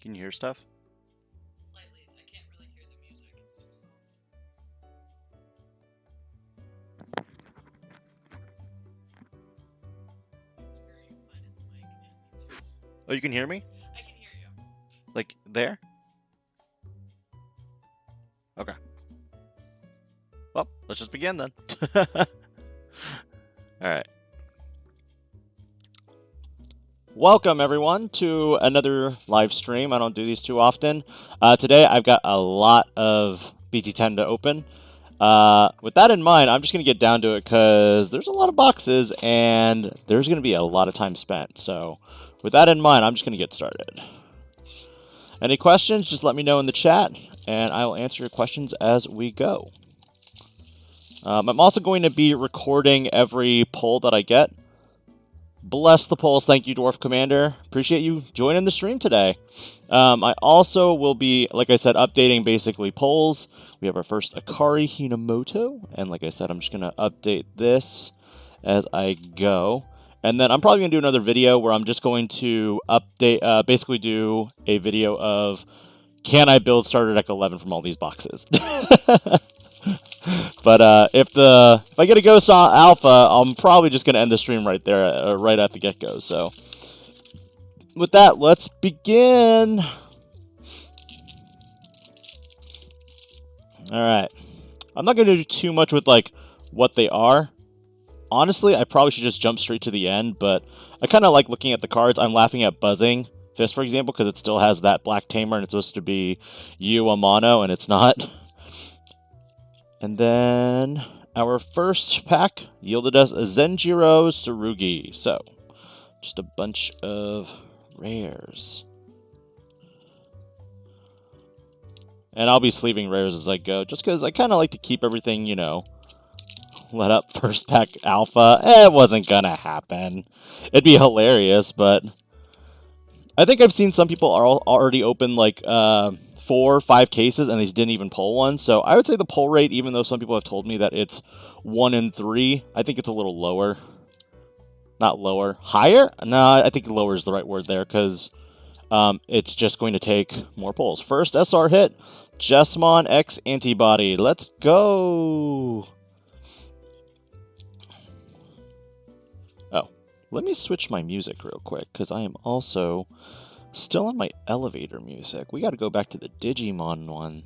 Can you hear stuff? Slightly. I can't really hear the music. It's too soft. Where are you finding the mic and me too? Oh, you can hear me? I can hear you. Like, there? Okay. Well, let's just begin then. Alright. Welcome, everyone, to another live stream. I don't do these too often. Today, I've got a lot of BT10 to open. With that in mind, I'm just going to get down to it because there's a lot of boxes and there's going to be a lot of time spent. So, with that in mind, I'm just going to get started. Any questions, just let me know in the chat, and I will answer your questions as we go. I'm also going to be recording every poll that I get. Bless the polls. Thank you, Dwarf Commander. Appreciate you joining the stream today. I also will be, like I said, updating basically polls. We have our first Akari Hinamoto, and like I said, I'm just going to update this as I go. And then I'm probably going to do another video where I'm just going to update, basically do a video of can I build starter deck 11 from all these boxes. But if I get a Ghost Alpha, I'm probably just going to end the stream right there, right at the get-go. So with that, let's begin. All right. I'm not going to do too much with like what they are. Honestly, I probably should just jump straight to the end, but I kind of like looking at the cards. I'm laughing at Buzzing Fist, for example, because it still has that black tamer, and it's supposed to be you a mono, and it's not. And then our first pack yielded us a Zenjiro Tsurugi. So, just a bunch of rares. And I'll be sleeving rares as I go, just because I kind of like to keep everything, you know, let up first pack alpha. It wasn't going to happen. It'd be hilarious, but I think I've seen some people are already open like 4 or 5 cases and they didn't even pull one. So I would say the pull rate, even though some people have told me that it's 1 in 3, I think it's a little lower. Not lower. Higher? No, I think lower is the right word there because it's just going to take more pulls. First SR hit, Jesmon X Antibody. Let's go! Oh, let me switch my music real quick because I am also still on my elevator music. We got to go back to the Digimon one.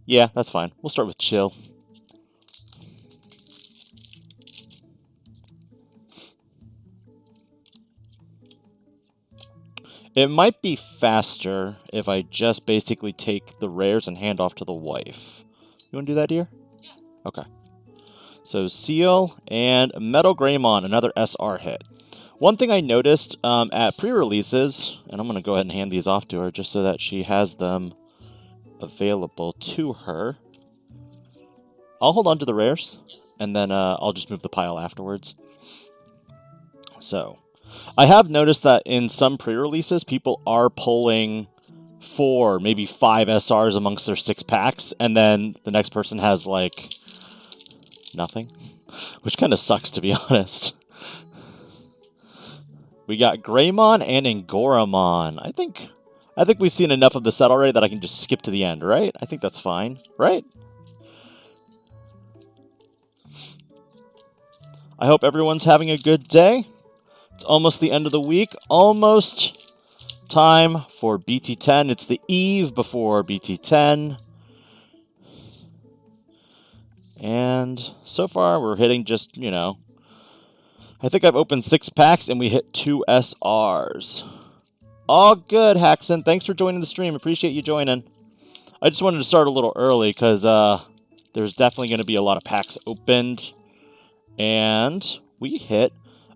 Yeah, that's fine. We'll start with chill. It might be faster if I just basically take the rares and hand off to the wife. You want to do that, dear? Yeah. Okay. So Seal and Metal Greymon, another SR hit. One thing I noticed at pre-releases, and I'm going to go ahead and hand these off to her just so that she has them available to her. I'll hold on to the rares, and then I'll just move the pile afterwards. So, I have noticed that in some pre-releases, people are pulling 4, maybe 5 SRs amongst their 6 packs, and then the next person has, like, nothing. Which kind of sucks, to be honest. We got Greymon and Angoramon. I think we've seen enough of the set already that I can just skip to the end, right? I think that's fine, right? I hope everyone's having a good day. It's almost the end of the week. Almost time for BT10. It's the eve before BT10. And so far, we're hitting just, you know, I think I've opened 6 packs and we hit 2 SRs. All good, Haxon. Thanks for joining the stream. Appreciate you joining. I just wanted to start a little early because there's definitely going to be a lot of packs opened. And we hit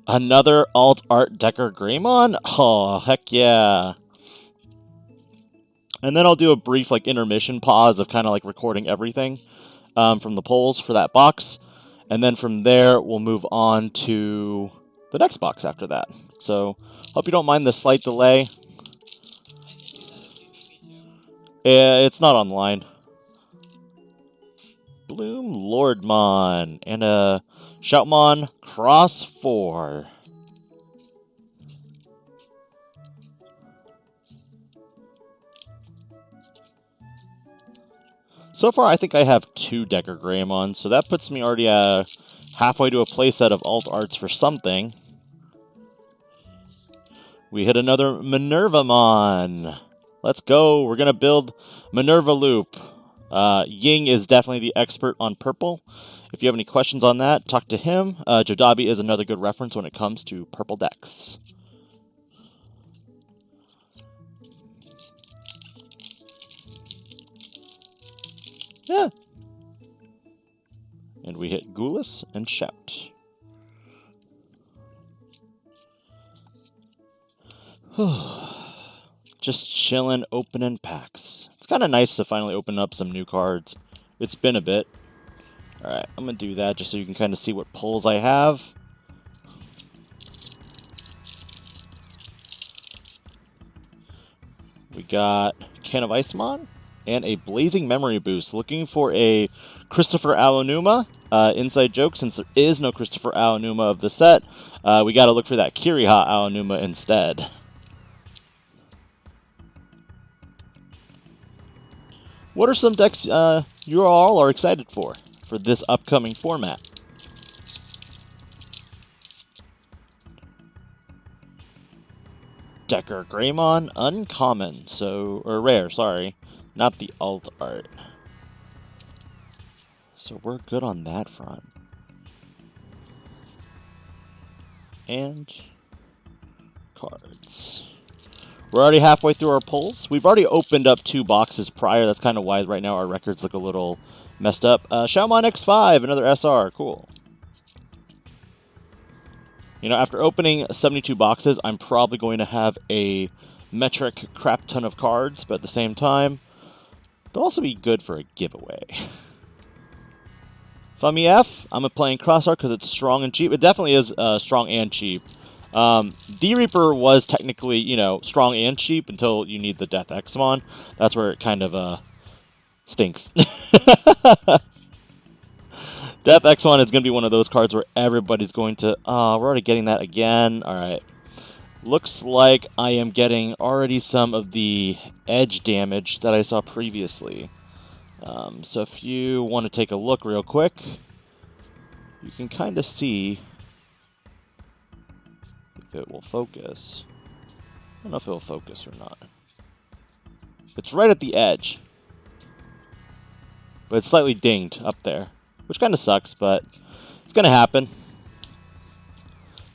another Alt Art Decker Greymon. Oh, heck yeah. And then I'll do a brief like intermission pause of kind of like recording everything from the polls for that box. And then from there, we'll move on to the next box after that. So, hope you don't mind the slight delay. It's not online. Bloom Lordmon and a Shoutmon Cross 4. So far, I think I have 2 Decker Greymon, so that puts me already halfway to a playset of alt arts for something. We hit another Minervamon. Let's go. We're going to build Minerva Loop. Ying is definitely the expert on purple. If you have any questions on that, talk to him. Jodabi is another good reference when it comes to purple decks. Yeah. And we hit Goulis and Shout. Just chilling, opening packs. It's kind of nice to finally open up some new cards. It's been a bit. Alright, I'm going to do that just so you can kind of see what pulls I have. We got Can of Icemon and a Blazing Memory Boost. Looking for a Christopher Aonuma. Inside joke, since there is no Christopher Aonuma of the set, we got to look for that Kiriha Aonuma instead. What are some decks you all are excited for this upcoming format? Decker Greymon, uncommon, or rare, sorry. Not the alt art. So we're good on that front. And cards. We're already halfway through our pulls. We've already opened up 2 boxes prior. That's kind of why right now our records look a little messed up. Xiaomon X5, another SR. Cool. You know, after opening 72 boxes, I'm probably going to have a metric crap ton of cards, but at the same time, they'll also be good for a giveaway. Fummy F, I'm playing Crossart because it's strong and cheap. It definitely is strong and cheap. D-Reaper was technically, you know, strong and cheap until you need the Death Exmon. That's where it kind of stinks. Death Exmon is going to be one of those cards where everybody's going to... we're already getting that again. Alright. Looks like I am getting already some of the edge damage that I saw previously. So if you want to take a look real quick, you can kind of see if it will focus. I don't know if it will focus or not. It's right at the edge, but it's slightly dinged up there, which kind of sucks, but it's going to happen.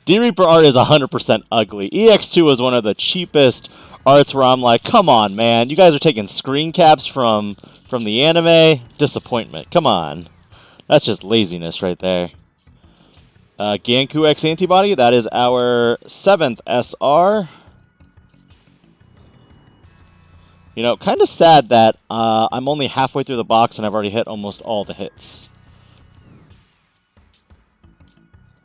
D-Reaper art is 100% ugly. EX2 was one of the cheapest arts where I'm like, come on, man. You guys are taking screen caps from the anime. Disappointment. Come on. That's just laziness right there. Ganku X Antibody. That is our 7th SR. You know, kind of sad that I'm only halfway through the box and I've already hit almost all the hits.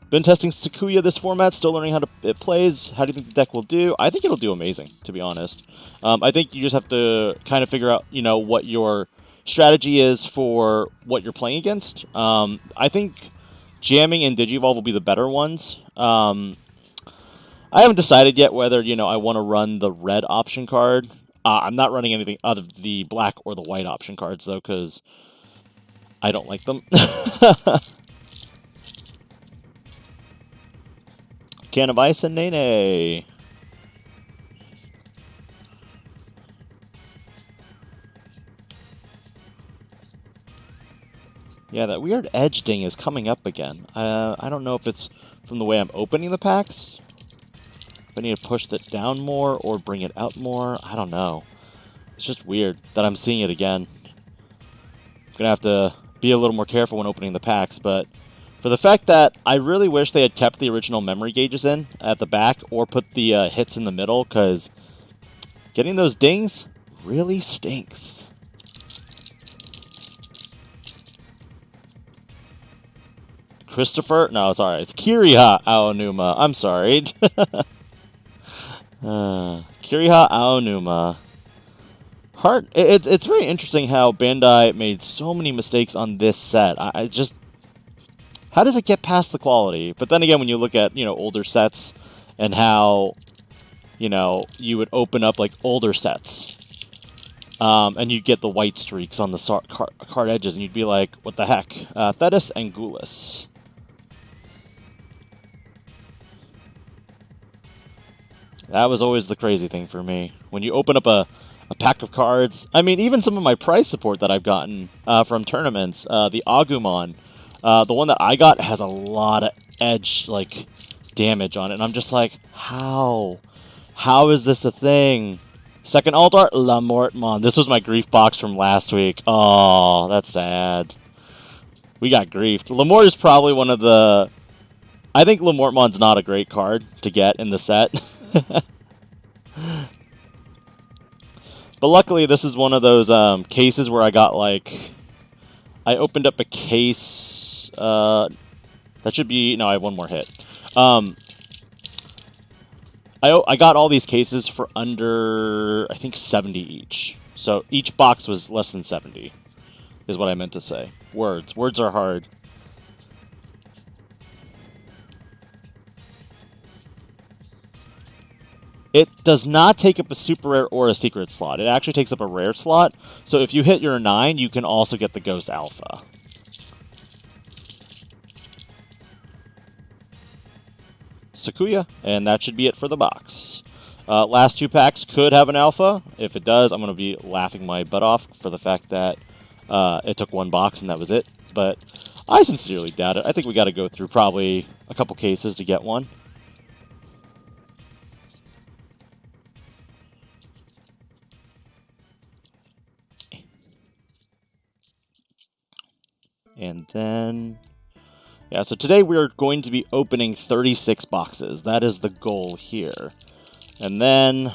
Been testing Sakuya this format, still learning how it plays. How do you think the deck will do? I think it'll do amazing, to be honest. I think you just have to kind of figure out, you know, what your strategy is for what you're playing against. I think Jamming and Digivolve will be the better ones. I haven't decided yet whether, you know, I want to run the red option card. I'm not running anything other than the black or the white option cards, though, because I don't like them. Can of Ice and Nene. Yeah, that weird edge ding is coming up again. I don't know if it's from the way I'm opening the packs. If I need to push that down more or bring it out more. I don't know. It's just weird that I'm seeing it again. I'm going to have to be a little more careful when opening the packs, but for the fact that I really wish they had kept the original memory gauges in at the back or put the hits in the middle, because getting those dings really stinks. Christopher? No, it's alright. It's Kiriha Aonuma. I'm sorry. Kiriha Aonuma. It's very interesting how Bandai made so many mistakes on this set. I just... How does it get past the quality? But then again, when you look at, you know, older sets and how, you know, you would open up, like, older sets. And you'd get the white streaks on the card edges, and you'd be like, what the heck? Thetis and Gulas. That was always the crazy thing for me. When you open up a pack of cards, I mean, even some of my prize support that I've gotten from tournaments, the Agumon, the one that I got has a lot of edge, like, damage on it, and I'm just like, how? How is this a thing? Second Altar, Lamortmon. This was my grief box from last week. Oh, that's sad. We got griefed. Lamort is probably one of the... I think Lamortmon's not a great card to get in the set. But luckily, this is one of those cases where I got, like... I opened up a case... that should be... No, I have one more hit. I got all these cases for under, I think, 70 each. So each box was less than 70, is what I meant to say. Words. Words are hard. It does not take up a super rare or a secret slot. It actually takes up a rare slot. So if you hit your 9, you can also get the Ghost Alpha. Sakuya, and that should be it for the box. Last 2 packs could have an alpha. If it does, I'm going to be laughing my butt off for the fact that it took 1 box and that was it. But I sincerely doubt it. I think we got to go through probably a couple cases to get one. And then... yeah, so today we are going to be opening 36 boxes. That is the goal here. And then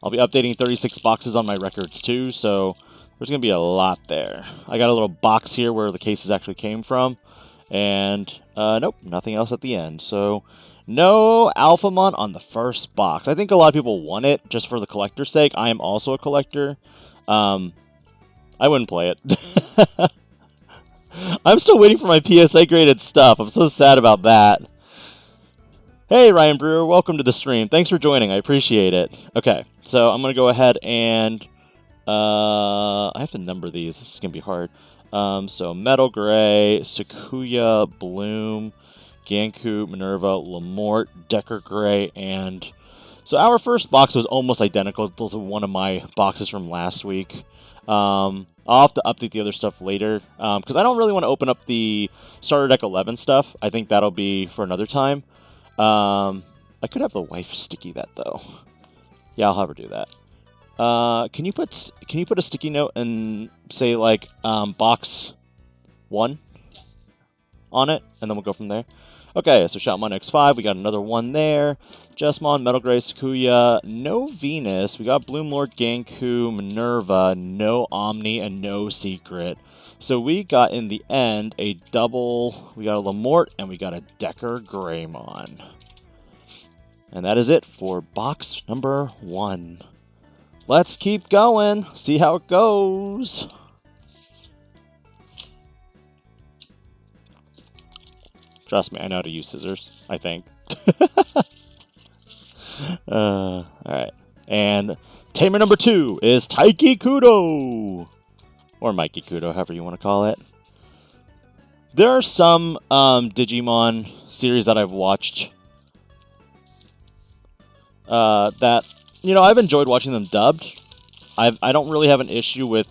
I'll be updating 36 boxes on my records too, so there's going to be a lot there. I got a little box here where the cases actually came from. And, nope, nothing else at the end. So, no Alphamon on the first box. I think a lot of people want it just for the collector's sake. I am also a collector. I wouldn't play it. I'm still waiting for my PSA graded stuff. I'm so sad about that. Hey, Ryan Brewer, welcome to the stream. Thanks for joining. I appreciate it. Okay, so I'm going to go ahead and... I have to number these. This is going to be hard. So Metal Gray, Sakuya, Bloom, Ganku, Minerva, Lamort, Decker Gray, and... so our first box was almost identical to one of my boxes from last week. I'll have to update the other stuff later, because I don't really want to open up the Starter Deck 11 stuff. I think that'll be for another time. I could have the wife sticky that, though. Yeah, I'll have her do that. Can you put a sticky note and say, like, box 1 on it, and then we'll go from there? Okay, so Shoutmon X5, we got another one there. Jesmon, Metal Gray, Sakuya, no Venus. We got Bloomlord, Ganku, Minerva, no Omni, and no Secret. So we got, in the end, a double. We got a Lamort, and we got a Decker Greymon. And that is it for box number 1. Let's keep going, see how it goes. Trust me, I know how to use scissors, I think. Alright. And Tamer number 2 is Taiki Kudo! Or Mikey Kudo, however you want to call it. There are some Digimon series that I've watched that, you know, I've enjoyed watching them dubbed. I don't really have an issue with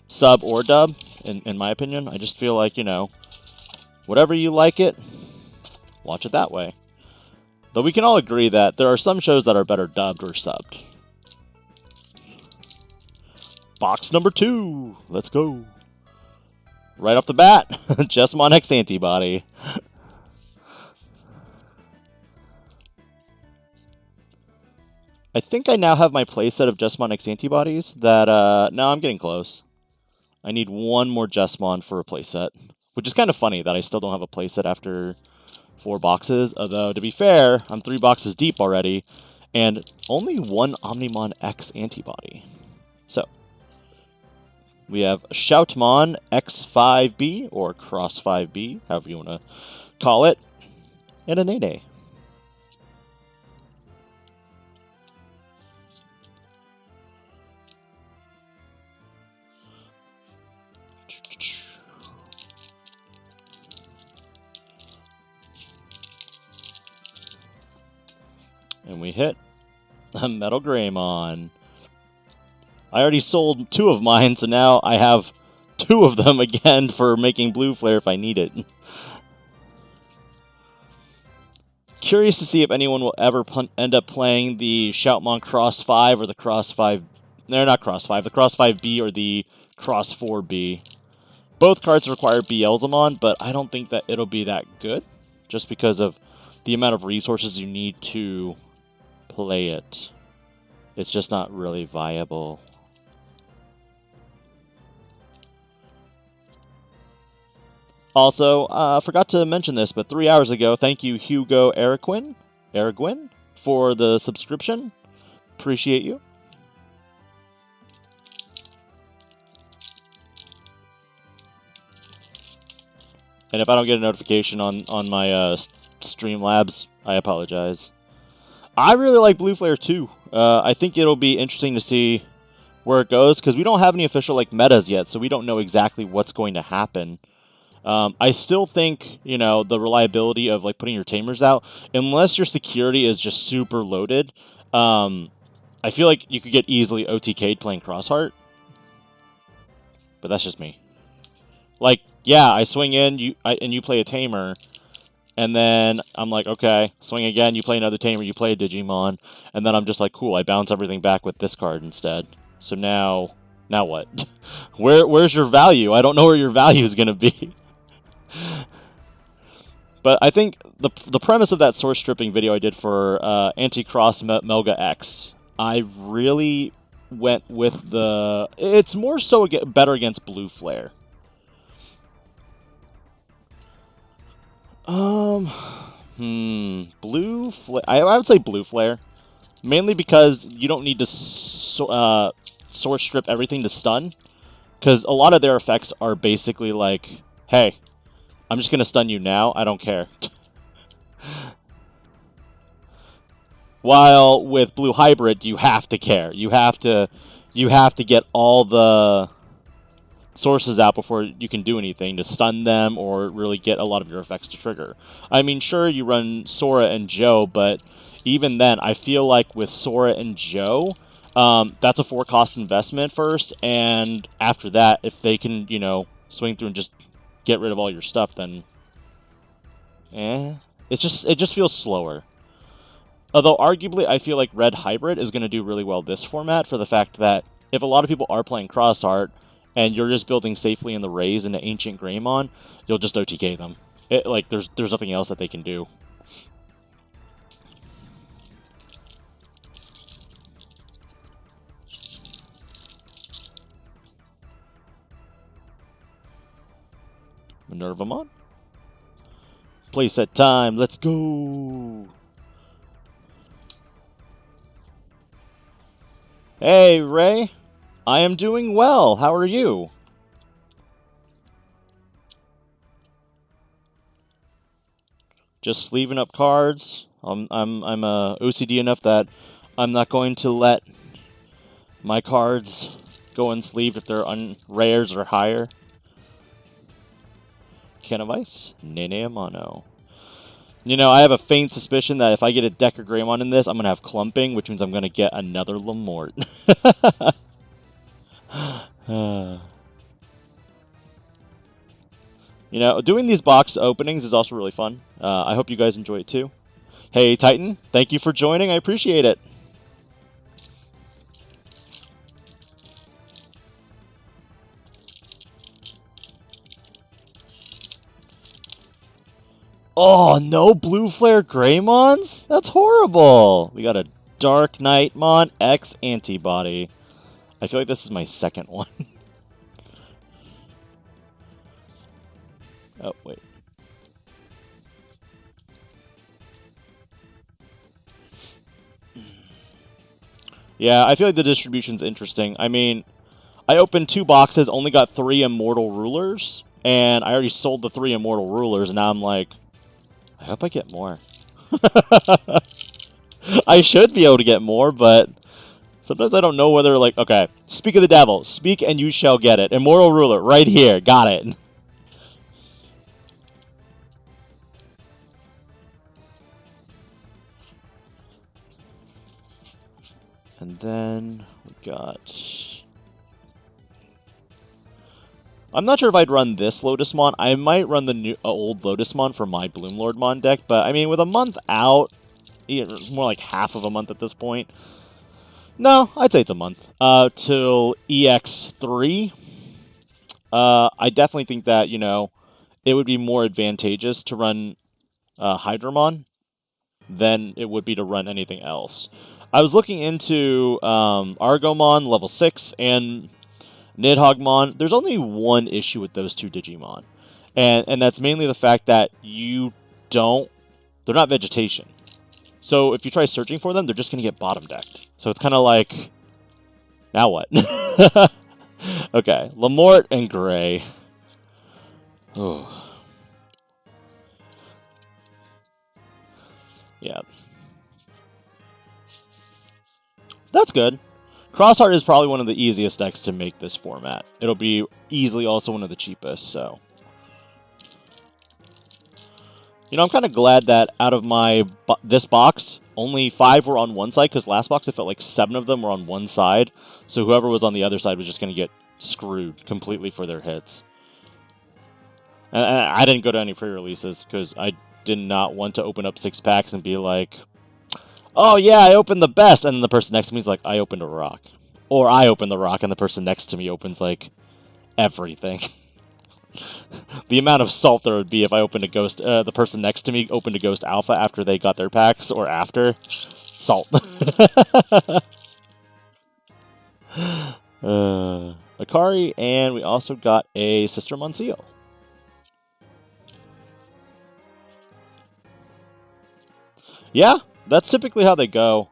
sub or dub, in my opinion. I just feel like, you know, whatever you like it, watch it that way. Though we can all agree that there are some shows that are better dubbed or subbed. Box number 2. Let's go. Right off the bat, Jesmon X Antibody. I think I now have my playset of Jesmon X Antibodies that, no, I'm getting close. I need one more Jesmon for a playset. Which is kind of funny that I still don't have a playset after 4 boxes. Although, to be fair, I'm 3 boxes deep already. And only one Omnimon X antibody. So, we have Shoutmon X5B, or Cross 5B, however you want to call it. And a Nene. hit a Metal Greymon. I already sold 2 of mine, so now I have 2 of them again for making Blue Flare if I need it. Curious to see if anyone will ever end up playing the Shoutmon Cross 5 or the Cross 5... No, not Cross 5. The Cross 5B or the Cross 4B. Both cards require Beelzemon, but I don't think that it'll be that good. Just because of the amount of resources you need to play it. It's just not really viable. Also, forgot to mention this, but 3 hours ago, thank you Hugo Araguin, for the subscription. Appreciate you. And if I don't get a notification on my Streamlabs, I apologize. I really like Blue Flare too. I think it'll be interesting to see where it goes, because we don't have any official like metas yet, so we don't know exactly what's going to happen. I still think, you know, the reliability of like putting your tamers out, unless your security is just super loaded, I feel like you could get easily OTK'd playing Crossheart. But that's just me. Like, yeah, I swing in, and you play a tamer, and then I'm like, okay, swing again, you play another tamer, you play a Digimon, and then I'm just like, cool, I bounce everything back with this card instead. So now what? Where's your value? I don't know where your value is going to be. But I think the premise of that source stripping video I did for Anti-Cross Melga X, I really went with the... It's more so better against Blue Flare. Blue Flare... I would say Blue Flare. Mainly because you don't need to source strip everything to stun. Because a lot of their effects are basically like, hey, I'm just going to stun you now, I don't care. While with Blue Hybrid, you have to care. You have to get all the sources out before you can do anything to stun them or really get a lot of your effects to trigger. I mean, sure, you run Sora and Joe, but even then, I feel like with Sora and Joe, that's a 4-cost investment first, and after that, if they can, you know, swing through and just get rid of all your stuff, then it just feels slower. Although arguably I feel like Red Hybrid is going to do really well this format for the fact that if a lot of people are playing Crossheart and you're just building safely in the Rays into Ancient Greymon, you'll just OTK them. Like there's nothing else that they can do. Minervamon. Playset time. Let's go. Hey, Ray. I am doing well. How are you? Just sleeving up cards. I'm OCD enough that I'm not going to let my cards go unsleeved if they're rares or higher. Can of Ice, Nene Amano. You know, I have a faint suspicion that if I get a Decker Greymon in this, I'm going to have Clumping, which means I'm going to get another Lamort. You know, doing these box openings is also really fun. I hope you guys enjoy it too. Hey, Titan, thank you for joining. I appreciate it. Oh, no Blue Flare Greymons? That's horrible. We got a Dark Knightmon X Antibody. I feel like this is my second one. Oh, wait. Yeah, I feel like the distribution's interesting. I mean, I opened 2 boxes, only got 3 Immortal Rulers, and I already sold the 3 Immortal Rulers, and now I'm like, I hope I get more. I should be able to get more, but sometimes I don't know whether, like, okay, speak of the devil. Speak and you shall get it. Immortal Ruler, right here. Got it. And then we got... I'm not sure if I'd run this Lotusmon. I might run the new old Lotusmon for my Bloomlordmon deck, but I mean, with a month out, more like half of a month at this point. No, I'd say it's a month. Till EX3. I definitely think that, you know, it would be more advantageous to run Hydramon than it would be to run anything else. I was looking into Argomon level 6 and Nidhoggmon. There's only one issue with those two Digimon. And that's mainly the fact that they're not vegetation. So if you try searching for them, they're just going to get bottom decked. So it's kind of like, now what? Okay, Lamort and Gray. Oh. Yeah. That's good. Crossheart is probably one of the easiest decks to make this format. It'll be easily also one of the cheapest, so... You know, I'm kind of glad that out of this box, only 5 were on one side, because last box it felt like 7 of them were on one side, so whoever was on the other side was just going to get screwed completely for their hits. And I didn't go to any pre-releases, because I did not want to open up 6 packs and be like, oh yeah, I opened the best, and then the person next to me is like, I opened a rock. Or I opened the rock, and the person next to me opens, like, everything. The amount of salt there would be if I opened a Ghost, the person next to me opened a Ghost Alpha after they got their packs, or after. Salt. Akari, and we also got a Sister Seal. Yeah, that's typically how they go.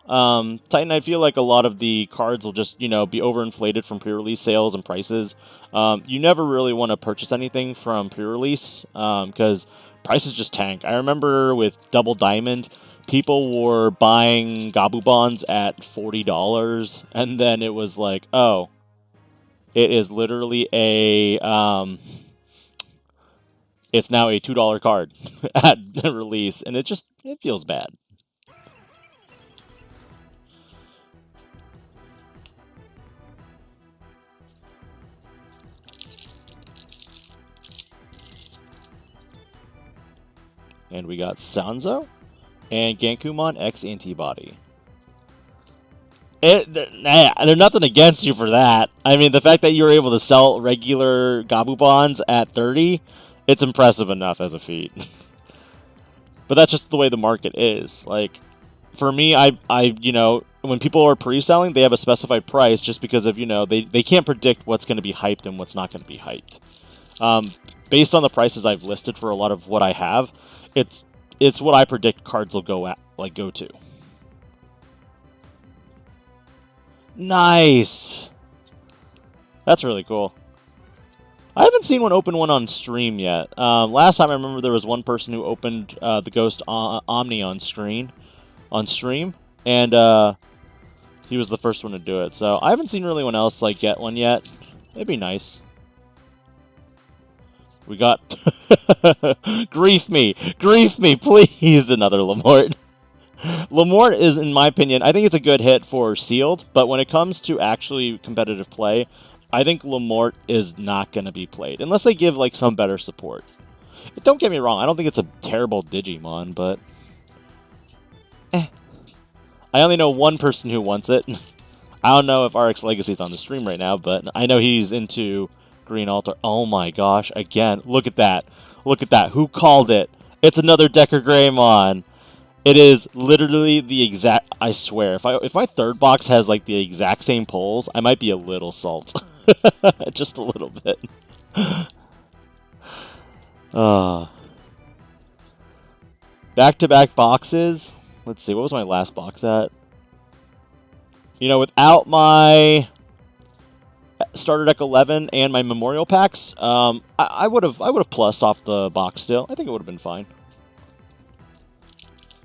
Titan, I feel like a lot of the cards will just, you know, be overinflated from pre-release sales and prices. You never really want to purchase anything from pre-release because prices just tank. I remember with Double Diamond, people were buying Gabu bonds at $40, and then it was like, oh, it is literally a... it's now a $2 card at release, and it feels bad. And we got Sanzo and Gankumon X Antibody. There's nothing against you for that. I mean, the fact that you were able to sell regular Gabu bonds at 30, it's impressive enough as a feat. But that's just the way the market is. Like, for me, you know, when people are pre-selling, they have a specified price just because of, you know, they can't predict what's going to be hyped and what's not going to be hyped. Based on the prices I've listed for a lot of what I have, it's what I predict cards will go to. Nice. That's really cool. I haven't seen one open one on stream yet. Last time I remember there was one person who opened the Ghost Omni on stream, and he was the first one to do it. So I haven't seen really anyone else like get one yet. It'd be nice. We got grief me, please, another Lamort. Lamort is, in my opinion, I think it's a good hit for sealed, but when it comes to actually competitive play, I think Lamort is not going to be played unless they give like some better support. Don't get me wrong, I don't think it's a terrible Digimon, but I only know one person who wants it. I don't know if RX Legacy's on the stream right now, but I know he's into Green Altar. Oh my gosh, again, look at that. Look at that. Who called it? It's another Decker Greymon. It is literally the exact... I swear, if my third box has like the exact same pulls, I might be a little salt. Just a little bit. Back-to-back boxes. Let's see, what was my last box at? You know, without my starter deck 11 and my memorial packs, I would have plussed off the box still. I think it would have been fine.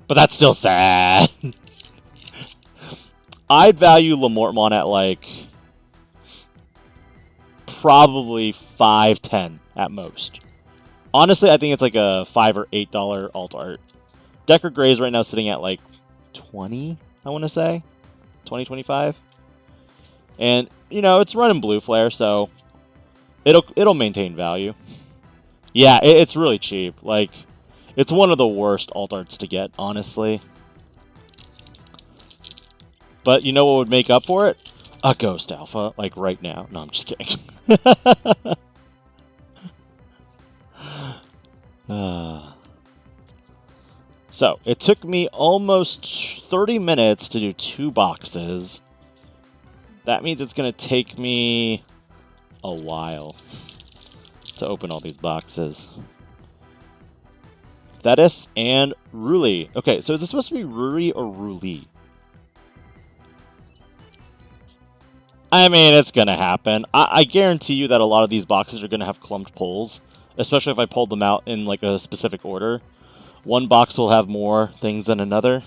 But that's still sad. I'd value Lamortmon at like probably $5-10 at most. Honestly, I think it's like a $5 or $8 alt art. Decker Gray's right now sitting at like 20, I want to say. 2025. And, you know, it's running Blue Flare, so it'll maintain value. Yeah, it's really cheap. Like, it's one of the worst alt arts to get, honestly. But you know what would make up for it? A Ghost Alpha, like right now. No, I'm just kidding. So, it took me almost 30 minutes to do 2 boxes. That means it's going to take me a while to open all these boxes. Thetis and Ruli. Okay, so is this supposed to be Ruri or Ruli? I mean, it's going to happen. I guarantee you that a lot of these boxes are going to have clumped pulls, especially if I pulled them out in like a specific order. One box will have more things than another.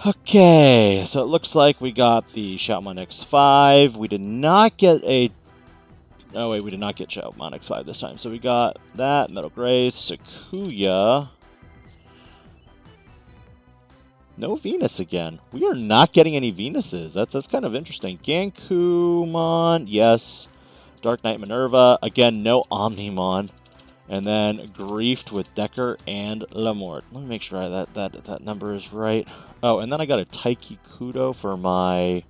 Okay, so it looks like we got the Shoutmon X5. We did not get a... Oh, wait, we did not get Shoutmon X5 this time. So we got that, Metal Grace, Sakuya. No Venus again. We are not getting any Venuses. That's kind of interesting. Gankumon, yes. Dark Knight Minerva. Again, no Omnimon. And then Griefed with Decker and Lamort. Let me make sure that number is right. Oh, and then I got a Taiki Kudo for my...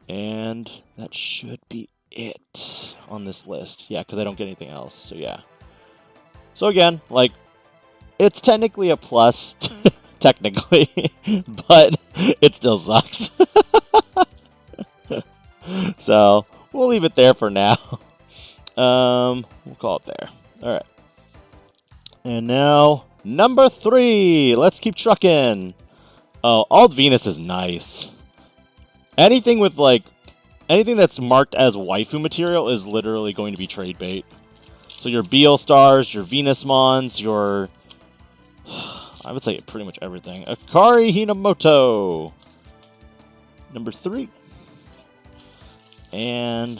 And that should be it on this list. Yeah, because I don't get anything else. So, yeah. So, again, like, it's technically a plus. Technically. But it still sucks. So, we'll leave it there for now. We'll call it there. Alright. And now, number 3. Let's keep trucking. Oh, Alt Venus is nice. Anything with, like, anything that's marked as waifu material is literally going to be trade bait. So your Beal Stars, your Venusmons, your... I would say pretty much everything. Akari Hinamoto. Number 3. And...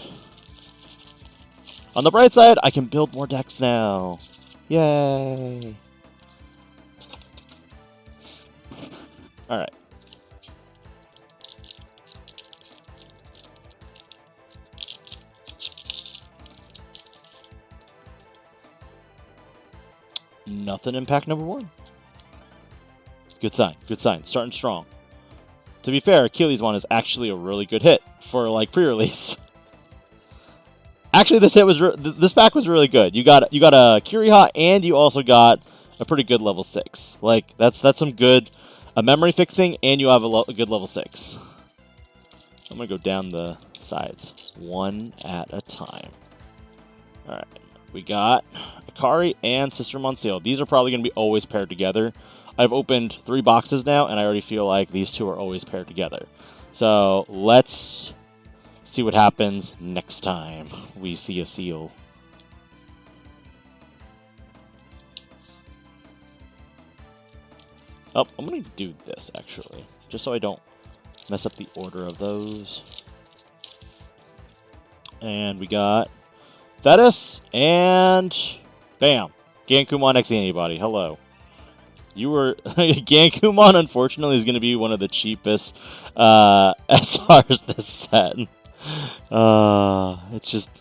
on the bright side, I can build more decks now. Yay! Alright. Nothing in pack number 1. Good sign. Good sign. Starting strong. To be fair, Achilles one is actually a really good hit for, like, pre-release. Actually, this pack was really good. You got a Kiriha, and you also got a pretty good level 6. Like, that's some good memory fixing, and you have a good level 6. I'm gonna go down the sides one at a time. All right, we got Akari and Sister Monsieur. These are probably gonna be always paired together. I've opened 3 boxes now, and I already feel like these two are always paired together. So let's see what happens next time we see a seal. Oh, I'm going to do this, actually, just so I don't mess up the order of those. And we got Thetis, and bam! Gankumon X Antibody. Hello. You were... Gankumon, unfortunately, is going to be one of the cheapest SRs this set. It's just...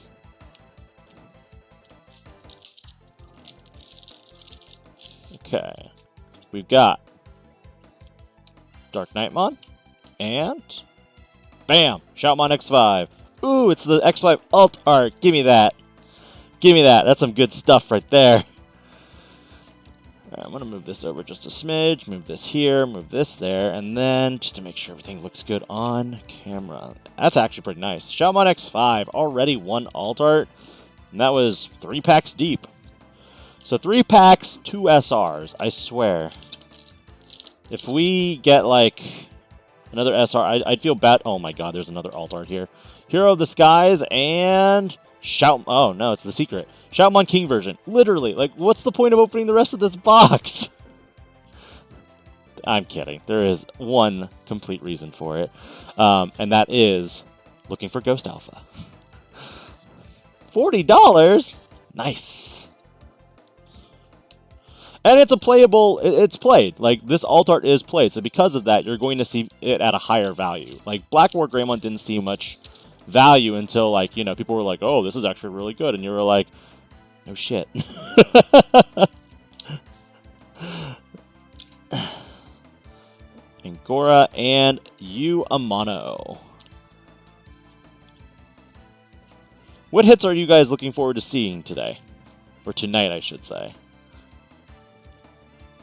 Okay. We've got Dark Knightmon, and bam! Shoutmon X5. Ooh, it's the X5 alt art. Give me that. Give me that. That's some good stuff right there. Alright, I'm going to move this over just a smidge, move this here, move this there, and then just to make sure everything looks good on camera. That's actually pretty nice. Shoutmon X5, already 1 alt art, and that was 3 packs deep. So 3 packs, 2 SRs, I swear. If we get, like, another SR, I'd feel bad. Oh my god, there's another alt art here. Hero of the Skies, and oh no, it's the secret. Shoutmon King version. Literally, like, what's the point of opening the rest of this box? I'm kidding. There is one complete reason for it, and that is looking for Ghost Alpha. $40? Nice. And it's a playable, it's played. Like, this alt art is played, so because of that, you're going to see it at a higher value. Like, Black War Greymon didn't see much value until, like, you know, people were like, oh, this is actually really good, and you were like, no shit. Angora and Amano. What hits are you guys looking forward to seeing today? Or tonight, I should say.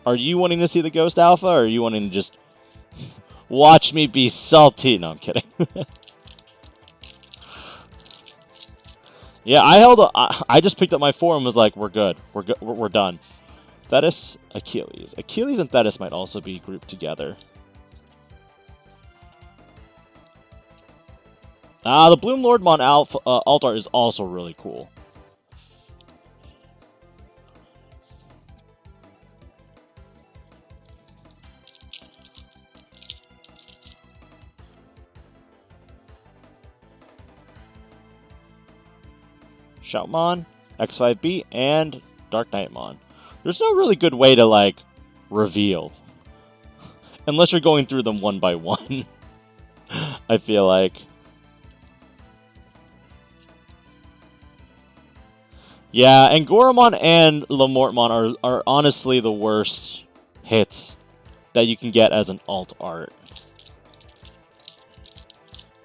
Are you wanting to see the Ghost Alpha, or are you wanting to just watch me be salty? No, I'm kidding. Yeah, I just picked up my 4 and was like, we're good. We're done. Thetis, Achilles. Achilles and Thetis might also be grouped together. The Bloom Lordmon Altar is also really cool. Shoutmon, X5B, and Dark Knightmon. There's no really good way to, like, reveal. Unless you're going through them one by one. I feel like. Yeah, Angoramon and Lamortmon are honestly the worst hits that you can get as an alt art.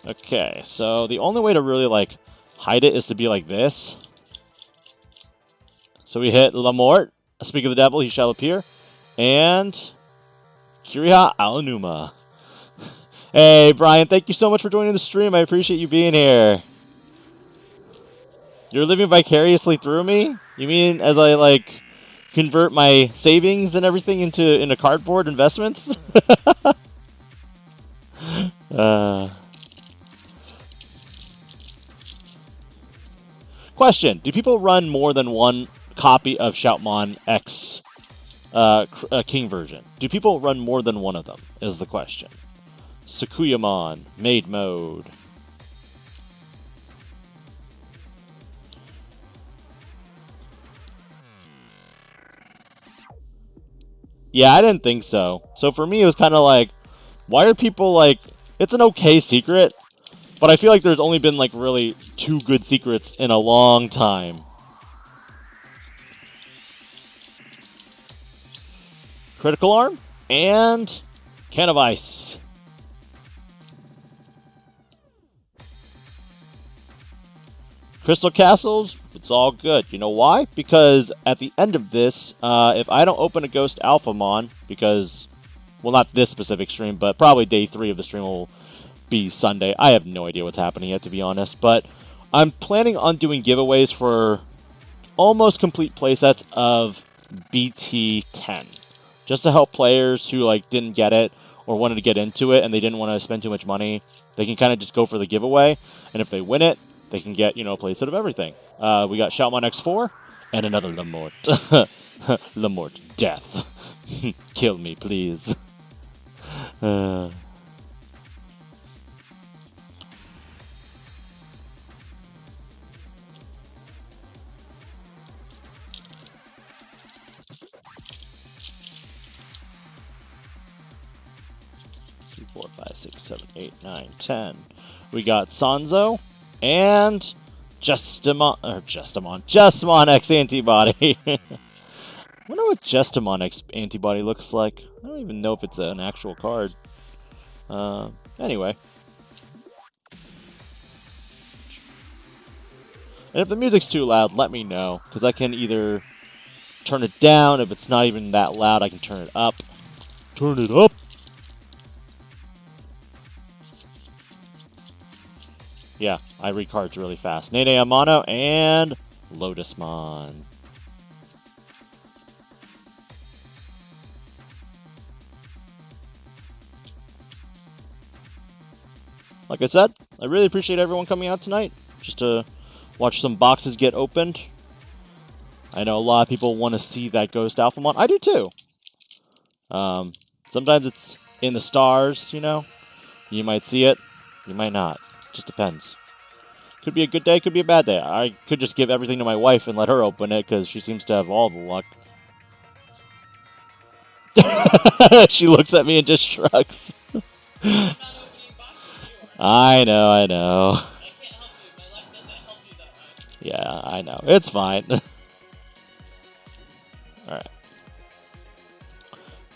Okay, so the only way to really, like, hide it is to be like this. So we hit Lamort. Speak of the devil, he shall appear. And Kiriha Aonuma. Hey, Brian, thank you so much for joining the stream. I appreciate you being here. You're living vicariously through me? You mean as I, like, convert my savings and everything into cardboard investments? Question: do people run more than one copy of Shoutmon X King version? Do people run more than one of them? Is the question. Sakuyamon, Maid Mode. Yeah, I didn't think so. So for me, it was kind of like, why are people like, it's an okay secret, but I feel like there's only been like really 2 good secrets in a long time. Critical Arm and Can of Ice. Crystal Castles, it's all good. You know why? Because at the end of this, if I don't open a Ghost Alphamon, because, well, not this specific stream, but probably day 3 of the stream will be Sunday. I have no idea what's happening yet, to be honest, but I'm planning on doing giveaways for almost complete playsets of BT10, just to help players who like didn't get it or wanted to get into it and they didn't want to spend too much money. They can kind of just go for the giveaway, and if they win it, they can get, you know, a playset of everything. We got Shoutmon X4 and another Lamort. Lamort, death. Kill me, please. 3, 4, 5, 6, 7, 8, 9, 10. We got Sanzo and Justamon X Antibody. I wonder what Justamon X Antibody looks like. I don't even know if it's an actual card. Anyway. And if the music's too loud, let me know, because I can either turn it down. If it's not even that loud, I can turn it up. Turn it up! Yeah, I read cards really fast. Nene Amano and Lotusmon. Like I said, I really appreciate everyone coming out tonight just to watch some boxes get opened. I know a lot of people want to see that Ghost Alphamon. I do too. Sometimes it's in the stars, you know. You might see it, you might not. Just depends. Could be a good day, could be a bad day. I could just give everything to my wife and let her open it because she seems to have all the luck. She looks at me and just shrugs. I'm not opening boxes here. I know, I know. I can't help you. My luck doesn't help you that much. Yeah, I know. It's fine. Alright.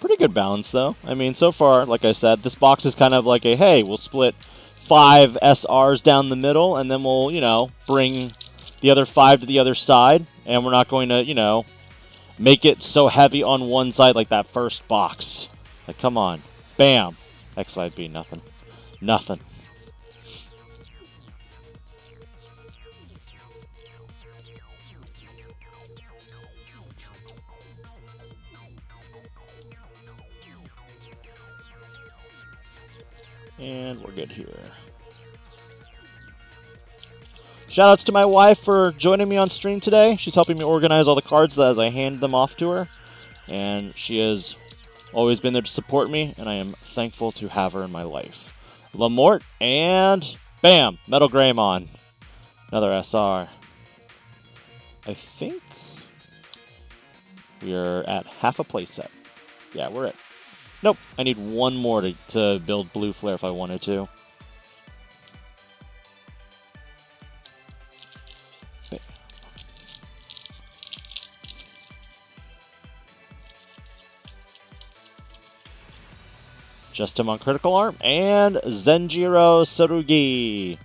Pretty good balance, though. I mean, so far, like I said, this box is kind of like a, hey, we'll split 5 SRs down the middle, and then we'll, you know, bring the other 5 to the other side, and we're not going to, you know, make it so heavy on one side like that first box. Like, come on. Bam. X5B, nothing. Nothing. And we're good here. Shoutouts to my wife for joining me on stream today. She's helping me organize all the cards as I hand them off to her. And she has always been there to support me, and I am thankful to have her in my life. Lamort, and bam! Metal Greymon. Another SR. I think we are at half a playset. Yeah, we're at... Nope, I need one more to build Blue Flare if I wanted to. Just him on Critical Arm, and Zenjiro Sarugi.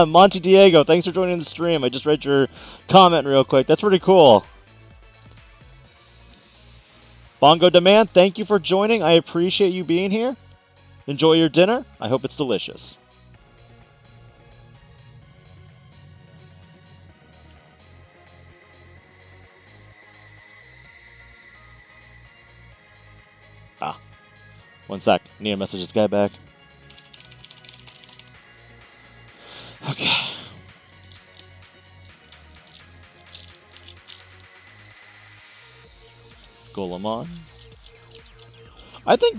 Monty Diego, thanks for joining the stream. I just read your comment real quick. That's pretty cool. Bongo Demand, thank you for joining. I appreciate you being here. Enjoy your dinner. I hope it's delicious. Ah. One sec. Need to message this guy back. Okay. Golemon. I think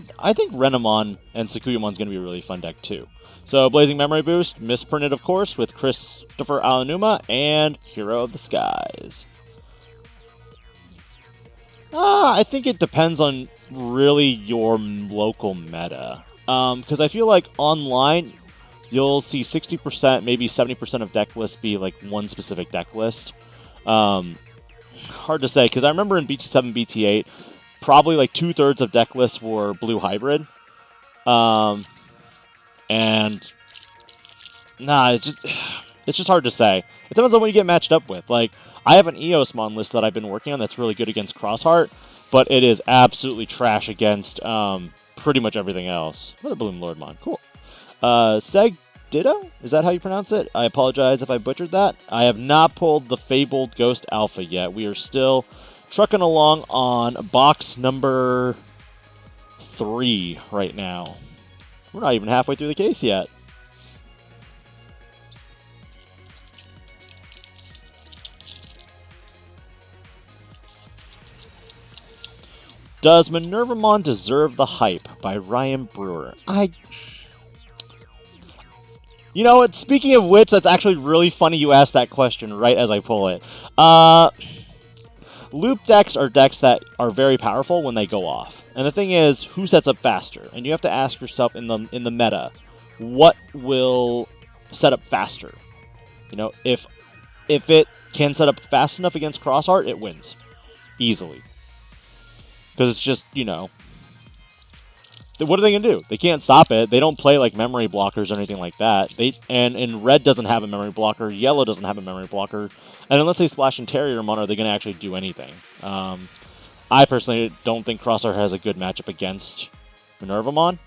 Renamon and Sukuyamon's going to be a really fun deck too. So Blazing Memory Boost, misprinted of course, with Christopher Aonuma and Hero of the Skies. I think it depends on really your local meta. Because I feel like online, you'll see 60%, maybe 70% of deck lists be like one specific deck list. Hard to say, because I remember in BT7, BT8, probably like 2/3 of deck lists were blue hybrid. And nah, it's just hard to say. It depends on what you get matched up with. Like, I have an Eosmon list that I've been working on that's really good against Crossheart, but it is absolutely trash against pretty much everything else. Another Bloom Lordmon, cool. Seg Ditto? Is that how you pronounce it? I apologize if I butchered that. I have not pulled the Fabled Ghost Alpha yet. We are still trucking along on box number 3 right now. We're not even halfway through the case yet. Does Minervamon deserve the hype? By Ryan Brewer. You know what? Speaking of which, that's actually really funny you asked that question right as I pull it. Loop decks are decks that are very powerful when they go off. And the thing is, who sets up faster? And you have to ask yourself in the meta, what will set up faster? You know, if it can set up fast enough against Crossheart, it wins. Easily. Because it's just, you know, what are they going to do? They can't stop it. They don't play like memory blockers or anything like that. And red doesn't have a memory blocker. Yellow doesn't have a memory blocker. And unless they splash Interiormon, are they going to actually do anything? I personally don't think Crosshair has a good matchup against Minervamon.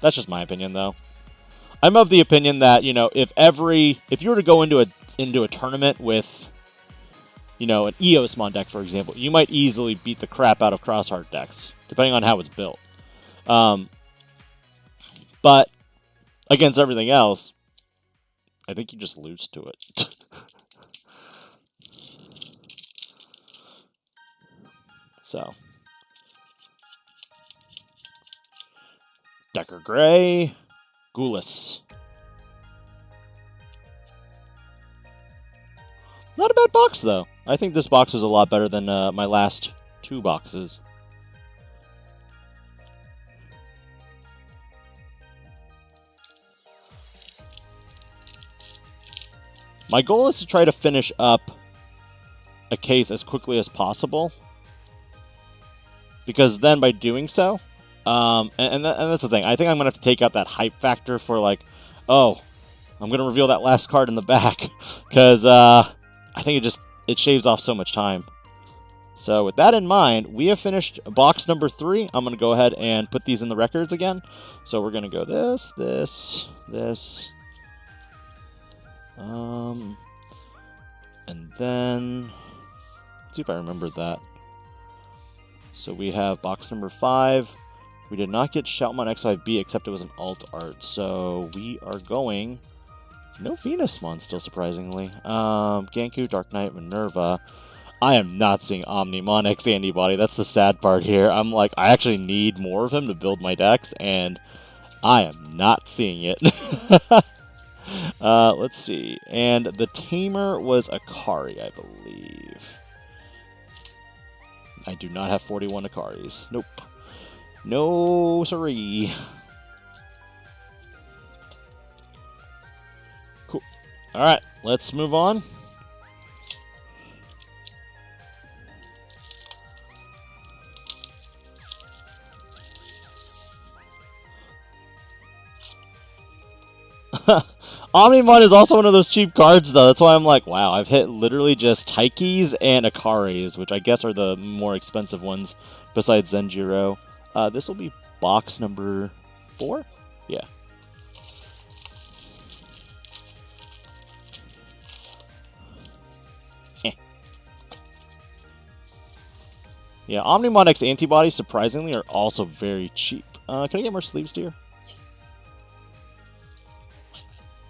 That's just my opinion, though. I'm of the opinion that, you know, if you were to go into a tournament with, you know, an Eosmon deck, for example, you might easily beat the crap out of Crossheart decks, depending on how it's built. But against everything else, I think you just lose to it. So, Decker Gray, Goulis. Not a bad box, though. I think this box was a lot better than my last 2 boxes. My goal is to try to finish up a case as quickly as possible. Because then by doing so, and that's the thing, I think I'm going to have to take out that hype factor for like, oh, I'm going to reveal that last card in the back. Because I think it shaves off so much time. So with that in mind, we have finished box number 3. I'm going to go ahead and put these in the records again. So we're going to go this, this, this. And then, let's see if I remembered that. So we have box number 5. We did not get Shoutmon X5B, except it was an alt art. So we are going, no Venusmon still, surprisingly. Ganku, Dark Knight, Minerva. I am not seeing Omnimon X Antibody. That's the sad part here. I'm like, I actually need more of him to build my decks, and I am not seeing it. Let's see. And the Tamer was Akari, I believe. I do not have 41 Akaris. Nope. No, sorry. Cool. Alright, let's move on. Omnimon is also one of those cheap cards, though. That's why I'm like, wow, I've hit literally just Taikis and Akaris, which I guess are the more expensive ones besides Zenjiro. This will be box number 4? Yeah. Yeah, Omnimon X Antibodies, surprisingly, are also very cheap. Can I get more sleeves, dear? Yes.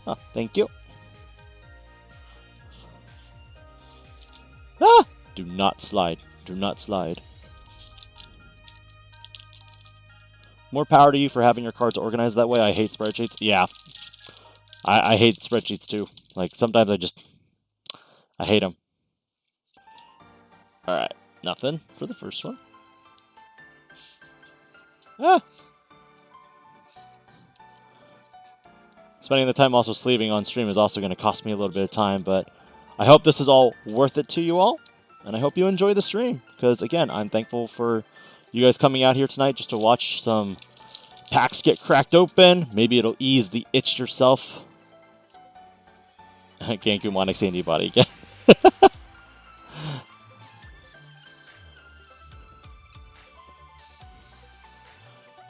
Oh, thank you. Ah! Do not slide. Do not slide. More power to you for having your cards organized that way. I hate spreadsheets. Yeah. I hate spreadsheets too. Like, sometimes I hate them. Alright. Nothing for the first one. Ah! Spending the time also sleeving on stream is also going to cost me a little bit of time, but I hope this is all worth it to you all, and I hope you enjoy the stream, because, again, I'm thankful for you guys coming out here tonight just to watch some packs get cracked open. Maybe it'll ease the itch yourself. Gankumon X Antibody again.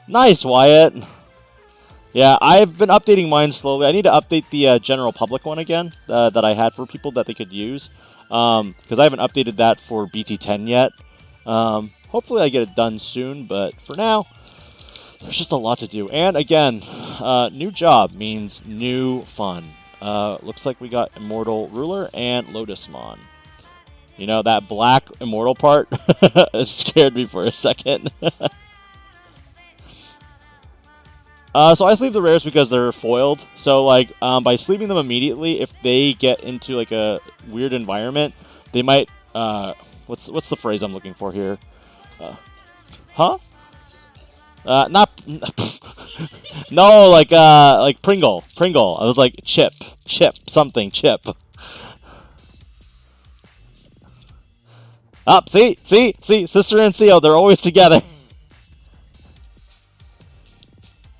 Nice, Wyatt. Yeah, I've been updating mine slowly. I need to update the general public one again that I had for people that they could use. Because I haven't updated that for BT10 yet. Hopefully I get it done soon, but for now, there's just a lot to do. And again, new job means new fun. Looks like we got Immortal Ruler and Lotusmon. You know, that black Immortal part scared me for a second. So I sleeve the rares because they're foiled. So, like, by sleeving them immediately, if they get into, like, a weird environment, they might, what's the phrase I'm looking for here? Huh? Not, no, like Pringle. I was like, chip, something, chip. Up, see, Sister and Seal, they're always together.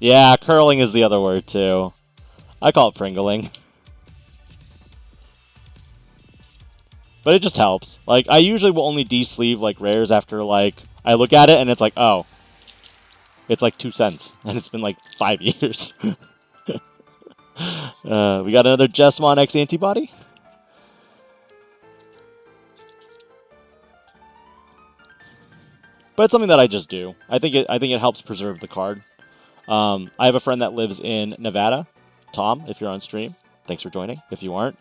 Yeah, curling is the other word, too. I call it pringling. But it just helps. Like, I usually will only de-sleeve, like, rares after, like, I look at it and it's like, oh. It's like 2 cents. And it's been, like, 5 years. We got another Jesmon X Antibody. But it's something that I just do. I think it helps preserve the card. I have a friend that lives in Nevada. Tom, if you're on stream, thanks for joining. If you aren't,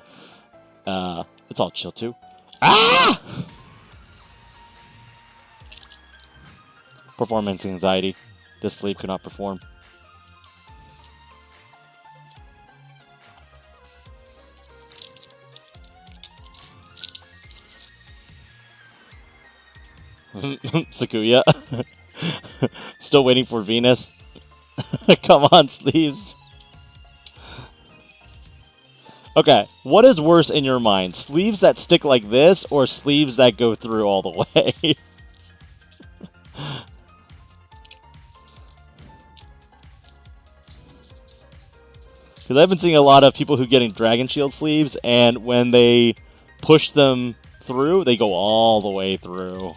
it's all chill too. Ah! Performance anxiety. This sleep could not perform. Sakuya. Still waiting for Venus. Come on, sleeves. Okay, what is worse in your mind? Sleeves that stick like this, or sleeves that go through all the way? Because I've been seeing a lot of people who getting Dragon Shield sleeves, and when they push them through, they go all the way through.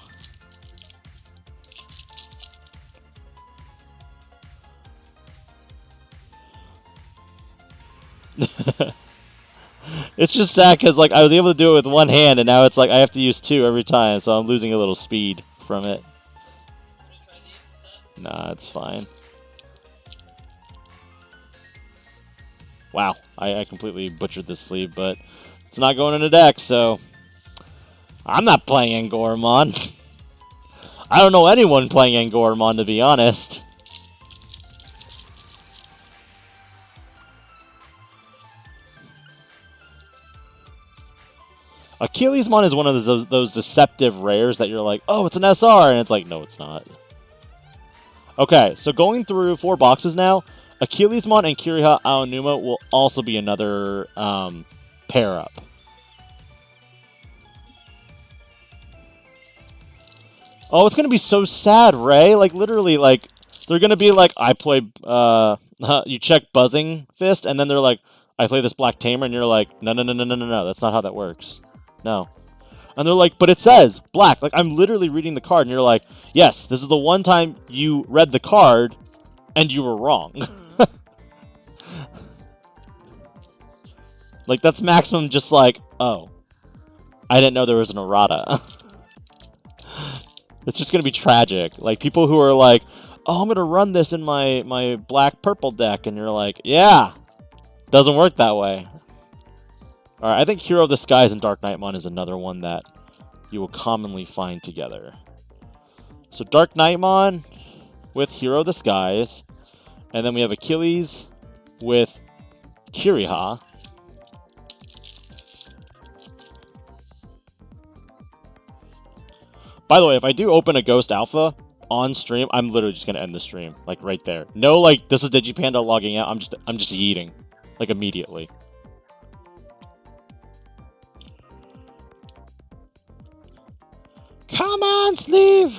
It's just sad because like I was able to do it with one hand, and now it's like I have to use two every time, so I'm losing a little speed from it. Nah, it's fine. Wow, I completely butchered this sleeve, but it's not going in a deck, so I'm not playing Angoramon. I don't know anyone playing Angoramon, to be honest. Achillesmon is one of those deceptive rares that you're like, oh, it's an SR, and it's like, no, it's not. Okay, so going through 4 boxes now, Achillesmon and Kiriha Aonuma will also be another pair-up. Oh, it's going to be so sad, Ray. Like, literally, like, they're going to be like, I play, you check Buzzing Fist, and then they're like, I play this Black Tamer, and you're like, no, that's not how that works. No. And they're like, but it says black. Like, I'm literally reading the card, and you're like, yes, this is the one time you read the card, and you were wrong. Like, that's maximum just like, oh, I didn't know there was an errata. It's just going to be tragic. Like, people who are like, oh, I'm going to run this in my black-purple deck, and you're like, yeah, doesn't work that way. Alright, I think Hero of the Skies and Dark Knightmon is another one that you will commonly find together. So Dark Knightmon with Hero of the Skies, and then we have Achilles with Kiriha. By the way, if I do open a Ghost Alpha on stream, I'm literally just going to end the stream, like right there. No, like, this is Digi-Panda logging out. I'm just yeeting, like, immediately. Come on, sleeve!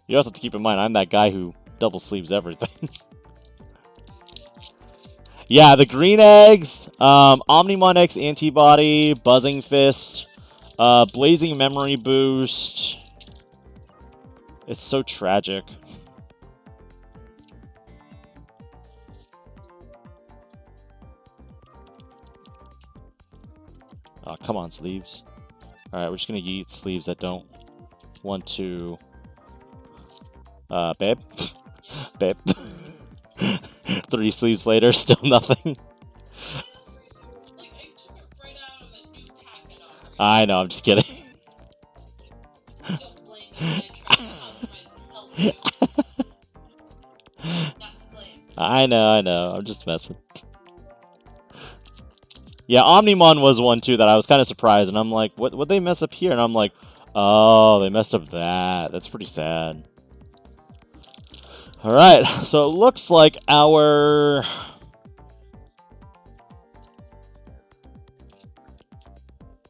You also have to keep in mind, I'm that guy who double sleeves everything. Yeah, the green eggs, Omnimon X antibody, Buzzing Fist, Blazing Memory Boost. It's so tragic. Oh, come on, sleeves. Alright, we're just gonna yeet sleeves that don't want to... babe? Babe. 3 sleeves later, still nothing. I know, I'm just kidding. Don't blame me. I tried to compromise and help you. Not to blame. I know. I'm just messing. Yeah, Omnimon was one, too, that I was kind of surprised. And I'm like, what'd they mess up here? And I'm like, oh, they messed up that. That's pretty sad. Alright, so it looks like our...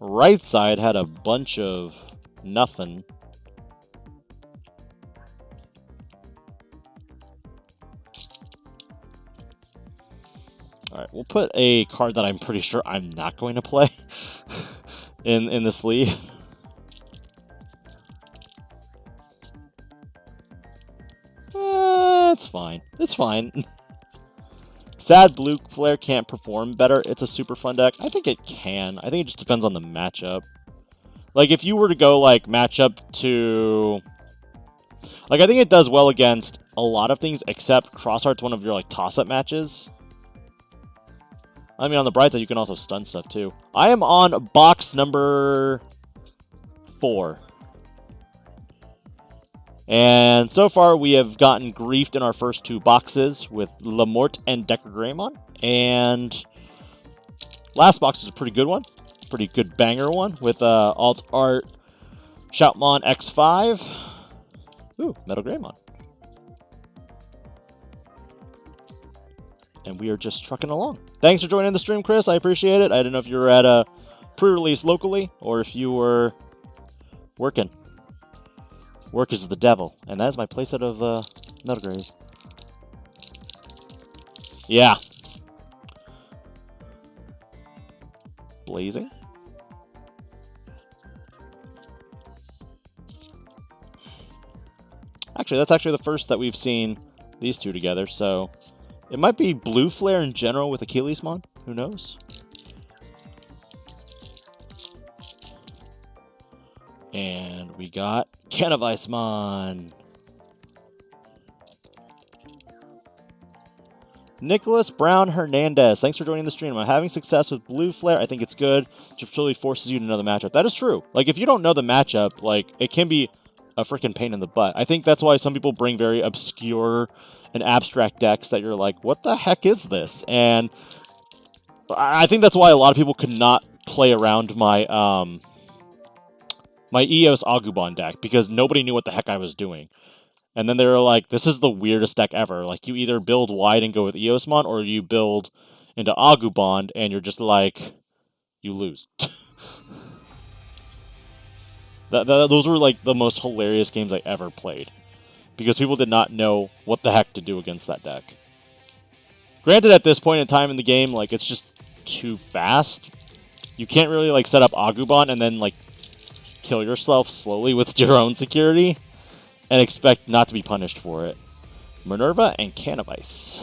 right side had a bunch of nothing. Alright, we'll put a card that I'm pretty sure I'm not going to play in the sleeve. It's fine. It's fine. Sad Blue Flare can't perform better. It's a super fun deck. I think it can. I think it just depends on the matchup. Like, if you were to go, like, matchup to... Like, I think it does well against a lot of things, except Crossheart's one of your, like, toss-up matches. I mean, on the bright side, you can also stun stuff, too. I am on box number 4. And so far, we have gotten griefed in our first 2 boxes with Lamort and Decker Greymon. And last box is a pretty good one. pretty good banger one with alt art Shoutmon X5. Ooh, Metal Greymon. And we are just trucking along. Thanks for joining the stream, Chris. I appreciate it. I didn't know if you were at a pre-release locally or if you were working. Work is the devil. And that is my playset of Metal Greys. Yeah. Blazing. Actually, that's actually the first that we've seen these two together, so it might be Blue Flare in general with Achillesmon. Who knows? And we got Canavisemon. Nicholas Brown Hernandez. Thanks for joining the stream. I'm having success with Blue Flare. I think it's good. It just really forces you to know the matchup. That is true. Like, if you don't know the matchup, like, it can be a freaking pain in the butt. I think that's why some people bring very obscure and abstract decks that you're like, what the heck is this? And I think that's why a lot of people could not play around my my EOS Agumon deck, because nobody knew what the heck I was doing. And then they were like, this is the weirdest deck ever. Like, you either build wide and go with Eosmon, or you build into Agumon, and you're just like, you lose. Those were, like, the most hilarious games I ever played. Because people did not know what the heck to do against that deck. Granted, at this point in time in the game, like, it's just too fast. You can't really, like, set up Agumon and then, like, kill yourself slowly with your own security and expect not to be punished for it. Minerva and Canavice.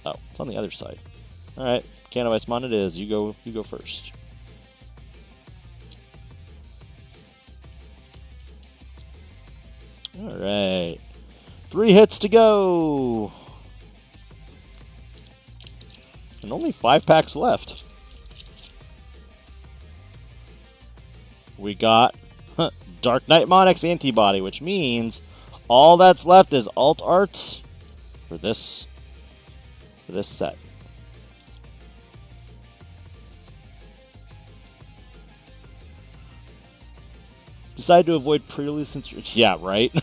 Oh, it's on the other side. Alright, Canavisemon it is. You go first. Alright. 3 hits to go. And only 5 packs left. We got Dark Knightmon X Antibody, which means all that's left is alt arts for this set. Decided to avoid pre-release since... Yeah, right?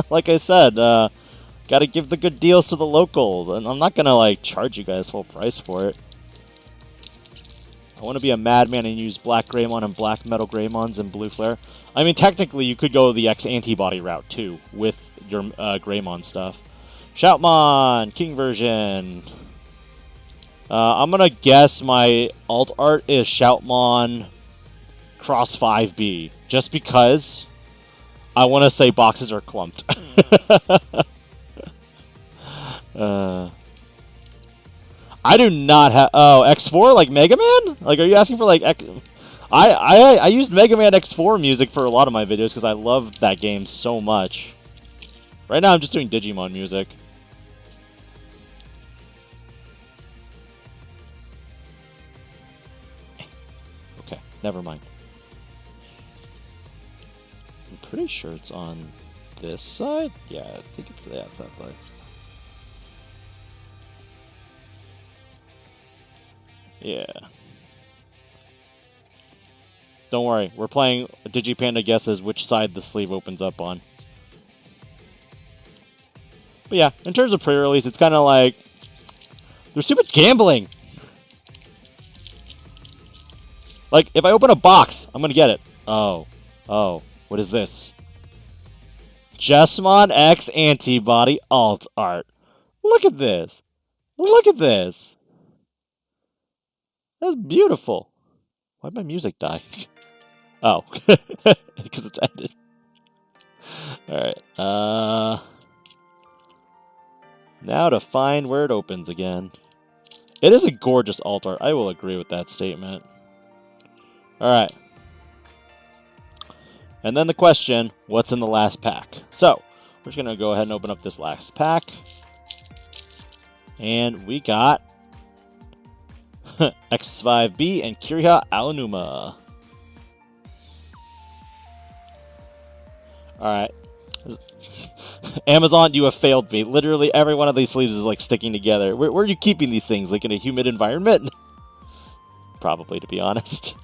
Like I said, gotta give the good deals to the locals. And I'm not gonna, like, charge you guys full price for it. I want to be a madman and use Black Greymon and Black Metal Greymons and Blue Flare. I mean, technically, you could go the X-Antibody route, too, with your Greymon stuff. Shoutmon, King version. I'm gonna guess my alt art is Shoutmon Cross 5B. Just because I want to say boxes are clumped. I do not have... Oh, X4? Like Mega Man? Like, are you asking for, like... I used Mega Man X4 music for a lot of my videos because I love that game so much. Right now, I'm just doing Digimon music. Okay, never mind. I'm pretty sure it's on this side? Yeah, I think it's that side. Yeah. Don't worry, we're playing Digi-Panda guesses which side the sleeve opens up on. But yeah, in terms of pre-release, it's kind of like... There's too much gambling! Like, if I open a box, I'm gonna get it. Oh. Oh. What is this? Jesmon X Antibody Alt Art. Look at this! Look at this! That's beautiful. Why'd my music die? Oh. Because it's ended. Alright. Now to find where it opens again. It is a gorgeous alt art. I will agree with that statement. Alright. And then the question, what's in the last pack? So, we're just going to go ahead and open up this last pack. And we got X5B and Kiriha Aonuma. Alright. Amazon, you have failed me. Literally every one of these sleeves is like sticking together. Where are you keeping these things? Like in a humid environment? probably, to be honest.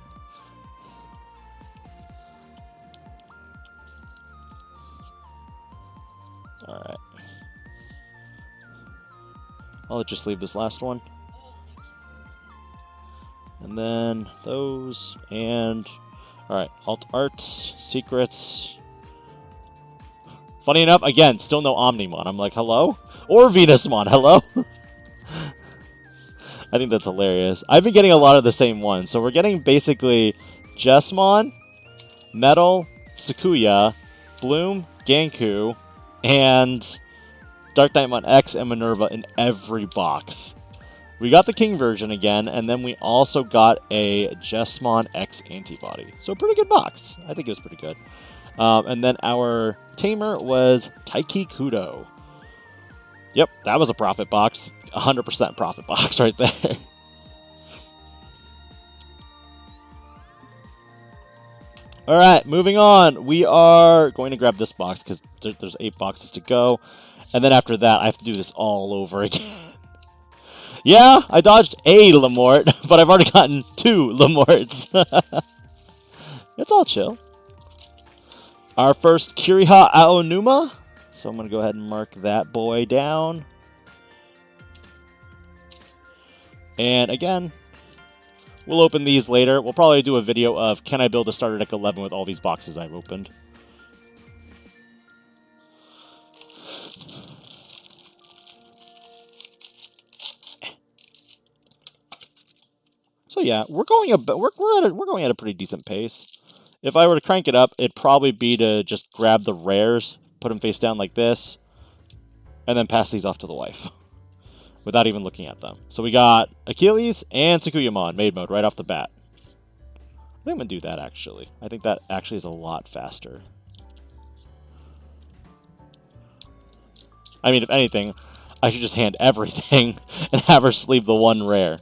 Alright. I'll just leave this last one. And then those, and... Alright, alt arts, secrets. Funny enough, again, still no Omnimon. I'm like, hello? Or Venusmon, hello? I think that's hilarious. I've been getting a lot of the same ones. So we're getting basically Jessmon, Metal, Sakuya, Bloom, Ganku, and Dark Knightmon X and Minerva in every box. We got the King version again, and then we also got a Jessmon X antibody. So pretty good box. I think it was pretty good. And then our Tamer was Taiki Kudo. Yep, that was a profit box. 100% profit box right there. All right, moving on. We are going to grab this box because there's 8 boxes to go. And then after that, I have to do this all over again. Yeah, I dodged a Lamort, but I've already gotten 2 Lamorts. It's all chill. Our first Kiriha Aonuma. So I'm going to go ahead and mark that boy down. And again, we'll open these later. We'll probably do a video of can I build a starter deck 11 with all these boxes I've opened. So yeah, we're going at a pretty decent pace. If I were to crank it up, it'd probably be to just grab the rares, put them face down like this, and then pass these off to the wife without even looking at them. So we got Achilles and Sakuyamon made mode right off the bat. I think I'm going to do that, actually. I think that actually is a lot faster. I mean, if anything, I should just hand everything and have her sleeve the one rare.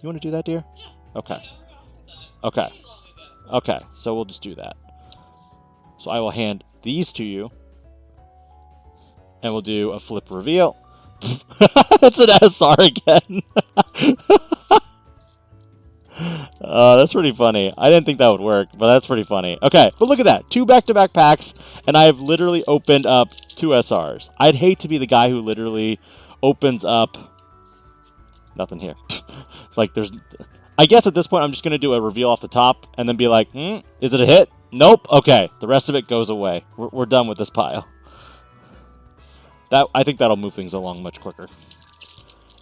You want to do that, dear? Yeah. Okay. Okay. Okay, so we'll just do that. So I will hand these to you. And we'll do a flip reveal. It's an SR again. That's pretty funny. I didn't think that would work, but that's pretty funny. Okay, but look at that. 2 back-to-back packs, and I've literally opened up 2 SRs. I'd hate to be the guy who literally opens up... Nothing here. Like, there's... I guess at this point, I'm just going to do a reveal off the top, and then be like, is it a hit? Nope. Okay, the rest of it goes away. We're done with this pile. I think that'll move things along much quicker.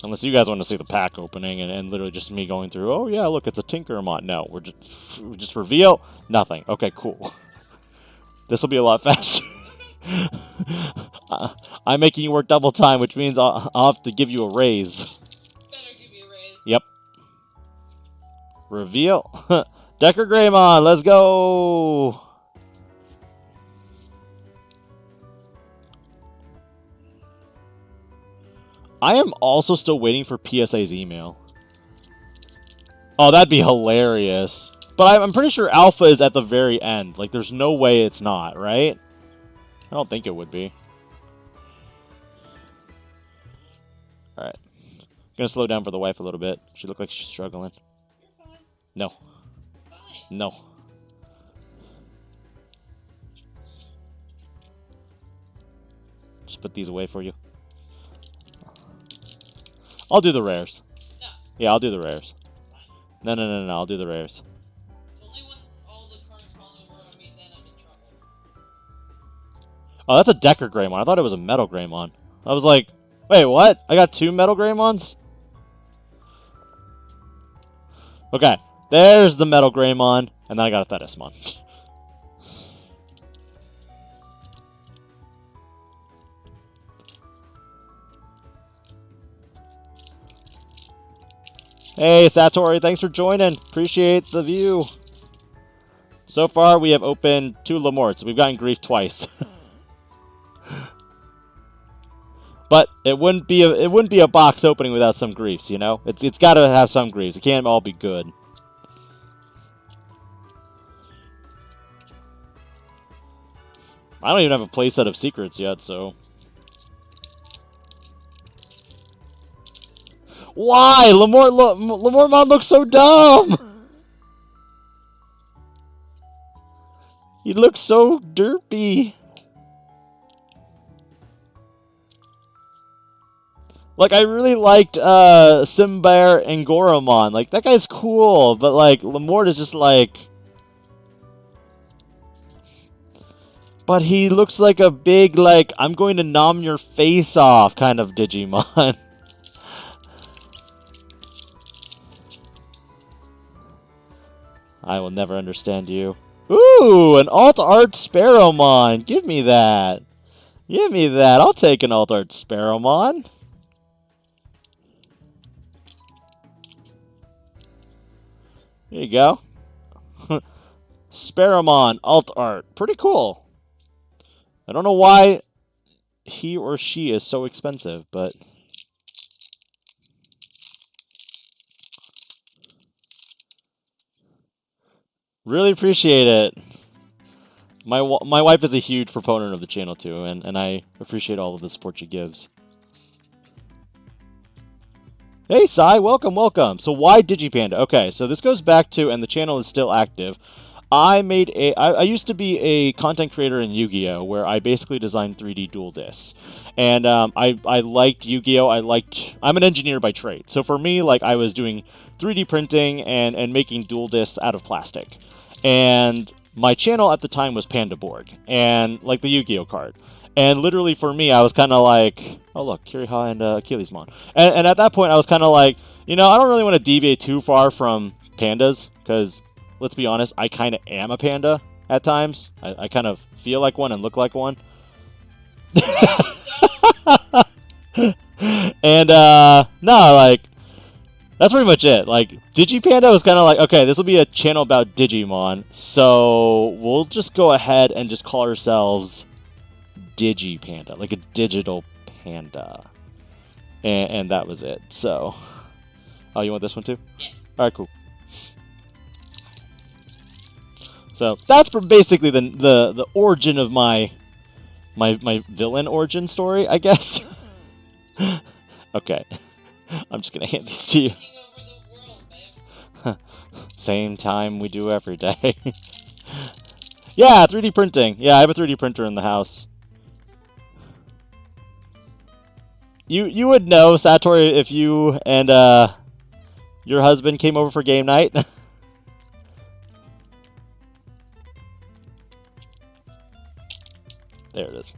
Unless you guys want to see the pack opening and literally just me going through, oh yeah, look, it's a Tinkermon. No, we just reveal nothing. Okay, cool. This will be a lot faster. I'm making you work double time, which means I'll have to give you a raise. Better give me a raise. Yep. Reveal. Decker Greymon, let's go! I am also still waiting for PSA's email. Oh, that'd be hilarious. But I'm pretty sure Alpha is at the very end. Like, there's no way it's not, right? I don't think it would be. Alright. I'm gonna slow down for the wife a little bit. She looked like she's struggling. You're fine. No. Fine. No. Just put these away for you. I'll do the rares. No. Yeah, I'll do the rares. Fine. No, I'll do the rares. It's only when all the cards fall over on me, then I'm in trouble. Oh, that's a Decker Greymon. I thought it was a Metal Greymon. I was like, wait, what? I got 2 Metal Greymons? Okay, there's the Metal Greymon, and then I got a Thetismon. Hey, Satori, thanks for joining. Appreciate the view. So far, we have opened 2 Lamorts. We've gotten grief twice. But it wouldn't be a box opening without some griefs, you know? It's got to have some griefs. It can't all be good. I don't even have a playset of secrets yet, so... Why? Lamormon looks so dumb! He looks so derpy. Like, I really liked Simbear and Goromon. Like, that guy's cool, but, like, Lamort is just, like... But he looks like a big, like, I'm going to nom your face off kind of Digimon. I will never understand you. Ooh, an alt-art Sparrowmon. Give me that. Give me that. I'll take an alt-art Sparrowmon. Here you go. Sparrowmon alt-art. Pretty cool. I don't know why he or she is so expensive, but... Really appreciate it. My wife is a huge proponent of the channel, too, and I appreciate all of the support she gives. Hey, Sai, welcome, welcome. So why Digi-Panda? Okay, so this goes back to, and the channel is still active, I used to be a content creator in Yu-Gi-Oh! Where I basically designed 3D dual discs. And I liked Yu-Gi-Oh! I'm an engineer by trade. So for me, like, I was doing 3D printing and making dual discs out of plastic. And my channel at the time was Pandaborg, and like the Yu-Gi-Oh! Card. And literally for me, I was kind of like, oh look, Kiriha and Achillesmon. And at that point, I was kind of like, you know, I don't really want to deviate too far from pandas, because let's be honest, I kind of am a panda at times. I kind of feel like one and look like one. And, no, like, that's pretty much it. Like, Digi-Panda was kind of like, okay, this will be a channel about Digimon, so we'll just go ahead and just call ourselves Digi-Panda, like a digital panda. And that was it, so. Oh, you want this one too? Yes. Alright, cool. So, that's basically the origin of my villain origin story, I guess. Okay. I'm just gonna hand these to you. Taking over the world, Same time we do every day. Yeah, 3D printing. Yeah, I have a 3D printer in the house. You would know, Satori, if you and your husband came over for game night. There it is.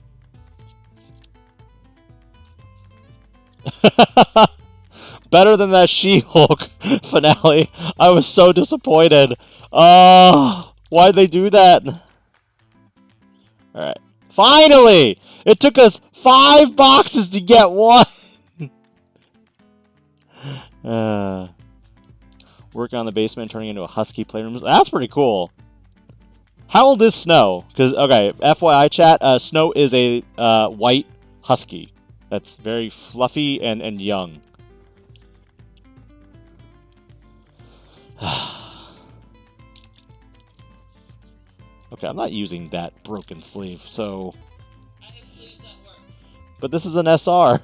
Better than that She-Hulk finale. I was so disappointed. Oh, why'd they do that? Alright. Finally! It took us 5 boxes to get one! Working on the basement, turning into a husky playroom. That's pretty cool. How old is Snow? Because, okay, FYI chat, Snow is a white husky. That's very fluffy and young. Okay, I'm not using that broken sleeve, so... I have sleeves that work. But this is an SR. I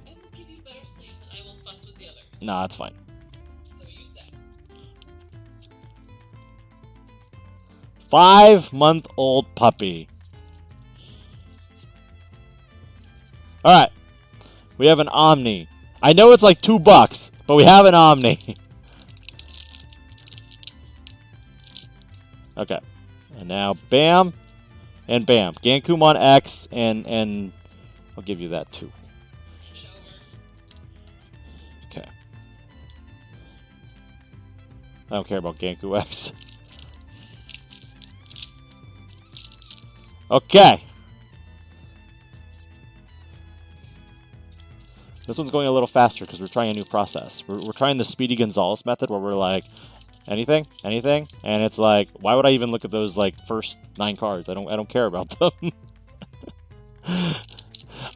will give you better sleeves and I will fuss with the others. Nah, it's fine. So you said. 5-month-old puppy. Alright. We have an Omni. I know it's like $2, but we have an Omni. Okay. And now, bam. And bam. Gankumon X, and I'll give you that too. Hand it over. Okay. I don't care about Ganku X. Okay. This one's going a little faster because we're trying a new process. We're trying the Speedy Gonzalez method where we're like, anything, and it's like, why would I even look at those like first 9 cards? I don't care about them.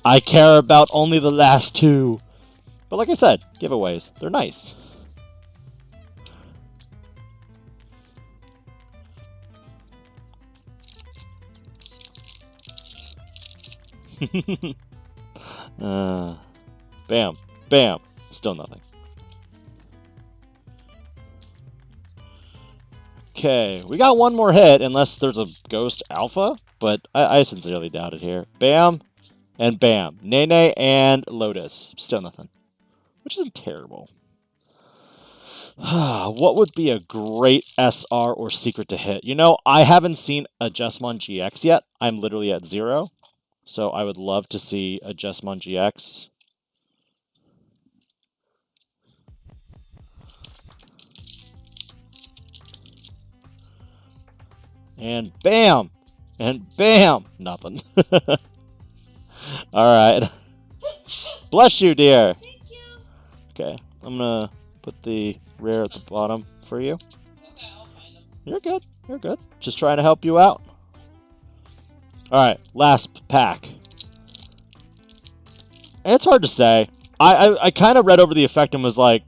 I care about only the last 2. But like I said, giveaways, they're nice. Bam. Bam. Still nothing. Okay, we got one more hit, unless there's a Ghost Alpha, but I sincerely doubt it here. Bam, and bam. Nene and Lotus. Still nothing, which isn't terrible. What would be a great SR or secret to hit? You know, I haven't seen a Jesmon GX yet. I'm literally at 0, so I would love to see a Jesmon GX. And bam! And bam! Nothing. Alright. Bless you, dear! Thank you. Okay, I'm gonna put the rare at the bottom for you. Okay, I'll find them. You're good. You're good. Just trying to help you out. Alright, last pack. And it's hard to say. I kind of read over the effect and was like,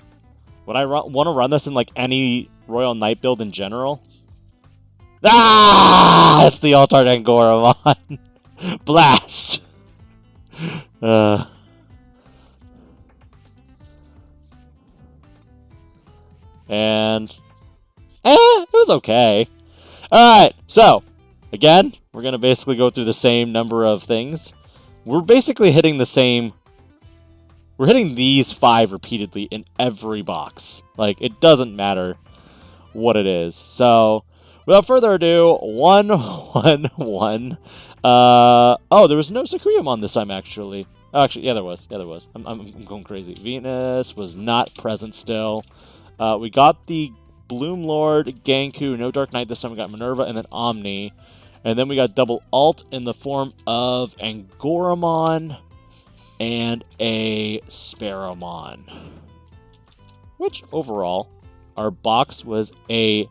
would I want to run this in like any Royal Knight build in general? Ah! It's the Altart Angoramon. Blast! And... it was okay. Alright, so, again, we're going to basically go through the same number of things. We're basically hitting the same... We're hitting these 5 repeatedly in every box. Like, it doesn't matter what it is. So... Without further ado, 1, 1, 1. Oh, there was no Sakuyamon this time, actually. Oh, actually, yeah, there was. Yeah, there was. I'm going crazy. Venus was not present still. We got the Bloom Lord, Genku, no Dark Knight. This time we got Minerva and then Omni. And then we got double alt in the form of Angoramon and a Sparrowmon. Which, overall, our box was a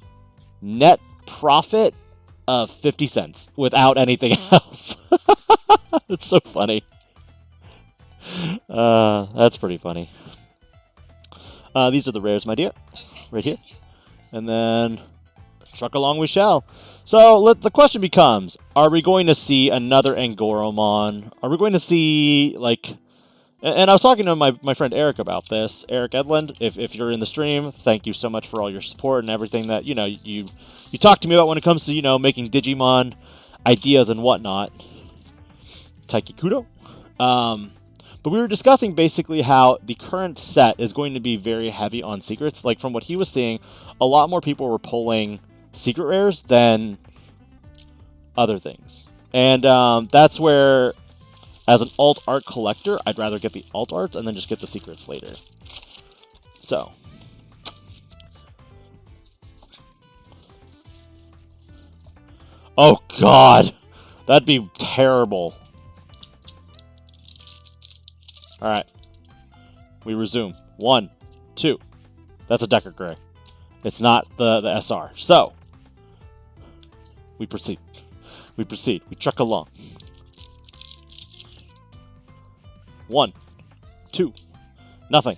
net profit of 50 cents without anything else. It's so funny. That's pretty funny. These are the rares, my dear. Right here. And then truck along we shall. So the question becomes, are we going to see another Angoramon? Are we going to see, like... And I was talking to my friend Eric about this. Eric Edlund, if you're in the stream, thank you so much for all your support and everything that, you know, you talk to me about when it comes to, you know, making Digimon ideas and whatnot. Taiki Kudo. But we were discussing basically how the current set is going to be very heavy on secrets. Like, from what he was seeing, a lot more people were pulling secret rares than other things. And that's where... As an alt art collector, I'd rather get the alt arts and then just get the secrets later. So. Oh, God. That'd be terrible. Alright. We resume. 1, 2. That's a Decker Gray. It's not the SR. So. We proceed. We proceed. We truck along. 1, 2, nothing.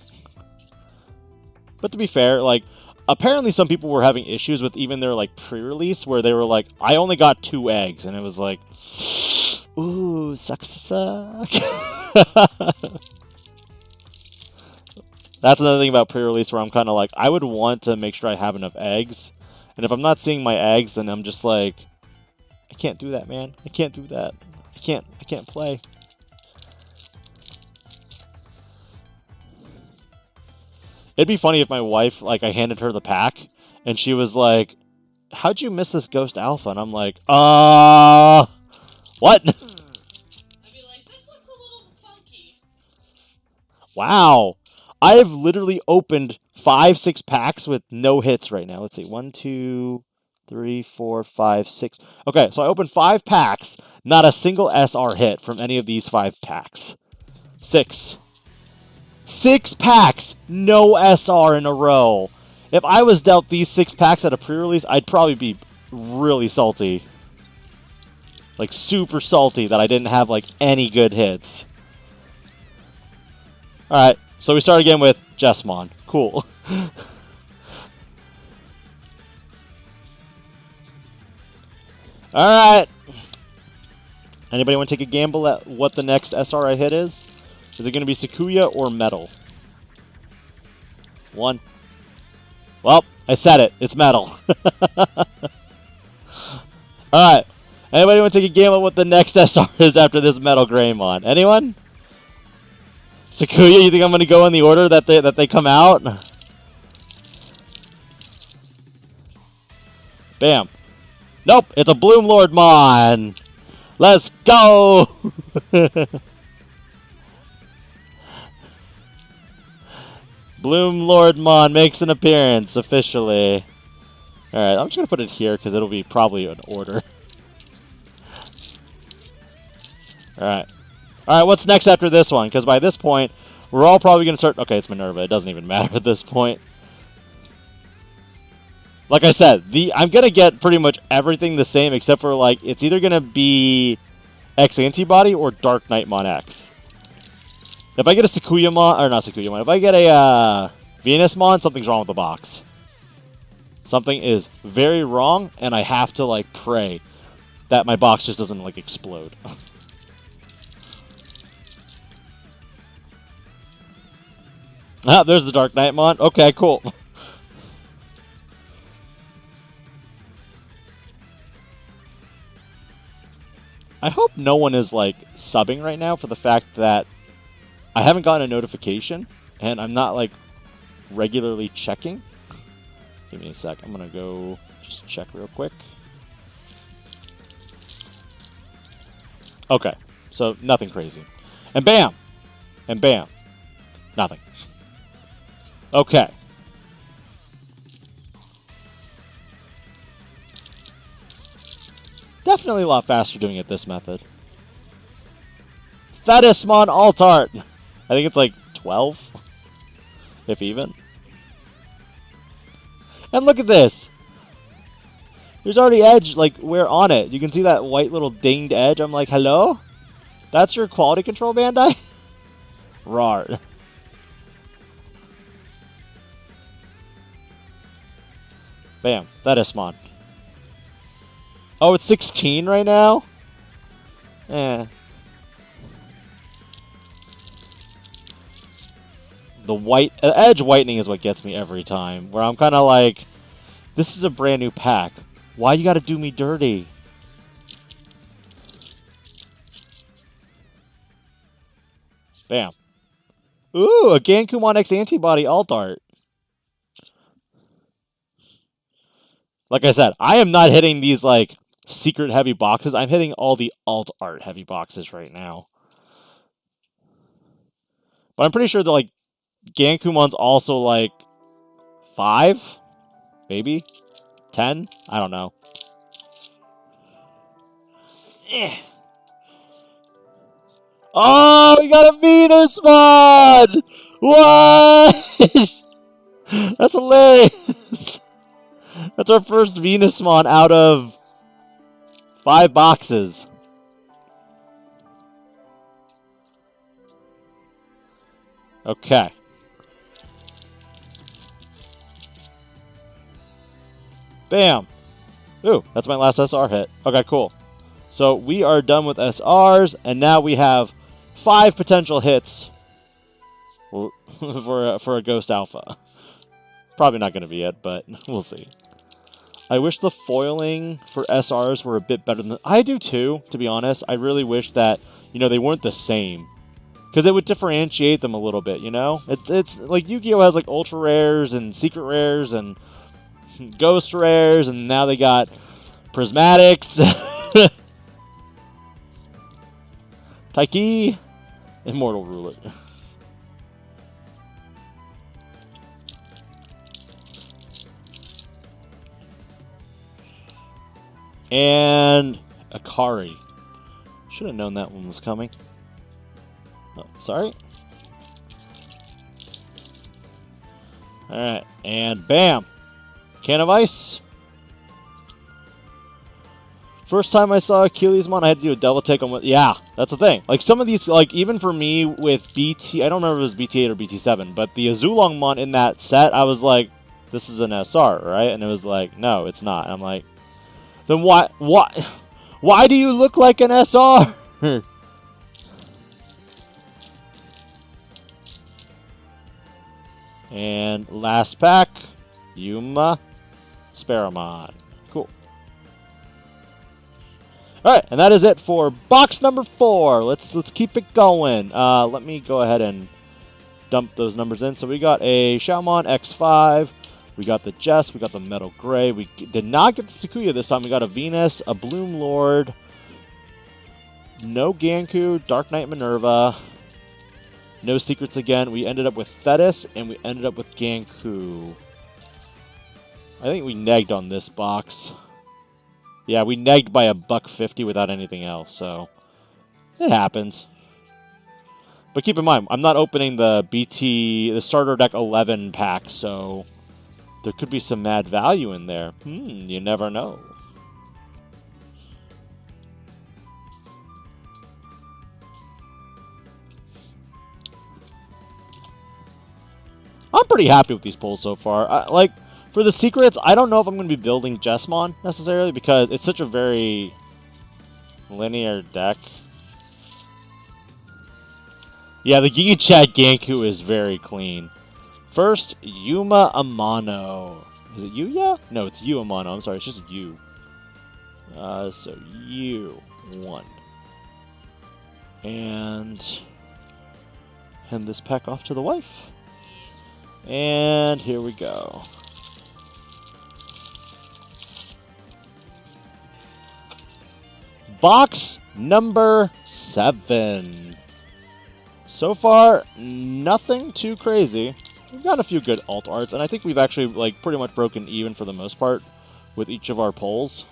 But to be fair, like, apparently some people were having issues with even their, like, pre-release, where they were like, I only got 2 eggs, and it was like, ooh, sucks to suck. That's another thing about pre-release where I'm kind of like, I would want to make sure I have enough eggs, and if I'm not seeing my eggs, then I'm just like, I can't do that, man. I can't do that. I can't play. It'd be funny if my wife, like, I handed her the pack, and she was like, how'd you miss this Ghost Alpha? And I'm like, what? I'd be like, this looks a little funky. Wow. I've literally opened 5, 6 packs with no hits right now. Let's see, 1, 2, 3, 4, 5, 6. Okay, so I opened 5 packs, not a single SR hit from any of these 5 packs. 6 packs, no SR in a row. If I was dealt these 6 packs at a pre-release, I'd probably be really salty. Like, super salty that I didn't have, like, any good hits. Alright, so we start again with Jesmon. Cool. Alright. Anybody want to take a gamble at what the next SR I hit is? Is it going to be Sakuya or Metal? 1, Well, I said it. It's metal. Alright. Anybody want to take a game on what the next SR is after this Metal Greymon? Anyone? Sakuya, you think I'm going to go in the order that they come out? Bam. Nope, it's a Bloom Lord Mon. Let's go! Bloom Lord Mon makes an appearance officially. Alright, I'm just going to put it here because it'll be probably an order. Alright. Alright, what's next after this one? Because by this point, we're all probably going to start... Okay, it's Minerva. It doesn't even matter at this point. Like I said, I'm going to get pretty much everything the same except for, like, it's either going to be X Antibody or Dark Knightmon X. If I get a Sakuyamon... Or not Sakuyamon. If I get a Venusmon, something's wrong with the box. Something is very wrong, and I have to, like, pray that my box just doesn't, like, explode. Ah, there's the Dark Knightmon. Okay, cool. I hope no one is, like, subbing right now for the fact that I haven't gotten a notification, and I'm not, like, regularly checking. Give me a sec. I'm going to go just check real quick. Okay. So, nothing crazy. And bam! And bam. Nothing. Okay. Definitely a lot faster doing it this method. Fetismon Altart! I think it's like 12, if even. And look at this! There's already edge, like, we're on it. You can see that white little dinged edge. I'm like, hello? That's your quality control, Bandai? Rawr. Bam. Fetismon. Oh, it's 16 right now? Eh. The white edge whitening is what gets me every time. Where I'm kind of like, this is a brand new pack. Why you gotta do me dirty? Bam. Ooh, a Gankumon X Antibody Alt Art. Like I said, I am not hitting these, like, secret heavy boxes. I'm hitting all the alt art heavy boxes right now. But I'm pretty sure that, like, Gankumon's also, like, 5? Maybe? 10? I don't know. Eh. Oh, we got a Venusmon! What? That's hilarious. That's our first Venusmon out of 5 boxes. Okay. Bam. Ooh, that's my last SR hit. Okay, cool. So we are done with SRs, and now we have 5 potential hits for a Ghost Alpha. Probably not going to be it, but we'll see. I wish the foiling for SRs were a bit better than... I do too, to be honest. I really wish that, you know, they weren't the same. Because it would differentiate them a little bit, you know? It's like Yu-Gi-Oh! Has like Ultra Rares and Secret Rares and Ghost Rares, and now they got Prismatics. Taiki. Immortal Ruler. And Akari. Should have known that one was coming. Oh, sorry. Alright, and bam! Can of Ice. First time I saw Achillesmon, I had to do a double take on what... Yeah, that's the thing. Like, some of these, like, even for me with BT... I don't remember if it was BT8 or BT7, but the Azulongmon in that set, I was like, this is an SR, right? And it was like, no, it's not. And I'm like, then why do you look like an SR? And last pack. Yuma, Sparamon. Cool. Alright, and that is it for box number 4. Let's keep it going. Let me go ahead and dump those numbers in. So we got a Xiaomon X5. We got the Jess. We got the Metal Gray. We did not get the Sakuya this time. We got a Venus, a Bloom Lord, no Ganku, Dark Knight Minerva, no secrets again. We ended up with Thetis, and we ended up with Ganku. I think we negged on this box. Yeah, we negged by $1.50 without anything else, so it happens. But keep in mind, I'm not opening the starter deck 11 pack, so there could be some mad value in there. You never know. I'm pretty happy with these pulls so far. Like, for the secrets, I don't know if I'm going to be building Jessamon necessarily because it's such a very linear deck. Yeah, the Giga Chad Ganku is very clean. First, Yuma Amano. Is it Yuya? No, it's Yu Amano. I'm sorry, it's just Yu. So, Yu. 1. And hand this pack off to the wife. And here we go. Box number 7. So far, nothing too crazy. We've got a few good alt arts, and I think we've actually like pretty much broken even for the most part with each of our polls.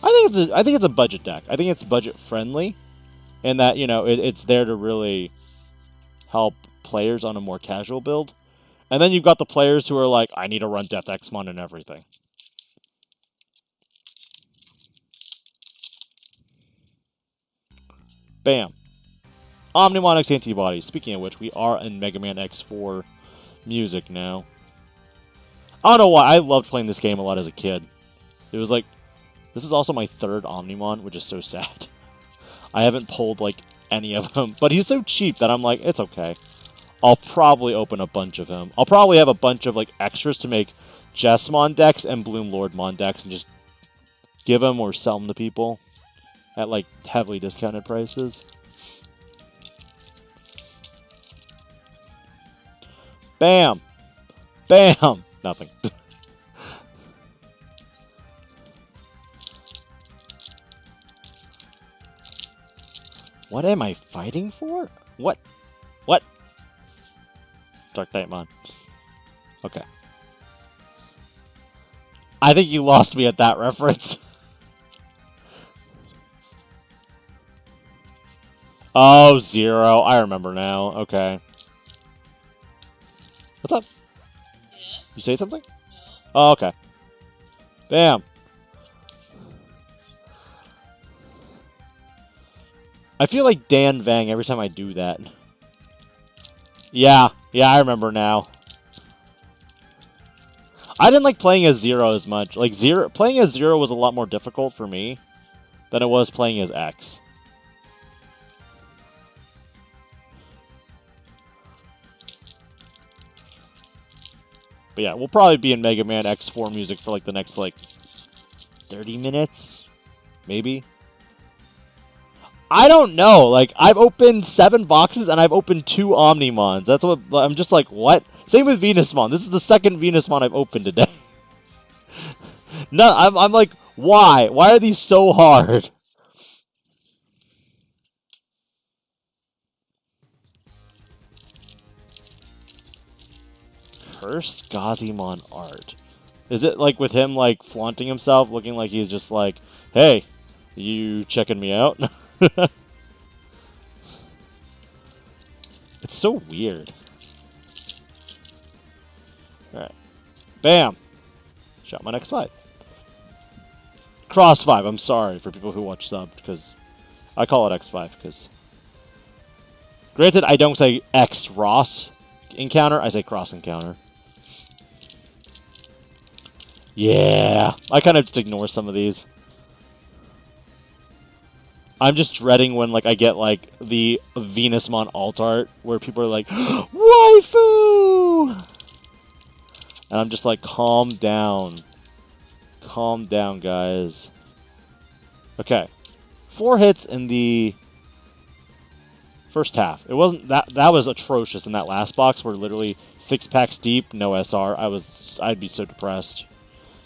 I think it's a budget deck. I think it's budget friendly, and that it's there to really help players on a more casual build. And then you've got the players who are like, I need to run Death Xmon and everything. Bam. Omnimon X Antibodies. Speaking of which, we are in Mega Man X4 music now. I don't know why. I loved playing this game a lot as a kid. It was like, this is also my 3rd Omnimon, which is so sad. I haven't pulled like any of them, but he's so cheap that I'm like, it's okay. I'll probably open a bunch of him. I'll probably have a bunch of like extras to make Jessmon decks and Bloom Lordmon decks and just give them or sell them to people at like heavily discounted prices. Bam! Bam! Nothing. What am I fighting for? What? What? Dark Knightmon. Okay. I think you lost me at that reference. Oh, 0. I remember now. Okay. What's up? Yeah. You say something? No. Oh, okay. Bam. I feel like Dan Vang every time I do that. Yeah, I remember now. I didn't like playing as 0 as much. Like playing as 0 was a lot more difficult for me than it was playing as X. But yeah, we'll probably be in Mega Man X4 music for like the next like 30 minutes, maybe. I don't know. Like, I've opened 7 boxes and I've opened 2 Omnimons. That's what I'm just like, what? Same with Venusmon. This is the 2nd Venusmon I've opened today. No, I'm like, why? Why are these so hard? Cursed Gazimon art. Is it like with him like flaunting himself, looking like he's just like, hey, you checking me out? It's so weird. Alright. Bam! Shot my next 5. Cross 5, I'm sorry for people who watch sub, because I call it X5, because... Granted, I don't say X-Ross encounter, I say cross encounter. Yeah! I kind of just ignore some of these. I'm just dreading when like I get like the Venusmon alt art where people are like, waifu, and I'm just like, calm down, guys. Okay, 4 hits in the first half. It wasn't that was atrocious in that last box. We're literally 6 packs deep, no SR. I'd be so depressed.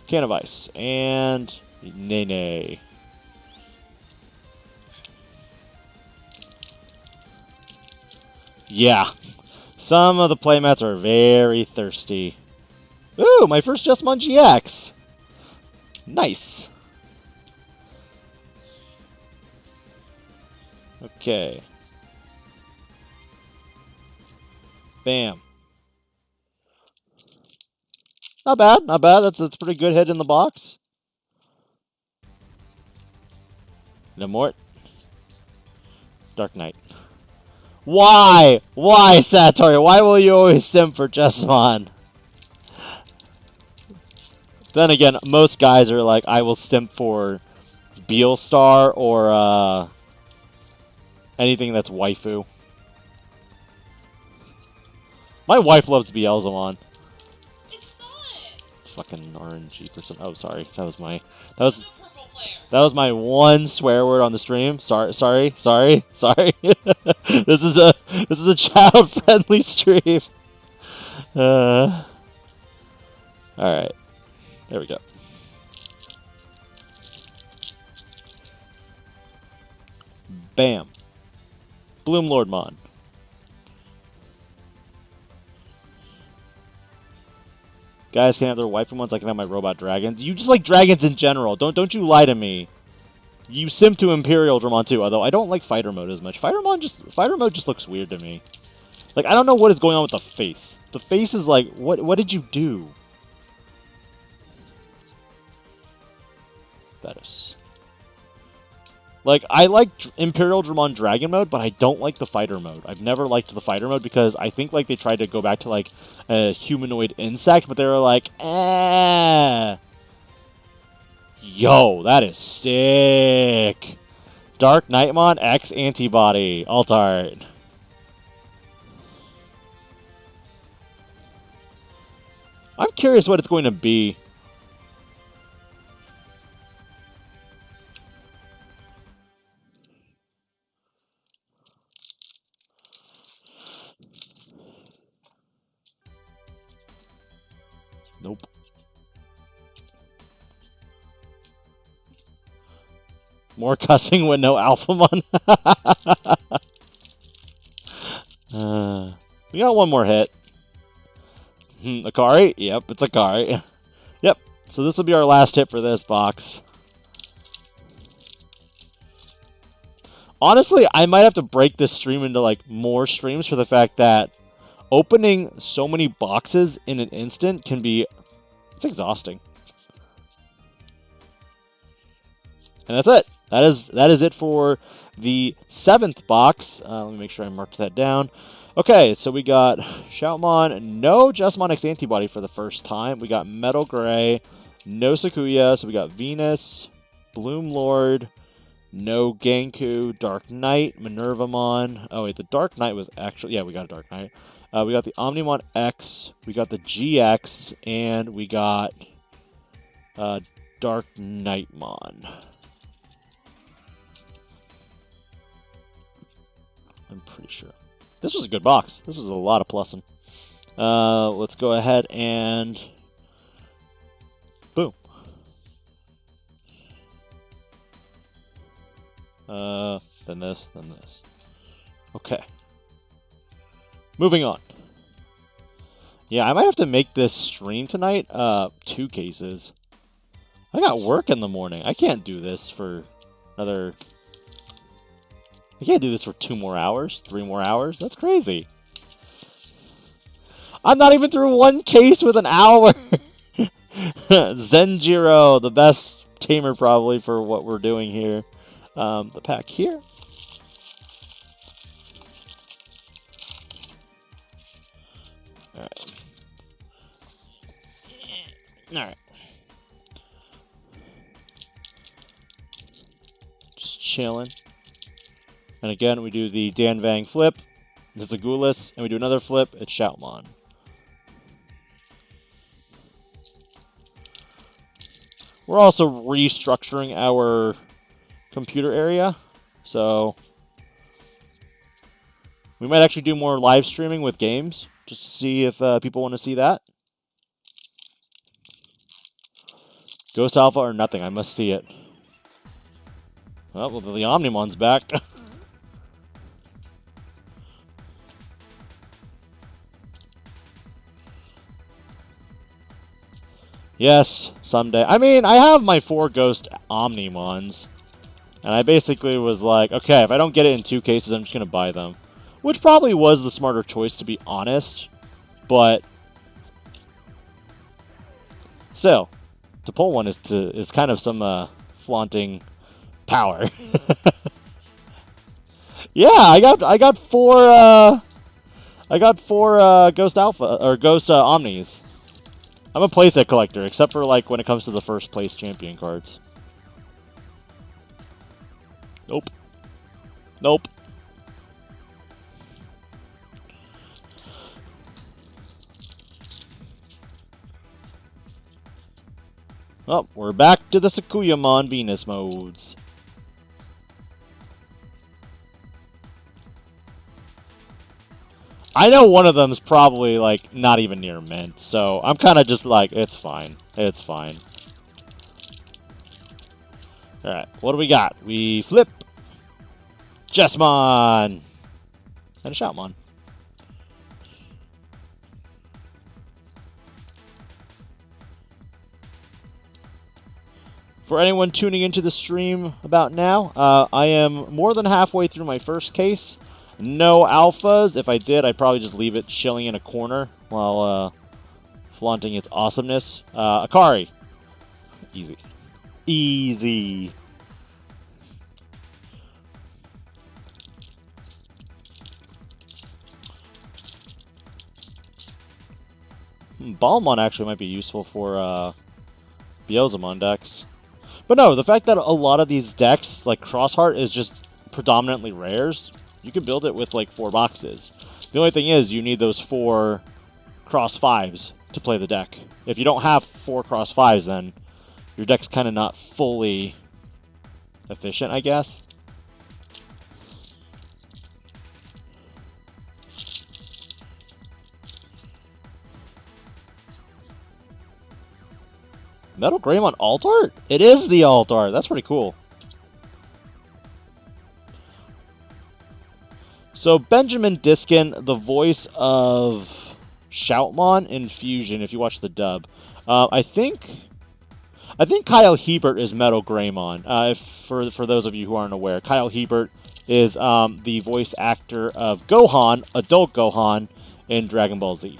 Can of Ice and Nene. Yeah, some of the playmats are very thirsty. Ooh, my first Justmon GX. Nice. Okay. Bam. Not bad, not bad. That's a pretty good hit in the box. Namort. Dark Knight. Why? Why, Satori? Why will you always simp for Justmon? Then again, most guys are like, I will simp for Beelstar or anything that's waifu. My wife loves Beelzemon. It's not. Fucking RNG person. Oh, sorry. That was my one swear word on the stream. Sorry. This is a child friendly stream. All right. There we go. Bam. Bloom Lordmon. Guys can have their waifu ones. I can have my robot dragons. You just like dragons in general. Don't you lie to me. You sim to Imperial Dramon too. Although I don't like fighter mode as much. Fighter mode just looks weird to me. Like I don't know what is going on with the face. The face is like what did you do? Thetis. Like, I like Imperial Dramon Dragon mode, but I don't like the fighter mode. I've never liked the fighter mode because I think, like, they tried to go back to, like, a humanoid insect, but they were like, eh. Yo, that is sick. Dark Knightmon X Antibody. Alt art. I'm curious what it's going to be. Nope. More cussing with no Alphamon. We got one more hit. Akari? Yep, it's Akari. Yep. So this will be our last hit for this box. Honestly, I might have to break this stream into like more streams for the fact that opening so many boxes in an instant can be... it's exhausting. And that's it. That is it for the 7th box. Let me make sure I marked that down. Okay, so we got Shoutmon, no Justmon X Antibody for the first time. We got Metal Gray, no Sakuya, so we got Venus, Bloom Lord, no Genku, Dark Knight, Minervamon. Oh wait, the Dark Knight was actually... yeah, we got a Dark Knight. We got the Omnimon X, we got the GX, and we got Dark Knightmon. I'm pretty sure. This was a good box. This was a lot of plussing. Let's go ahead and... boom. Then this, then this. Okay. Moving on. Yeah, I might have to make this stream tonight 2 cases. I got work in the morning. I can't do this for another... I can't do this for 2 more hours, 3 more hours. That's crazy. I'm not even through 1 case with an hour. Zenjiro, the best tamer probably for what we're doing here. The pack here. Alright. Alright. Just chilling. And again, we do the Dan Vang flip. It's a Goulis, and we do another flip. It's Shoutmon. We're also restructuring our computer area, so we might actually do more live streaming with games, just to see if people want to see that. Ghost Alpha or nothing, I must see it. Oh, well, the Omnimon's back. Yes, someday. I mean, I have my 4 Ghost Omnimons. And I basically was like, okay, if I don't get it in 2 cases, I'm just going to buy them. Which probably was the smarter choice, to be honest. But still, to pull one is kind of some flaunting power. Yeah, I got 4 Ghost Alpha or Ghost Omnis. I'm a playset collector, except for like when it comes to the first place champion cards. Nope. Nope. Oh, we're back to the Sakuyamon Venus modes. I know one of them's probably, like, not even near mint, so I'm kind of just like, it's fine. It's fine. Alright, what do we got? We flip Jessmon and a Shoutmon. For anyone tuning into the stream about now, I am more than halfway through my first case. No alphas. If I did, I'd probably just leave it chilling in a corner while flaunting its awesomeness. Akari. Easy. Easy. Balmon actually might be useful for Beelzemon decks. But no, the fact that a lot of these decks, like Crossheart, is just predominantly rares, you can build it with like 4 boxes. The only thing is, you need those 4 Cross 5s to play the deck. If you don't have 4 Cross 5s, then your deck's kind of not fully efficient, I guess. Metal Greymon alt art? It is the alt art. That's pretty cool. So Benjamin Diskin, the voice of Shoutmon in Fusion, if you watch the dub. I think Kyle Hebert is Metal Greymon. For those of you who aren't aware, Kyle Hebert is the voice actor of Gohan, adult Gohan, in Dragon Ball Z.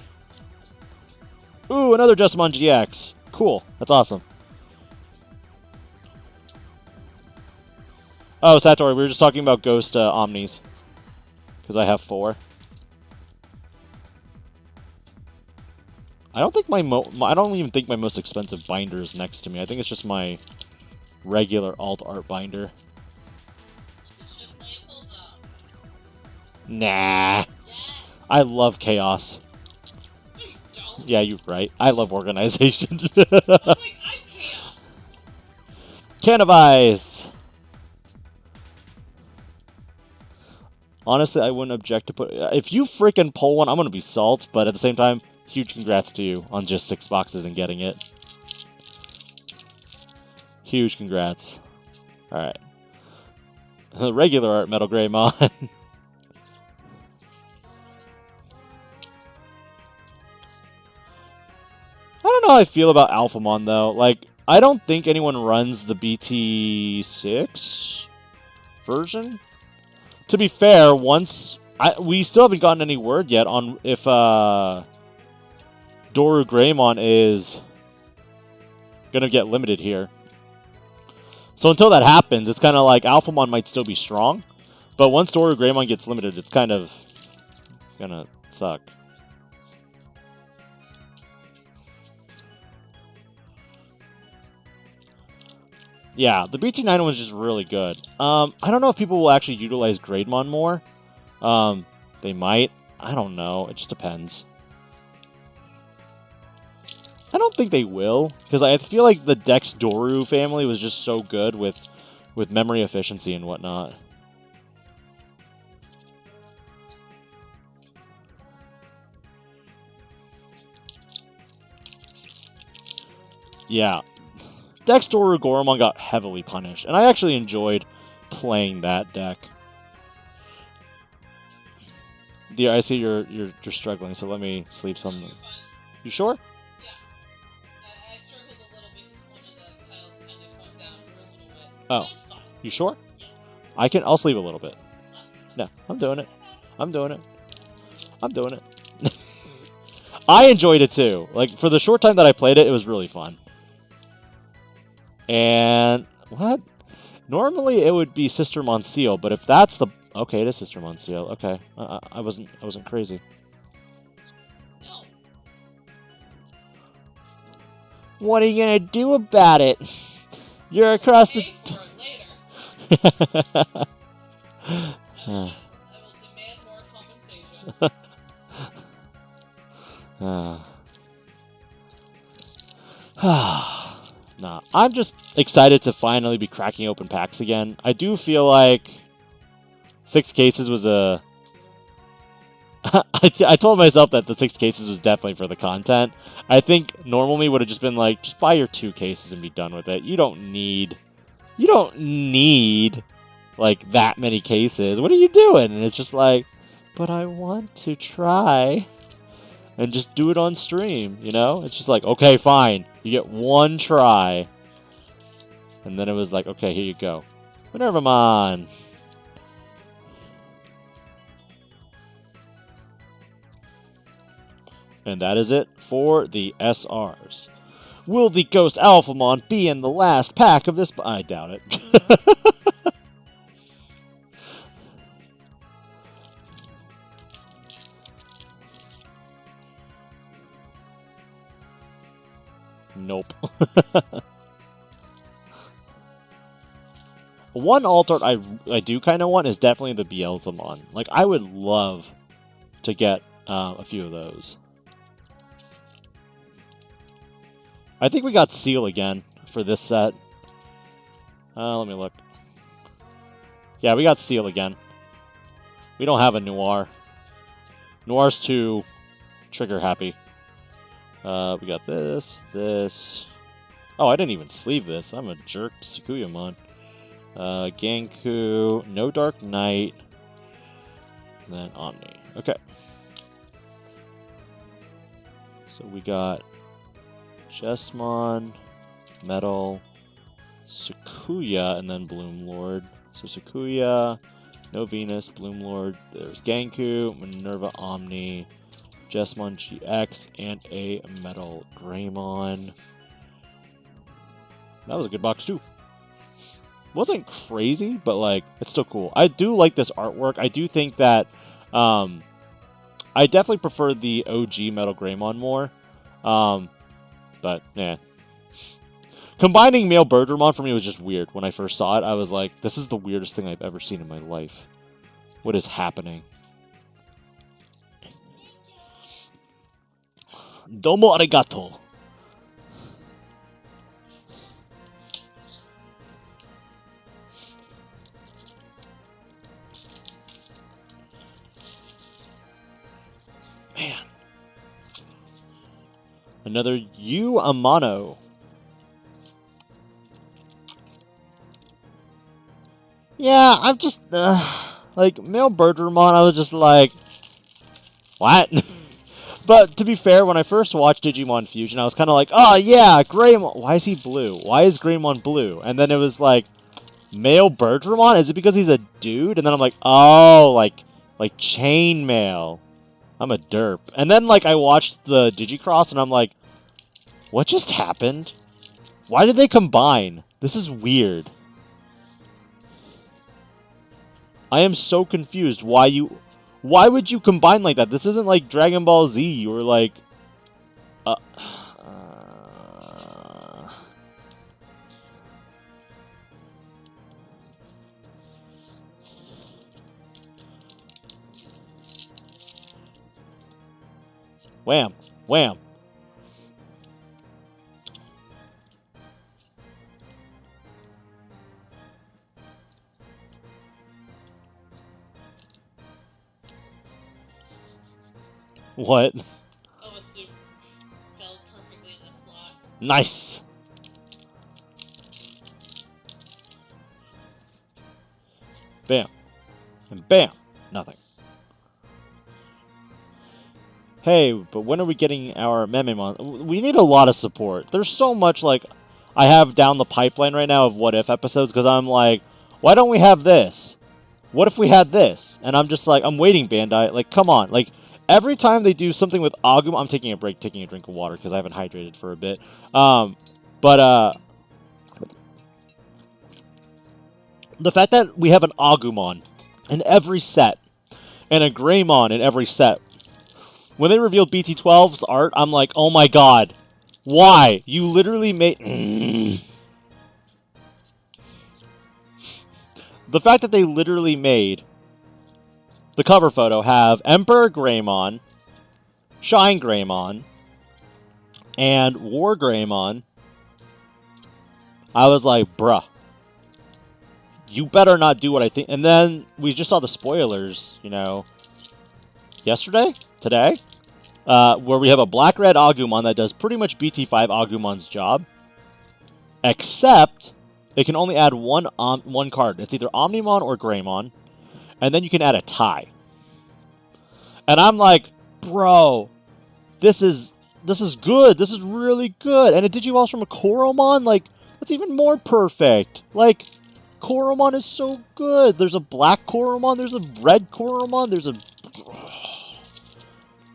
Ooh, another Justimon GX. Cool. That's awesome. Oh, Satori, we were just talking about Ghost Omnis. Because I have 4. I don't think I don't even think my most expensive binder is next to me. I think it's just my regular alt art binder. Nah. Yes. I love chaos. No, you don't. Yeah, you're right. I love organization. I'm chaos. Can of Ice. Honestly, I wouldn't object to put... If you freaking pull one, I'm going to be salt, but at the same time, huge congrats to you on just 6 boxes and getting it. Huge congrats. Alright. The regular art Metal Greymon. I don't know how I feel about Alphamon, though. Like, I don't think anyone runs the BT6 version. To be fair, we still haven't gotten any word yet on if Doru Greymon is going to get limited here. So until that happens, it's kind of like Alphamon might still be strong. But once Doru Greymon gets limited, it's kind of going to suck. Yeah, the BT9 was just really good. I don't know if people will actually utilize Greymon more. They might. I don't know. It just depends. I don't think they will, because I feel like the Dex Doru family was just so good with memory efficiency and whatnot. Yeah. Dex Doru Goromon got heavily punished, and I actually enjoyed playing that deck. Dear, I see you're struggling, so let me sleep some. You sure? Yeah. I struggled a little because one of the piles kind of went down for a little bit. Oh. It's fine. You sure? Yes. I'll sleep a little bit. No, I'm doing it. I'm doing it. I'm doing it. I enjoyed it too. Like, for the short time that I played it, it was really fun. And what? Normally it would be Sister Monsieur, but if that's the okay, it is Sister Monsieur. Okay, I wasn't crazy. No. What are you gonna do about it? You're across the. Pay for it later. I will demand more compensation. Nah, I'm just excited to finally be cracking open packs again. I do feel like 6 cases was a... I told myself that the 6 cases was definitely for the content. I think normally would have just been like, just buy your 2 cases and be done with it. You don't need, like, that many cases. What are you doing? And it's just like, but I want to try. And just do it on stream, you know? It's just like, okay, fine. You get 1 try. And then it was like, okay, here you go. Minervamon. And that is it for the SRs. Will the Ghost Alphamon be in the last pack of this? I doubt it. Nope. One alt art I do kind of want is definitely the Beelzemon. Like, I would love to get a few of those. I think we got Seal again for this set. Let me look. Yeah, we got Seal again. We don't have a Noir. Noir's too trigger happy. We got this. Oh, I didn't even sleeve this. I'm a jerk. Sakuyamon. Ganku. No Dark Knight. And then Omni. Okay. So we got Jesmon, Metal, Sakuya, and then Bloomlord. So Sakuya, no Venus, Bloomlord. There's Ganku, Minerva Omni, Jesmon GX, and a Metal Greymon. That was a good box too. Wasn't crazy, but like, it's still cool. I do like this artwork. I do think that I definitely prefer the OG Metal Greymon more. But yeah. Combining male Birdramon for me was just weird. When I first saw it, I was like, this is the weirdest thing I've ever seen in my life. What is happening? Domo arigato. Man. Another Yu Amano. Yeah, I'm just, like, male Birdramon, I was just like, what? But to be fair, when I first watched Digimon Fusion, I was kind of like, oh yeah, Greymon. Why is he blue? Why is Greymon blue? And then it was like, male Birdramon? Is it because he's a dude? And then I'm like, oh, like chainmail. I'm a derp. And then, like, I watched the Digicross, and I'm like, what just happened? Why did they combine? This is weird. I am so confused. Why would you combine like that? This isn't like Dragon Ball Z or like... Wham! Wham! What? Oh, a soup fell perfectly in the slot. Nice! Bam. And bam! Nothing. Hey, but when are we getting our Mememon? We need a lot of support. There's so much, like, I have down the pipeline right now of what-if episodes, because I'm like, why don't we have this? What if we had this? And I'm just like, I'm waiting, Bandai. Like, come on. Like, every time they do something with Agumon... I'm taking a break, taking a drink of water, because I haven't hydrated for a bit. The fact that we have an Agumon in every set, and a Greymon in every set... When they revealed BT12's art, I'm like, oh my god. Why? You literally made... The fact that they literally made the cover photo have Emperor Greymon, Shine Greymon, and War Greymon, I was like, bruh. You better not do what I think. And then we just saw the spoilers, you know, yesterday? Today? Where we have a black-red Agumon that does pretty much BT5 Agumon's job. Except, it can only add one card. It's either Omnimon or Greymon. And then you can add a tie. And I'm like, bro, this is good. This is really good. And a Digivolves from a Koromon? Like, that's even more perfect. Like, Koromon is so good. There's a black Koromon. There's a red Koromon. There's a...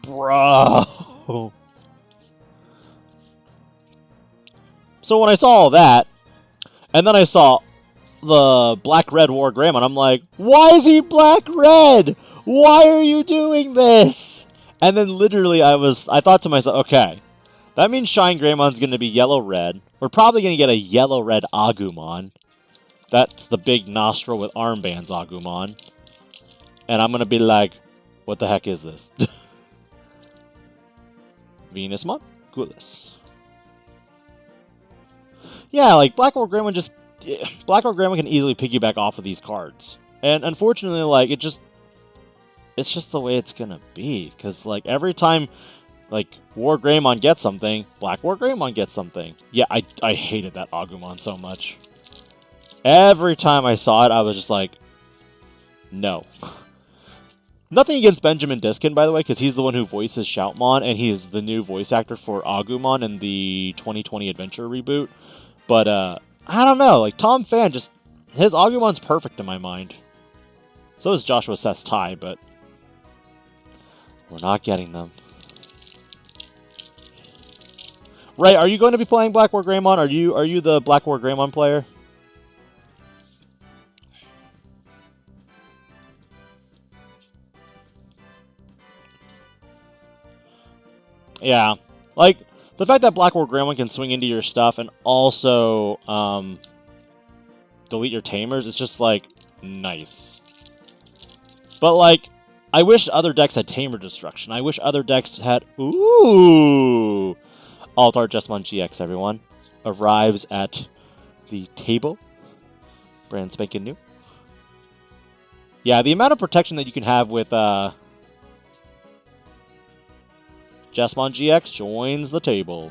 Bro. So when I saw all that, and then I saw the black-red War Greymon, I'm like, why is he black-red? Why are you doing this? And then literally I thought to myself, okay, that means Shine Greymon's going to be yellow-red. We're probably going to get a yellow-red Agumon. That's the big nostril with armbands Agumon. And I'm going to be like, what the heck is this? Venusmon? Gulas. Yeah, like, Black War Greymon just... Black War Greymon can easily piggyback off of these cards. And unfortunately, like, it's just the way it's gonna be. Because, like, every time, like, War Greymon gets something, Black War Greymon gets something. Yeah, I hated that Agumon so much. Every time I saw it, I was just like, no. Nothing against Benjamin Diskin, by the way, because he's the one who voices Shoutmon, and he's the new voice actor for Agumon in the 2020 Adventure reboot. But, I don't know. Like, Tom Fan just... His Agumon's perfect in my mind. So is Joshua Seth's tie, but... We're not getting them. Ray, are you going to be playing Black War Greymon? Are you the Black War Greymon player? Yeah, like, the fact that Black War Greymon can swing into your stuff and also delete your tamers, it's just, like, nice. But, like, I wish other decks had tamer destruction. I wish other decks had... Ooh! Alt-Art Jesmon GX, everyone. Arrives at the table. Brand spanking new. Yeah, the amount of protection that you can have with... Jesmon GX joins the table.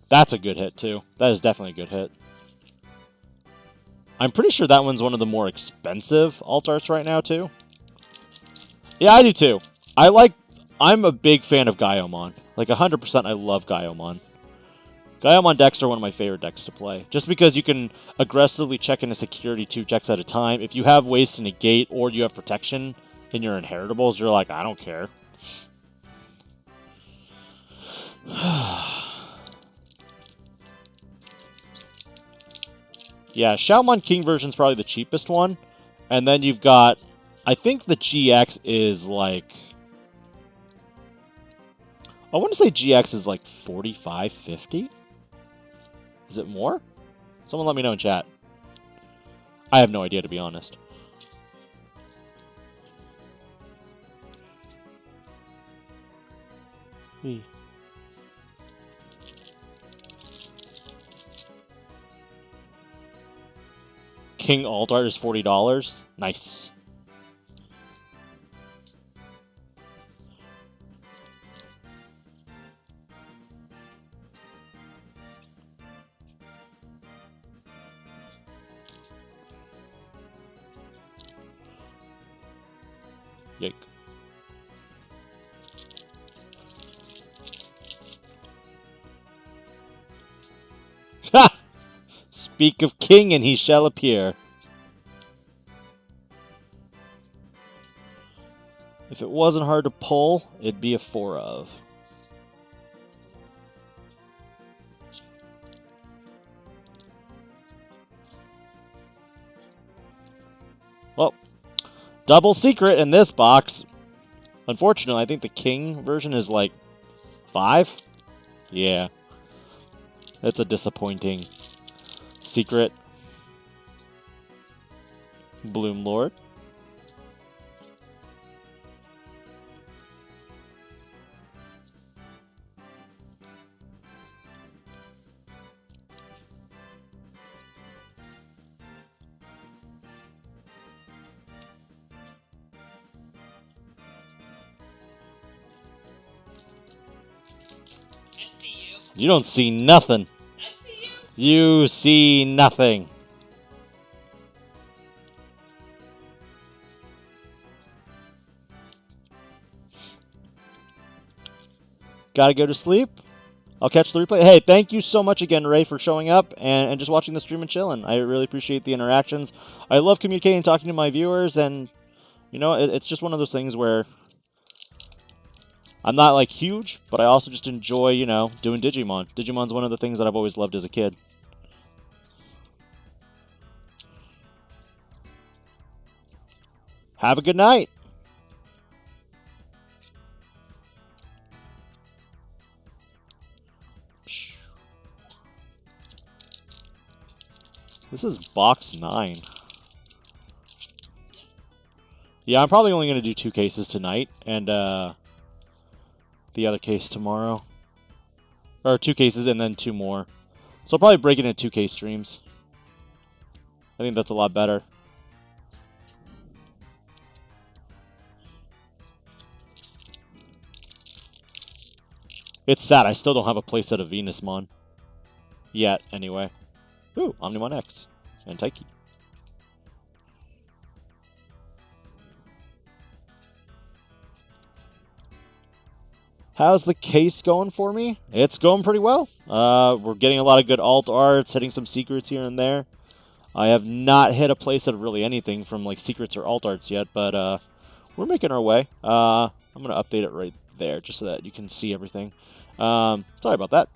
That's a good hit, too. That is definitely a good hit. I'm pretty sure that one's one of the more expensive alt-arts right now, too. Yeah, I do, too. I'm a big fan of Gaiomon. Like, 100% I love Gaiomon. Gaiomon decks are one of my favorite decks to play. Just because you can aggressively check into security 2 checks at a time. If you have ways to negate or you have protection in your inheritables, you're like, I don't care. Yeah, Shoutmon King version's probably the cheapest one. And then you've got... I think the GX is like... I want to say GX is like 45, 50? Is it more? Someone let me know in chat. I have no idea, to be honest. Wee. King alt art is $40. Nice. Yike. Ha! Speak of king and he shall appear. If it wasn't hard to pull, it'd be a 4 of. Well, double secret in this box. Unfortunately, I think the king version is like 5. Yeah. That's a disappointing secret. Bloom Lord. I see you. You don't see nothing. I see you. You see nothing. Gotta go to sleep. I'll catch the replay. Hey, thank you so much again, Ray, for showing up and just watching the stream and chilling. I really appreciate the interactions. I love communicating, talking to my viewers, and, you know, it's just one of those things where I'm not, like, huge, but I also just enjoy, you know, doing Digimon. Digimon's one of the things that I've always loved as a kid. Have a good night. This is box 9. Yes. Yeah, I'm probably only going to do 2 cases tonight, and the other case tomorrow. Or 2 cases and then 2 more. So I'll probably break it into 2 case streams. I think that's a lot better. It's sad, I still don't have a playset of Venusmon. Yet, anyway. Ooh, Omnimon X. And Taiki. How's the case going for me? It's going pretty well. We're getting a lot of good alt arts, hitting some secrets here and there. I have not hit a playset of really anything from like secrets or alt arts yet, but we're making our way. I'm going to update it right there just so that you can see everything. Sorry about that.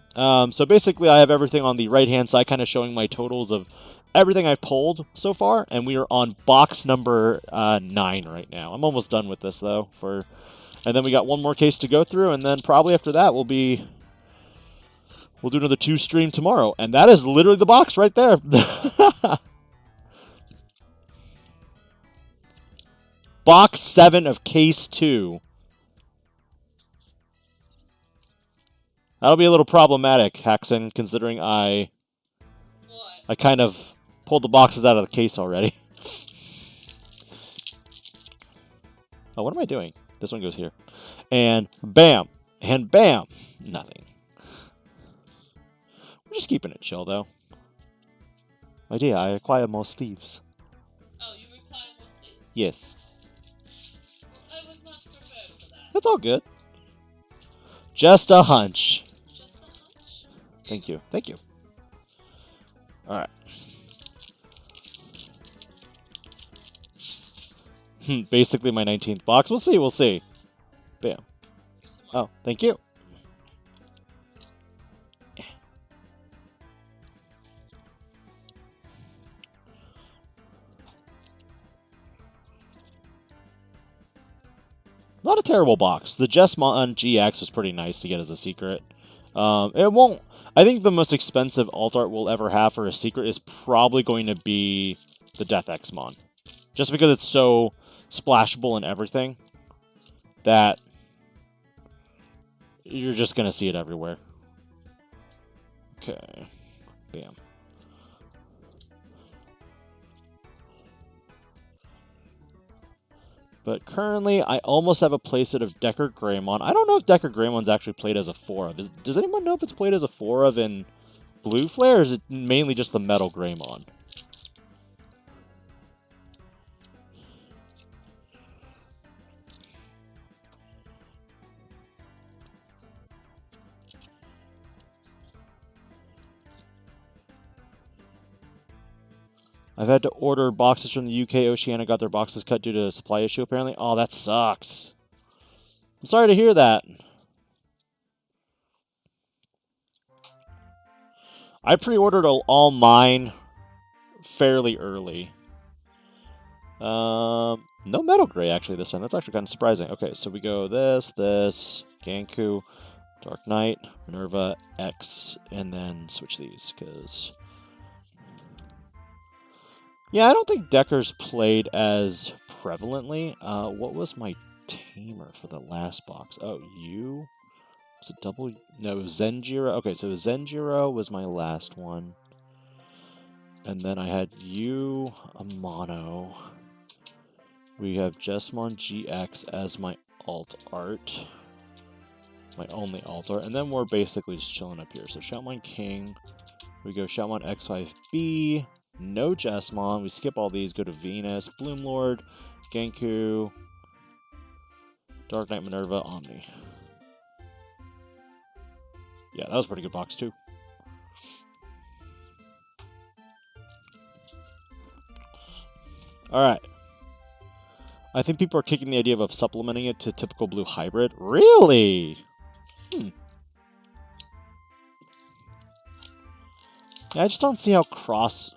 So basically I have everything on the right-hand side, kind of showing my totals of everything I've pulled so far, and we are on box number 9 right now. I'm almost done with this, though. And then we got one more case to go through, and then probably after that we'll do another 2 stream tomorrow, and that is literally the box right there. Box 7 of case 2. That'll be a little problematic, Haxon, considering I kind of pulled the boxes out of the case already. Oh, what am I doing? This one goes here. And bam. And bam. Nothing. We're just keeping it chill, though. My dear, I acquire more sleeves. Oh, you require more sleeves? Yes. I was not prepared for that. That's all good. Just a hunch. Just a hunch? Thank you. Thank you. Alright. Basically my 19th box. We'll see. We'll see. Bam. Oh, thank you. Not a terrible box. The Jesmon GX was pretty nice to get as a secret. It won't... I think the most expensive alt art we'll ever have for a secret is probably going to be the Death Xmon. Just because it's so splashable and everything that you're just going to see it everywhere. Okay. Bam. But currently, I almost have a playset of Decker Greymon. I don't know if Decker Greymon's actually played as a 4-of. Does anyone know if it's played as a 4-of in Blue Flare, or is it mainly just the Metal Greymon? I've had to order boxes from the UK. Oceania got their boxes cut due to a supply issue, apparently. Oh, that sucks. I'm sorry to hear that. I pre-ordered all mine fairly early. No Metal Gray, actually, this time. That's actually kind of surprising. Okay, so we go this, Ganku, Dark Knight, Minerva, X, and then switch these, because... Yeah, I don't think Decker's played as prevalently. What was my tamer for the last box? Oh, you? Was it double? No, it was Zenjiro. Okay, so Zenjiro was my last one. And then I had you, a mono. We have Jesmon GX as my alt art. My only alt art. And then we're basically just chilling up here. So Shoutmon King. We go Shoutmon X5B. No Jesmon. We skip all these. Go to Venus. Bloomlord. Genku. Dark Knight Minerva. Omni. Yeah, that was a pretty good box too. Alright. I think people are kicking the idea of supplementing it to typical blue hybrid. Really? Yeah, I just don't see how cross...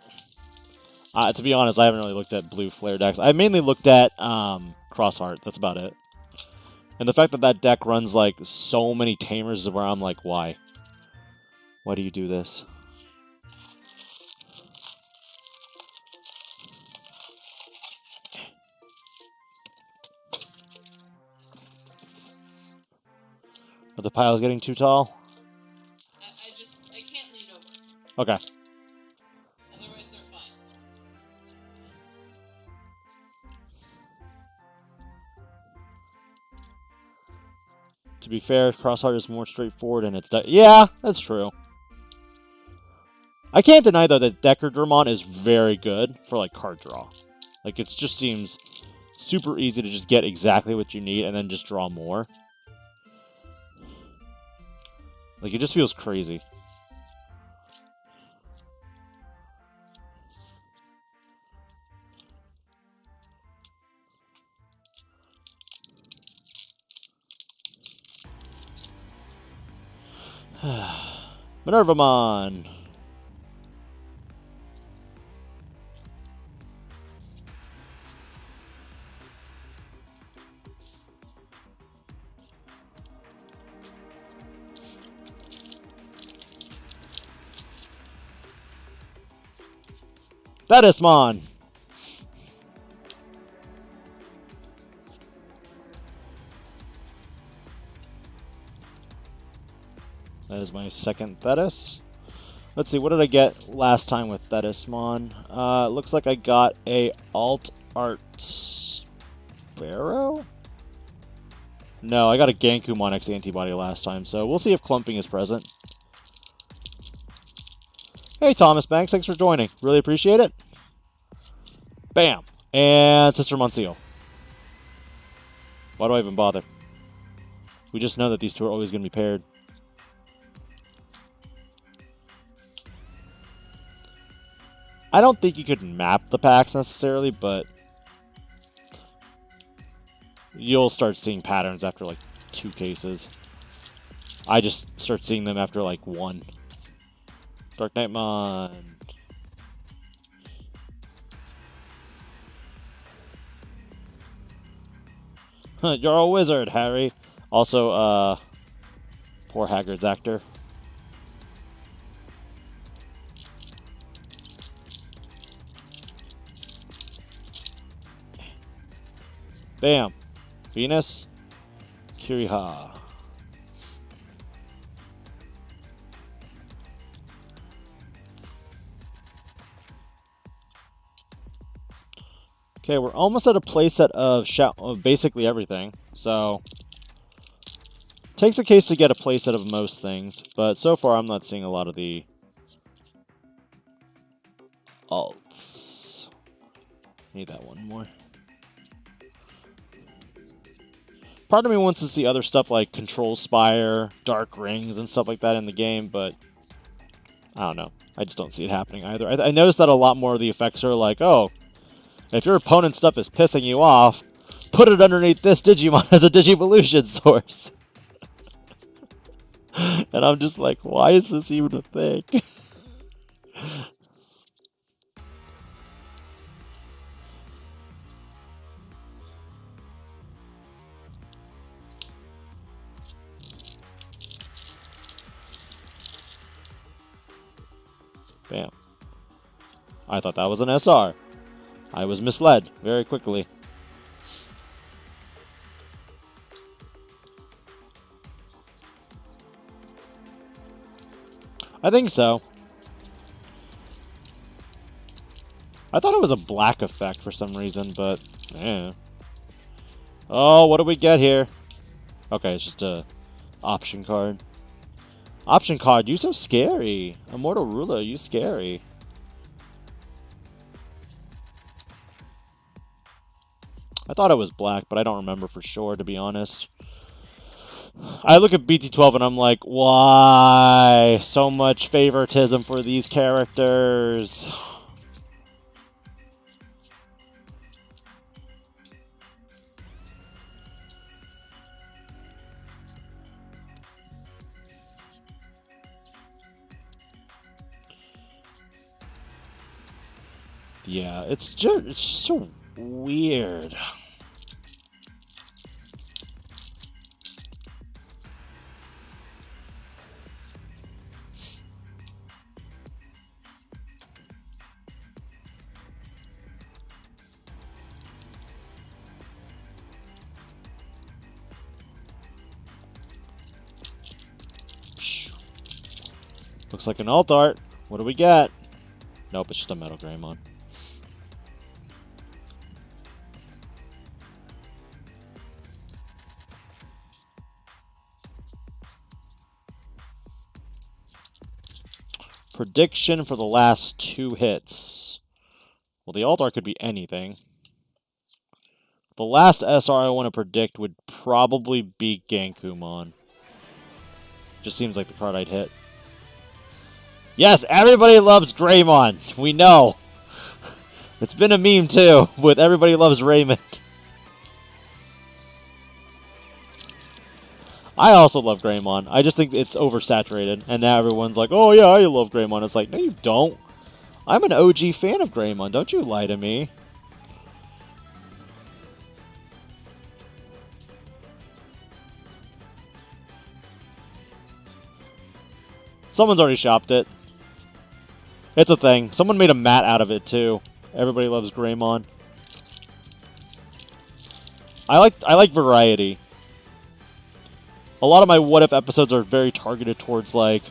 to be honest, I haven't really looked at blue flare decks. I mainly looked at cross art. That's about it. And the fact that that deck runs like so many tamers is where I'm like, why? Why do you do this? Are the piles getting too tall? I can't lean over. Okay. Otherwise, they're fine. To be fair, Crossheart is more straightforward and it's... Yeah, that's true. I can't deny, though, that Decker Dramon is very good for, like, card draw. Like, it just seems super easy to just get exactly what you need and then just draw more. Like, it just feels crazy. Minervamon. Betismon. That is my second Thetis. Let's see, what did I get last time with Thetismon? Looks like I got a Alt Art Sparrow? No, I got a Gankumon X antibody last time, so we'll see if clumping is present. Hey, Thomas Banks, thanks for joining. Really appreciate it. Bam! And Sister Monsieur. Why do I even bother? We just know that these two are always going to be paired. I don't think you could map the packs necessarily, but you'll start seeing patterns after like 2 cases. I just start seeing them after like 1. Dark Knightmon. You're a wizard, Harry. Also, poor Haggard's actor. Bam. Venus. Kiriha. Okay, we're almost at a playset of basically everything. So, takes a case to get a playset of most things. But so far, I'm not seeing a lot of the alts. Need that one more. Part of me wants to see other stuff like Control Spire, Dark Rings, and stuff like that in the game, but I don't know. I just don't see it happening either. I noticed that a lot more of the effects are like, oh, if your opponent's stuff is pissing you off, put it underneath this Digimon as a Digivolution source. And I'm just like, why is this even a thing? Bam. I thought that was an SR. I was misled very quickly. I think so. I thought it was a black effect for some reason, but yeah. Oh, what do we get here? Okay, it's just a option card. Option card, you so scary. Immortal Ruler, you scary. I thought it was black, but I don't remember for sure, to be honest. I look at BT12 and I'm like, why so much favoritism for these characters? Yeah, it's just so weird. Looks like an alt art. What do we get? Nope, it's just a Metal Greymon. Prediction for the last 2 hits. Well, the alt art could be anything. The last SR I want to predict would probably be Gankumon. Just seems like the card I'd hit. Yes, everybody loves Greymon. We know. It's been a meme too, with everybody loves Raymond. I also love Greymon. I just think it's oversaturated. And now everyone's like, oh yeah, I love Greymon. It's like, no you don't. I'm an OG fan of Greymon. Don't you lie to me. Someone's already shopped it. It's a thing. Someone made a mat out of it too. Everybody loves Greymon. I like variety. A lot of my what if episodes are very targeted towards like,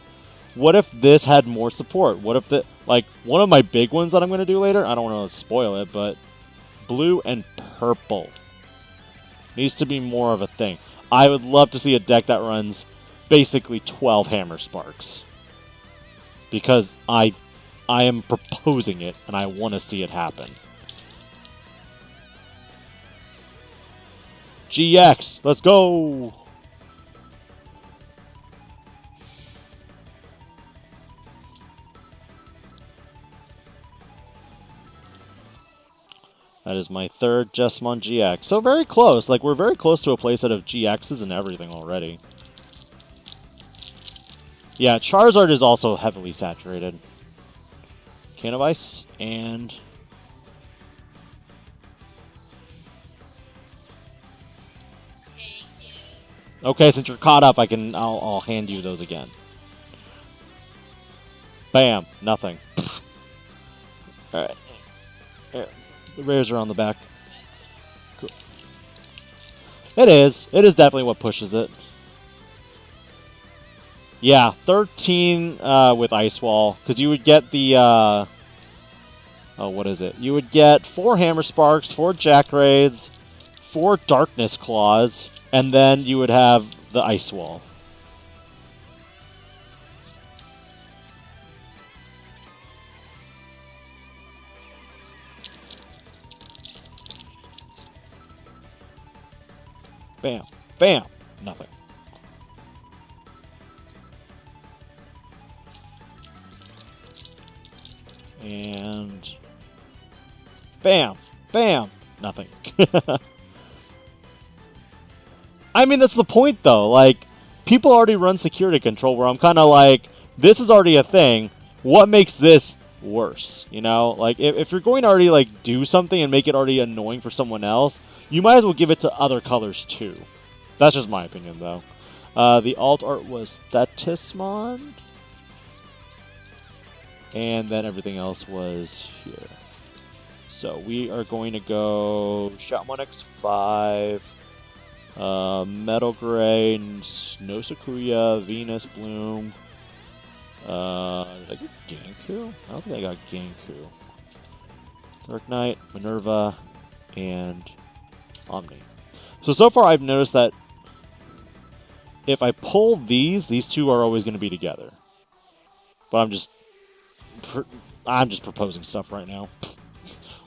what if this had more support? What if the like one of my big ones that I'm gonna do later? I don't want to spoil it, but blue and purple needs to be more of a thing. I would love to see a deck that runs basically 12 Hammer Sparks because I am proposing it and I want to see it happen. GX, let's go. That is my 3rd Jessamon GX. So very close. Like, we're very close to a playset of GXs and everything already. Yeah, Charizard is also heavily saturated. Can of Ice and... Thank you. Okay, since you're caught up, I'll hand you those again. Bam, nothing. Alright. The rares are on the back. Cool. It is. It is definitely what pushes it. Yeah, 13 with Ice Wall. Because you would get the... Oh, what is it? You would get 4 Hammer Sparks, 4 Jack Raids, 4 Darkness Claws, and then you would have the Ice Wall. Bam. Bam. Nothing. And... bam. Bam. Nothing. I mean, that's the point, though. Like, people already run security control where I'm kind of like, this is already a thing. What makes this worse? You know? Like, if you're going to already, like, do something and make it already annoying for someone else, you might as well give it to other colors, too. That's just my opinion, though. The alt art was Thetismon. And then everything else was here. So we are going to go Shotmon X5, Metal Gray, Snow Sakuya, Venus Bloom. Did I get Ganku? I don't think I got Ganku. Dark Knight, Minerva, and Omni. So far I've noticed that if I pull these two are always going to be together. But I'm just proposing stuff right now.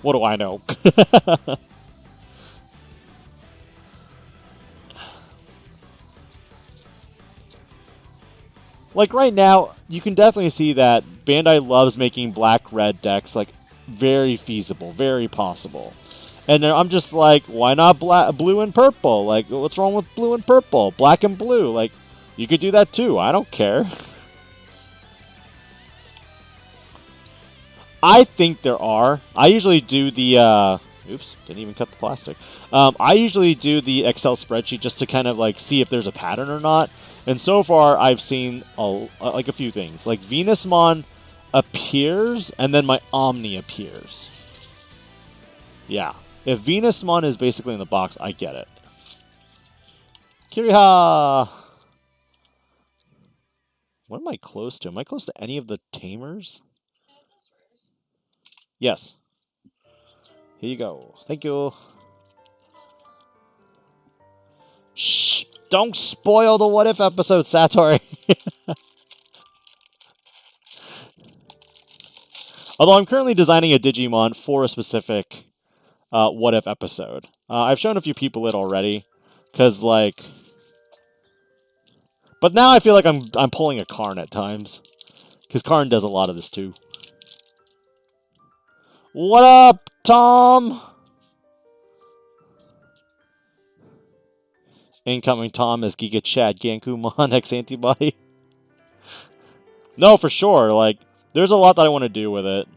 What do I know? Like right now, you can definitely see that Bandai loves making black-red decks like very feasible, very possible. And I'm just like, why not blue and purple? Like, what's wrong with blue and purple? Black and blue, like, you could do that too. I don't care. I think there are. I usually do the, oops, didn't even cut the plastic. I usually do the Excel spreadsheet just to kind of like see if there's a pattern or not. And so far, I've seen like a few things. Like Venusmon appears, and then my Omni appears. Yeah. If Venusmon is basically in the box, I get it. Kiriha! What am I close to? Am I close to any of the Tamers? Yes. Here you go. Thank you. Shh! Don't spoil the What If episode, Satori! Although I'm currently designing a Digimon for a specific What If episode. I've shown a few people it already. Because, like... But now I feel like I'm pulling a Karn at times. Because Karn does a lot of this too. What up, Tom? Incoming Tom is Giga Chad Gankumon X Antibody. No, for sure. Like, there's a lot that I want to do with it.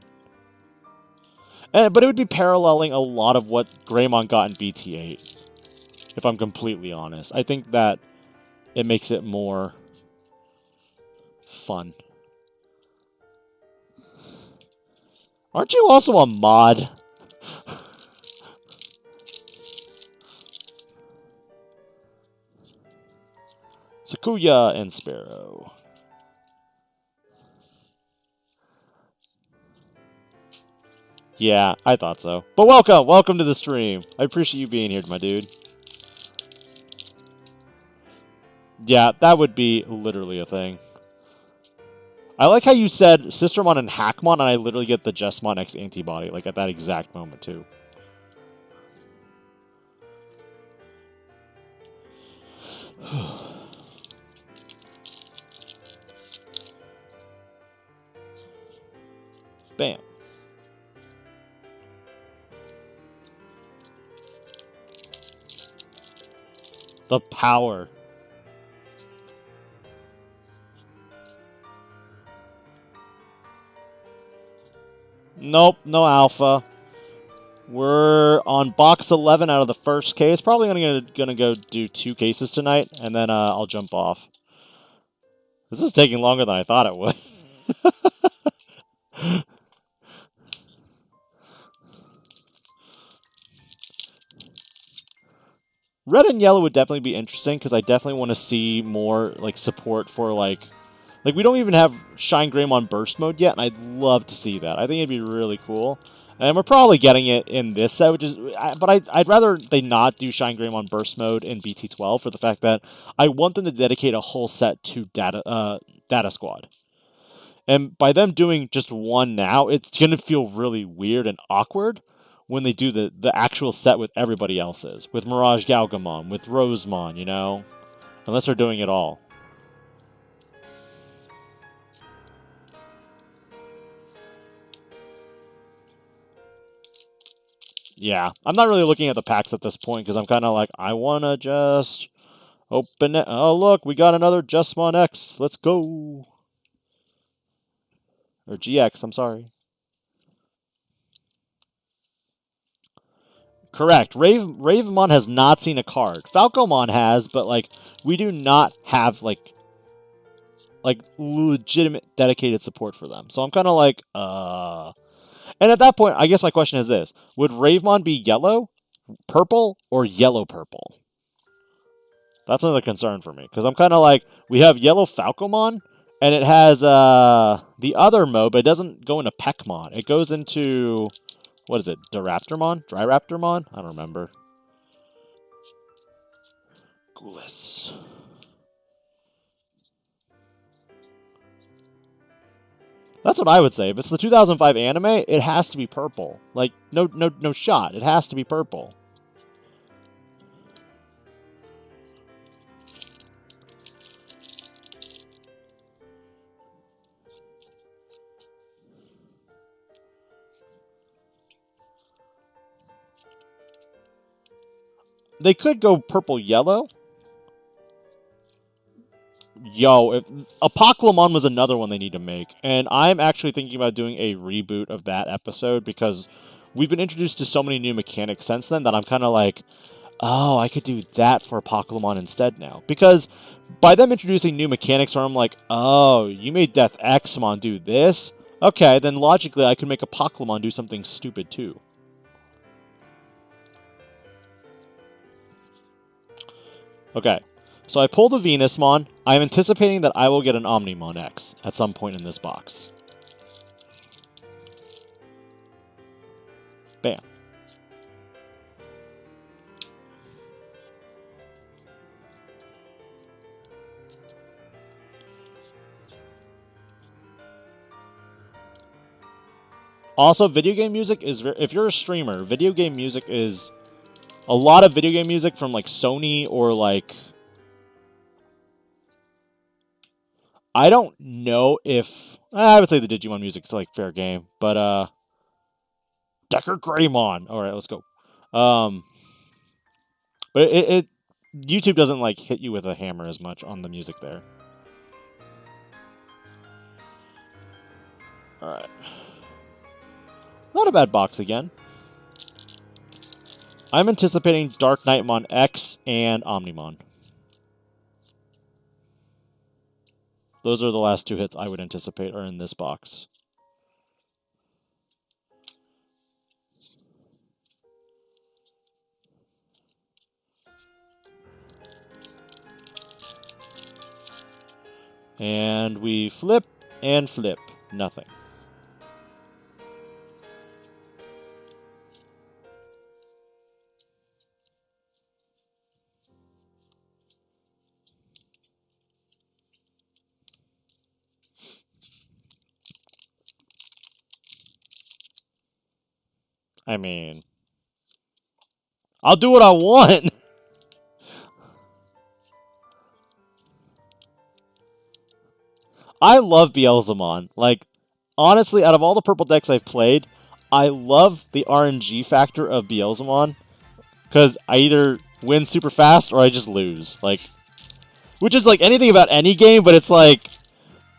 But it would be paralleling a lot of what Greymon got in BT8. If I'm completely honest. I think that it makes it more fun. Aren't you also a mod? Sakuya and Sparrow. Yeah, I thought so. But welcome! Welcome to the stream. I appreciate you being here, my dude. Yeah, that would be literally a thing. I like how you said Sistermon and Hackmon, and I literally get the Jessmon X Antibody, like, at that exact moment, too. Bam. The power. Nope, no alpha. We're on box 11 out of the first case. Probably gonna go do 2 cases tonight, and then I'll jump off. This is taking longer than I thought it would. Red and yellow would definitely be interesting, because I definitely want to see more like support for like Like, we don't even have Shine Greymon Burst Mode yet, and I'd love to see that. I think it'd be really cool. And we're probably getting it in this set, which is... But I'd rather they not do Shine Greymon Burst Mode in BT12 for the fact that I want them to dedicate a whole set to Data Squad. And by them doing just one now, it's going to feel really weird and awkward when they do the actual set with everybody else's. With Mirage Galgamon, with Rosemon, you know? Unless they're doing it all. Yeah, I'm not really looking at the packs at this point because I'm kind of like, I want to just open it. Oh, look, we got another Justmon X. Let's go. Or GX, I'm sorry. Correct. Ravemon has not seen a card. Falcomon has, but, like, we do not have, like legitimate dedicated support for them. So I'm kind of like, And at that point, I guess my question is this. Would Ravemon be yellow, purple, or yellow-purple? That's another concern for me. Because I'm kind of like, we have yellow Falcomon, and it has the other mode, but it doesn't go into Peckmon. It goes into, what is it, Diraptormon? Driraptormon? I don't remember. Goulis. That's what I would say. If it's the 2005 anime, it has to be purple. Like, no shot. It has to be purple. They could go purple-yellow. Yo, Apoclymon was another one they need to make. And I'm actually thinking about doing a reboot of that episode because we've been introduced to so many new mechanics since then that I'm kind of like, oh, I could do that for Apoclymon instead now. Because by them introducing new mechanics where I'm like, oh, you made Death Xmon do this? Okay, then logically I could make Apoclymon do something stupid too. Okay, so I pulled a Venusmon. I'm anticipating that I will get an Omnimon X at some point in this box. Bam. Also, video game music is... If you're a streamer, video game music is... A lot of video game music from, like, Sony or, like... I don't know if... I would say the Digimon music's, like, fair game. But, Decker Greymon! Alright, let's go. But YouTube doesn't, like, hit you with a hammer as much on the music there. Alright. Not a bad box again. I'm anticipating Dark Knightmon X and Omnimon. Those are the last two hits I would anticipate are in this box. And we flip and flip. Nothing. I mean, I'll do what I want. I love Beelzemon. Like, honestly, out of all the purple decks I've played, I love the RNG factor of Beelzemon. Because I either win super fast or I just lose. Like, which is like anything about any game, but it's like,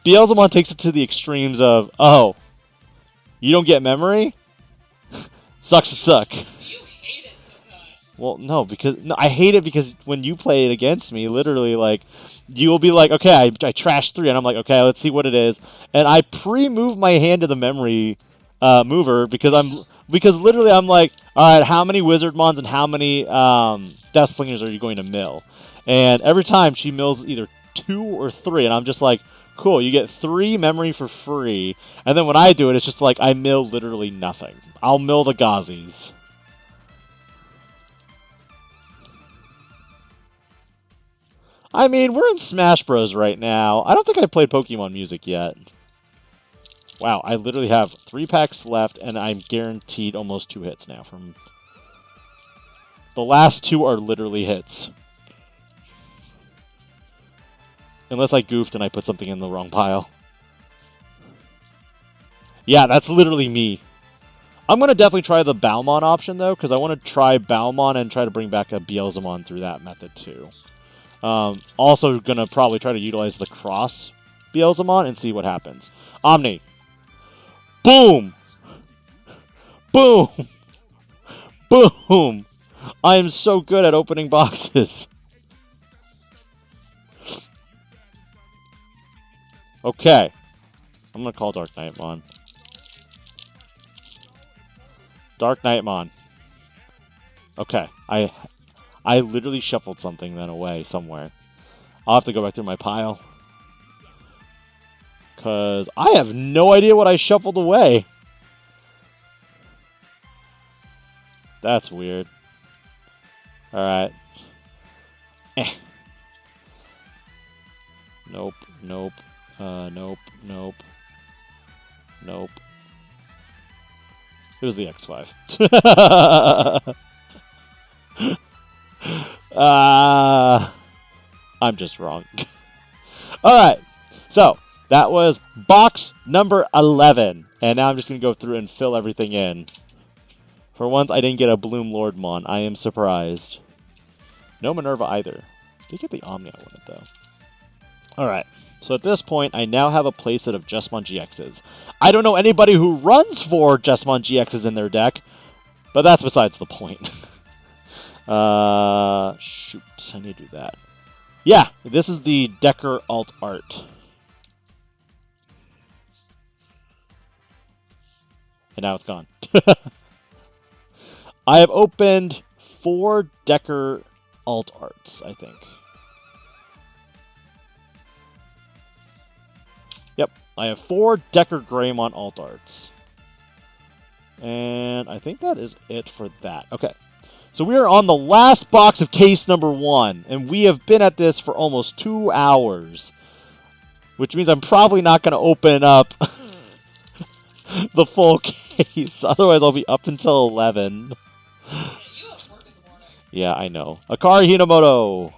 Beelzemon takes it to the extremes of, oh, you don't get memory? Sucks to suck. You hate it sometimes. Well, no, I hate it because when you play it against me, literally, like, you will be like, okay, I trashed 3, and I'm like, okay, let's see what it is, and I pre-move my hand to the memory mover because literally I'm like, all right, how many Wizardmons and how many Death Slingers are you going to mill? And every time she mills either 2 or 3, and I'm just like, cool, you get 3 memory for free. And then when I do it, it's just like I mill literally nothing. I'll mill the Gazis. I mean, we're in Smash Bros. Right now. I don't think I've played Pokemon music yet. Wow, I literally have 3 packs left, and I'm guaranteed almost 2 hits now. From the last 2 are literally hits. Unless I goofed and I put something in the wrong pile. Yeah, that's literally me. I'm going to definitely try the Balmon option, though, because I want to try Balmon and try to bring back a Beelzemon through that method, too. Also going to probably try to utilize the Cross Beelzemon and see what happens. Omni. Boom! Boom! Boom! I am so good at opening boxes. Okay. I'm going to call Dark Knightmon. Dark Knightmon. Okay. I literally shuffled something then away somewhere. I'll have to go back through my pile. Because I have no idea what I shuffled away. That's weird. Alright. Nope, nope, nope, nope, nope. It was the X5. I'm just wrong. Alright, so that was box number 11. And now I'm just going to go through and fill everything in. For once, I didn't get a Bloom Lordmon. I am surprised. No Minerva either. Did get the Omni I wanted, though. Alright, so at this point, I now have a playset of Jesmon GXs. I don't know anybody who runs 4 Jesmon GXs in their deck, but that's besides the point. Shoot, I need to do that. Yeah, this is the Decker Alt Art. And now it's gone. I have opened 4 Decker Alt Arts, I think. Yep, I have 4 Decker Greymon Alt Arts. And I think that is it for that. Okay, so we are on the last box of case number 1, and we have been at this for almost 2 hours. Which means I'm probably not going to open up the full case. Otherwise, I'll be up until 11. Yeah, you have work in the morning. Yeah, I know. Akari Hinamoto.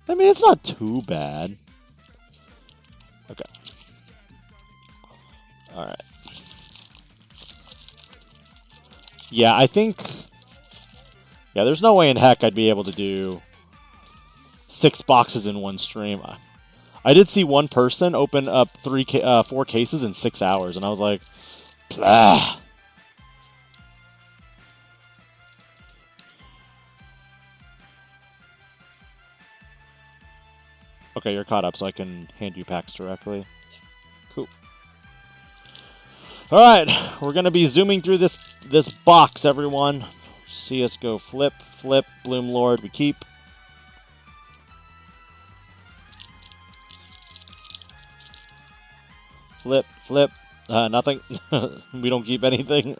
I mean, it's not too bad. Okay. Alright. Yeah, I think... Yeah, there's no way in heck I'd be able to do 6 boxes in one stream. I did see one person open up 4 cases in 6 hours, and I was like, blah. Okay, you're caught up, so I can hand you packs directly. Yes. Cool. All right, we're gonna be zooming through this box, everyone. See us go flip, flip, Bloom Lord. We keep. Flip, flip. Nothing. We don't keep anything.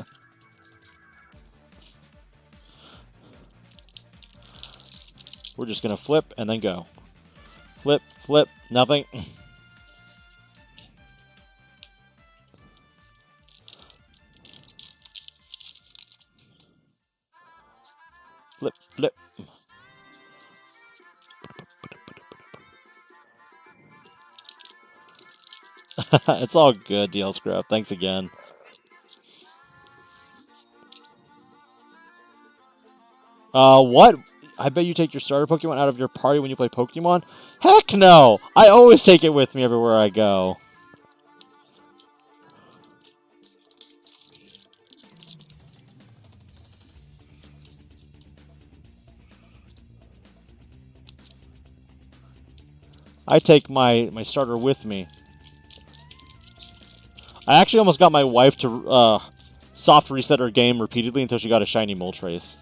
We're just gonna flip and then go. Flip, flip, nothing. Flip, flip. It's all good, DL Scrub. Thanks again. What? I bet you take your starter Pokemon out of your party when you play Pokemon? Heck no! I always take it with me everywhere I go. I take my starter with me. I actually almost got my wife to soft reset her game repeatedly until she got a shiny Moltres.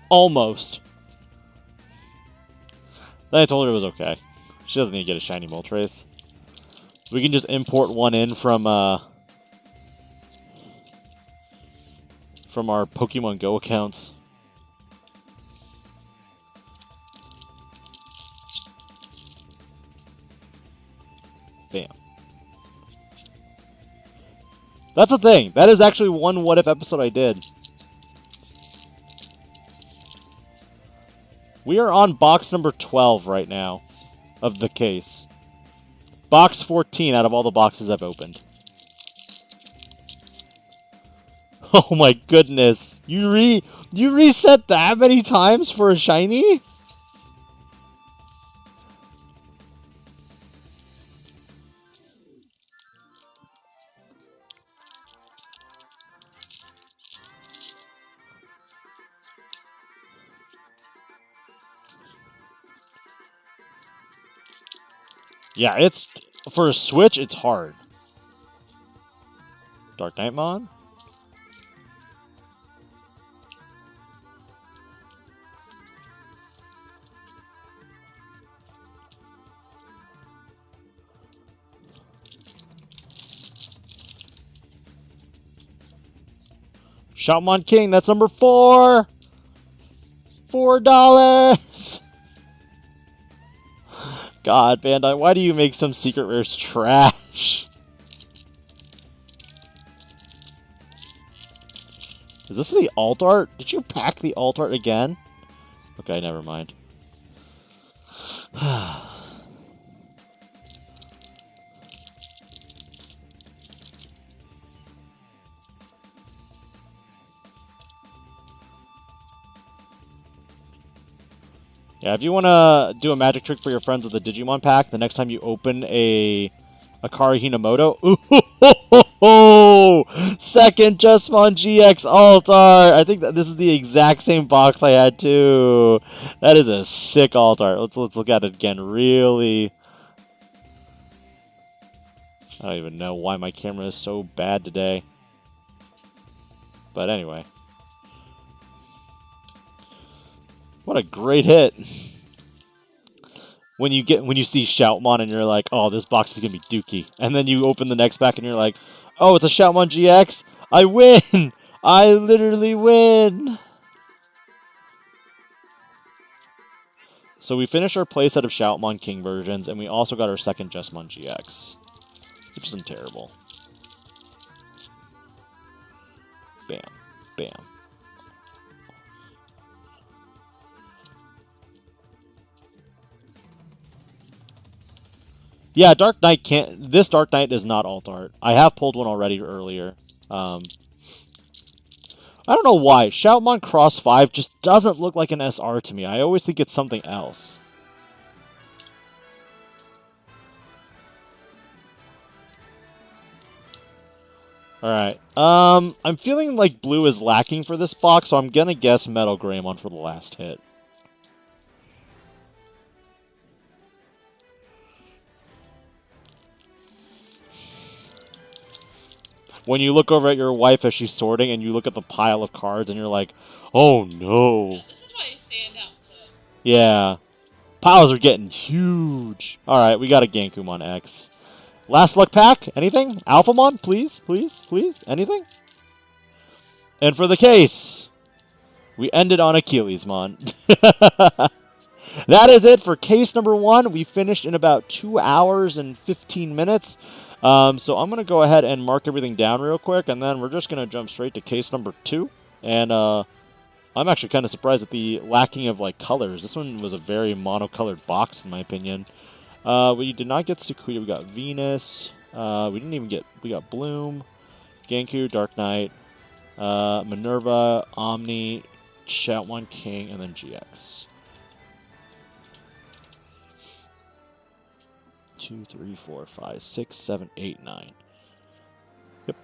Almost. Then I told her it was okay. She doesn't need to get a shiny Moltres. We can just import one in from our Pokemon Go accounts. Bam. That's the thing. That is actually one What If episode I did. We are on box number 12 right now of the case. Box 14 out of all the boxes I've opened. Oh my goodness. You reset that many times for a shiny? Yeah, it's for a Switch, it's hard. Dark Knightmon? Shoutmon King, that's number 4! $4! God, Bandai, why do you make some secret rares trash? Is this the alt art? Did you pack the alt art again? Okay, never mind. Yeah, if you want to do a magic trick for your friends with the Digimon pack, the next time you open a Akari Hinamoto, ooh, second Justmon GX alt art. I think that this is the exact same box I had too. That is a sick alt art. Let's look at it again. Really, I don't even know why my camera is so bad today. But anyway. What a great hit. When you see Shoutmon and you're like, oh, this box is gonna be dookie. And then you open the next pack and you're like, oh, it's a Shoutmon GX. I win! I literally win! So we finished our playset of Shoutmon King versions, and we also got our second Justmon GX. Which isn't terrible. Bam. Bam. Yeah, Dark Knight can't... This Dark Knight is not alt art. I have pulled one already earlier. I don't know why. Shoutmon Cross 5 just doesn't look like an SR to me. I always think it's something else. Alright. I'm feeling like blue is lacking for this box, so I'm gonna guess Metal Greymon for the last hit. When you look over at your wife as she's sorting and you look at the pile of cards and you're like, oh no. Yeah, this is why you stand out to... Yeah. Piles are getting huge. Alright, we got a Gankumon X. Last luck pack? Anything? Alphamon? Please, please, please? Anything? And for the case, we ended on Achillesmon. That is it for case number 1. We finished in about 2 hours and 15 minutes. So I'm going to go ahead and mark everything down real quick, and then we're just going to jump straight to case number 2. And I'm actually kind of surprised at the lacking of like colors. This one was a very monocolored box, in my opinion. We did not get Sukuya. We got Venus. We got Bloom, Genku, Dark Knight, Minerva, Omni, Shoutmon King, and then GX. 2, 3, 4, 5, 6, 7, 8, 9. Yep.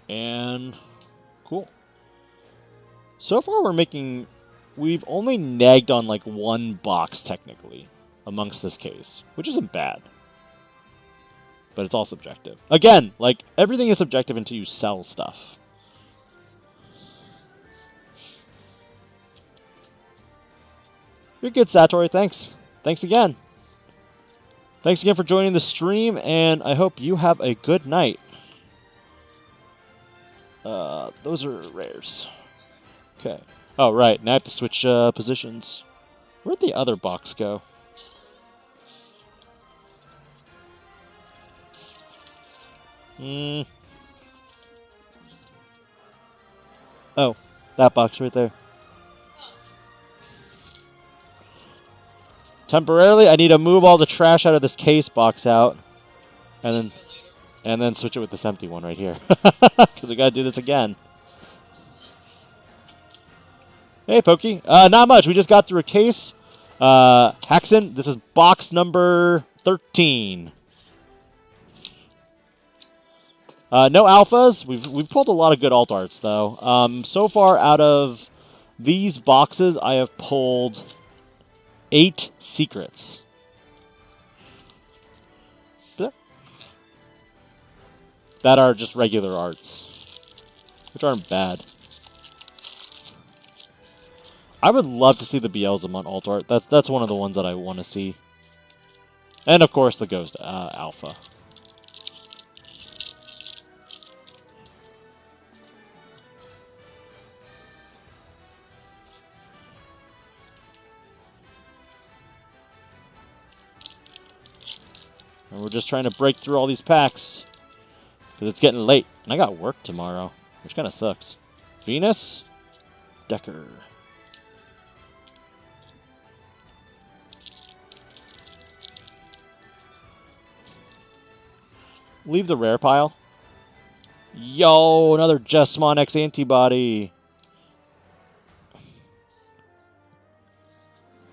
And cool. So far we've only nagged on like one box technically amongst this case, which isn't bad. But it's all subjective. Again, like everything is subjective until you sell stuff. You're good, Satori. Thanks. Thanks again. Thanks again for joining the stream, and I hope you have a good night. Those are rares. Okay. Oh, right. Now I have to switch positions. Where'd the other box go? Oh, that box right there. Temporarily, I need to move all the trash out of this case box out, and then switch it with this empty one right here. Because we gotta do this again. Hey, Pokey. Not much. We just got through a case. Haxon, this is box number 13. No alphas. We've pulled a lot of good alt arts though. So far out of these boxes, I have pulled 8 secrets. That are just regular arts, which aren't bad. I would love to see the Beelzemon alt art. That's one of the ones that I want to see. And of course the Ghost Alpha. And we're just trying to break through all these packs. Because it's getting late. And I got work tomorrow. Which kind of sucks. Venus. Decker. Leave the rare pile. Yo, another Jesmon X antibody.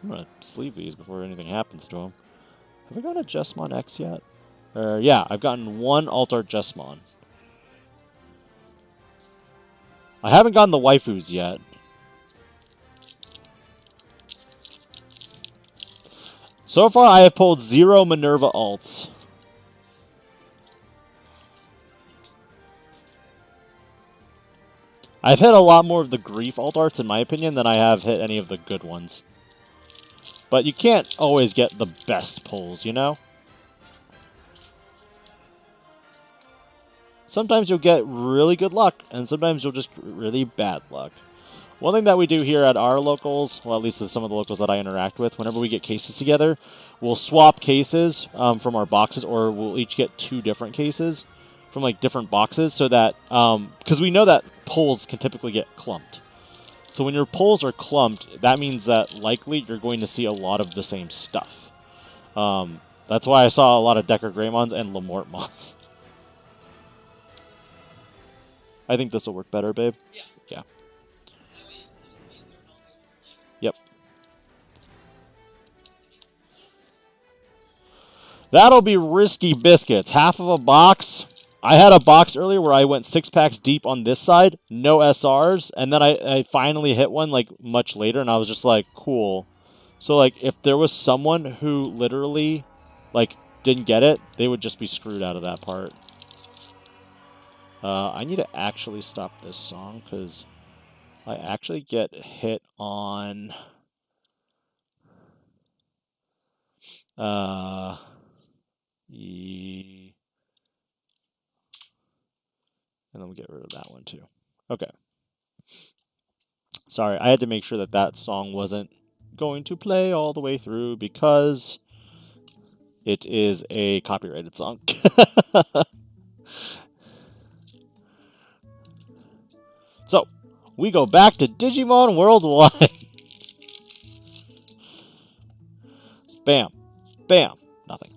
I'm going to sleeve these before anything happens to them. Have I gotten a Jesmon X yet? Yeah, I've gotten one alt art Jesmon. I haven't gotten the waifus yet. So far, I have pulled 0 Minerva alts. I've hit a lot more of the grief alt arts, in my opinion, than I have hit any of the good ones. But you can't always get the best pulls, you know? Sometimes you'll get really good luck, and sometimes you'll just really bad luck. One thing that we do here at our locals, well, at least with some of the locals that I interact with, whenever we get cases together, we'll swap cases from our boxes, or we'll each get 2 different cases from, like, different boxes, so that, because we know that pulls can typically get clumped. So when your pulls are clumped, that means that likely you're going to see a lot of the same stuff. That's why I saw a lot of Decker Greymons and Lamortmons. I think this will work better, babe. Yeah. Yeah. Yep. That'll be risky biscuits. Half of a box. I had a box earlier where I went 6 packs deep on this side, no SRs, and then I finally hit one like much later, and I was just like, cool. So like, if there was someone who literally like didn't get it, they would just be screwed out of that part. I need to actually stop this song because I actually get hit on and then we'll get rid of that one too. Okay. Sorry, I had to make sure that that song wasn't going to play all the way through because it is a copyrighted song. So, we go back to Digimon Worldwide. Bam. Bam. Nothing.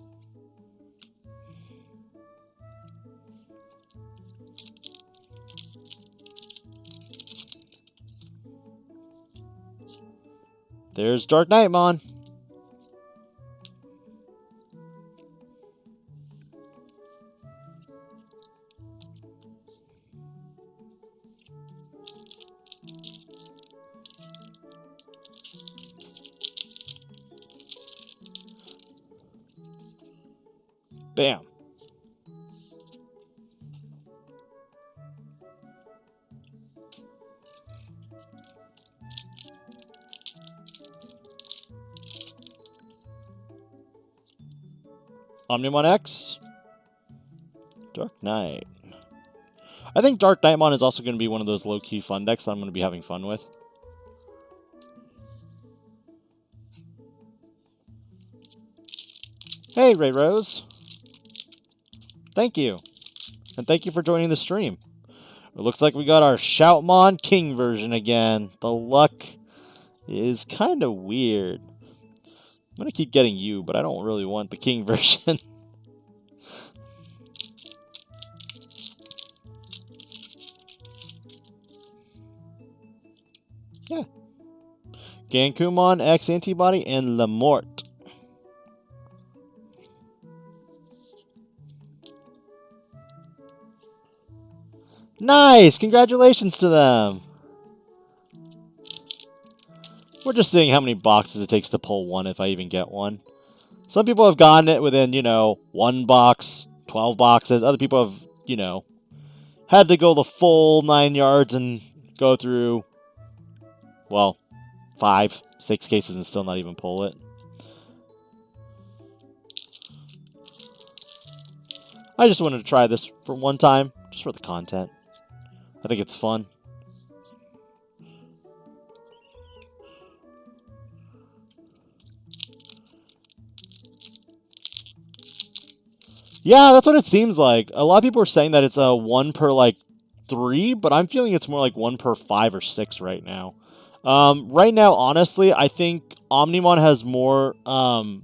There's Dark Knightmon. Bam. Omnimon X. Dark Knight. I think Dark Knightmon is also going to be one of those low-key fun decks that I'm going to be having fun with. Hey, Ray Rose. Thank you. And thank you for joining the stream. It looks like we got our Shoutmon King version again. The luck is kind of weird. I'm going to keep getting you, but I don't really want the King version. Yeah. Gankumon, X Antibody, and Lamort. Nice! Congratulations to them! We're just seeing how many boxes it takes to pull one, if I even get one. Some people have gotten it within, you know, 1 box, 12 boxes. Other people have, you know, had to go the full 9 yards and go through, well, 5, 6 cases and still not even pull it. I just wanted to try this for one time, just for the content. I think it's fun. Yeah, that's what it seems like. A lot of people are saying that it's a 1 per, like, 3, but I'm feeling it's more like 1 per 5 or 6 right now. Right now, honestly, I think Omnimon has more... well,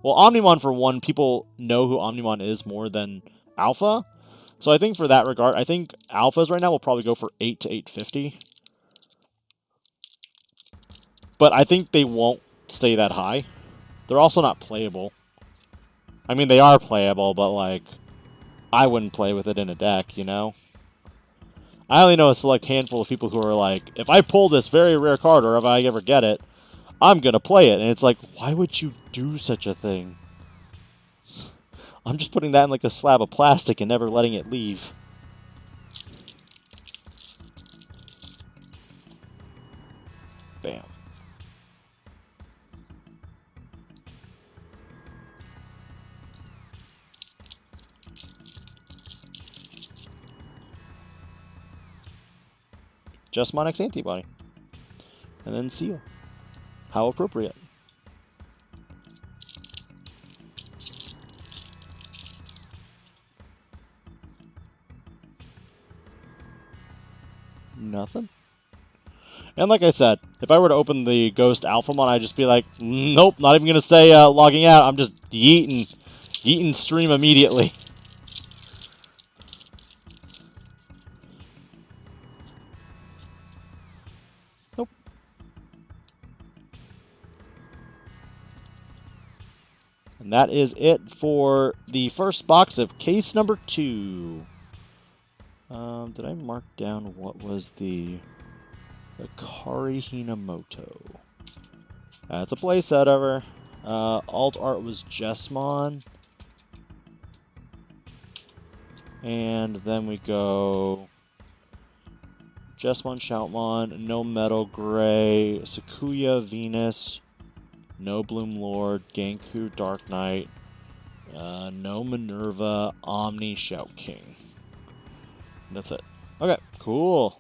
Omnimon, for one, people know who Omnimon is more than Alpha. So I think for that regard, I think Alphas right now will probably go for 8 to 850. But I think they won't stay that high. They're also not playable. I mean, they are playable, but, like, I wouldn't play with it in a deck, you know? I only know a select handful of people who are like, if I pull this very rare card, or if I ever get it, I'm going to play it. And it's like, why would you do such a thing? I'm just putting that in like a slab of plastic and never letting it leave. Bam. Just Monix Antibody. And then Seal. How appropriate. Nothing. And like I said, if I were to open the Ghost Alphamon, I'd just be like, nope, not even going to say logging out. I'm just yeeting stream immediately. Nope. And that is it for the first box of case number 2. Did I mark down what was the Kari Hinamoto? That's a playset of her. Alt art was Jessmon. And then we go Jessmon, Shoutmon, No Metal Gray, Sakuya, Venus, No Bloom Lord, Ganku, Dark Knight, No Minerva, Omni, Shout King. That's it. Okay, cool.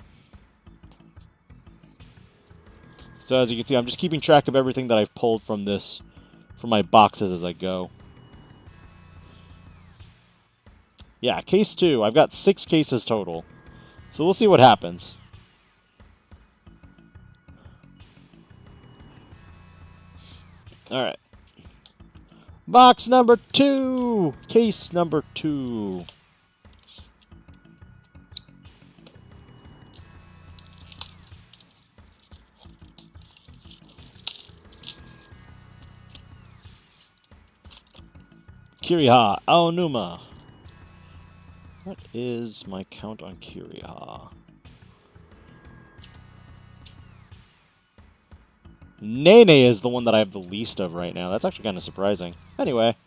So as you can see, I'm just keeping track of everything that I've pulled from this, from my boxes as I go. Yeah, case 2. I've got 6 cases total. So we'll see what happens. Alright. Box number 2! Case number 2. Kiriha, Aonuma. What is my count on Kiriha? Nene is the one that I have the least of right now. That's actually kind of surprising. Anyway.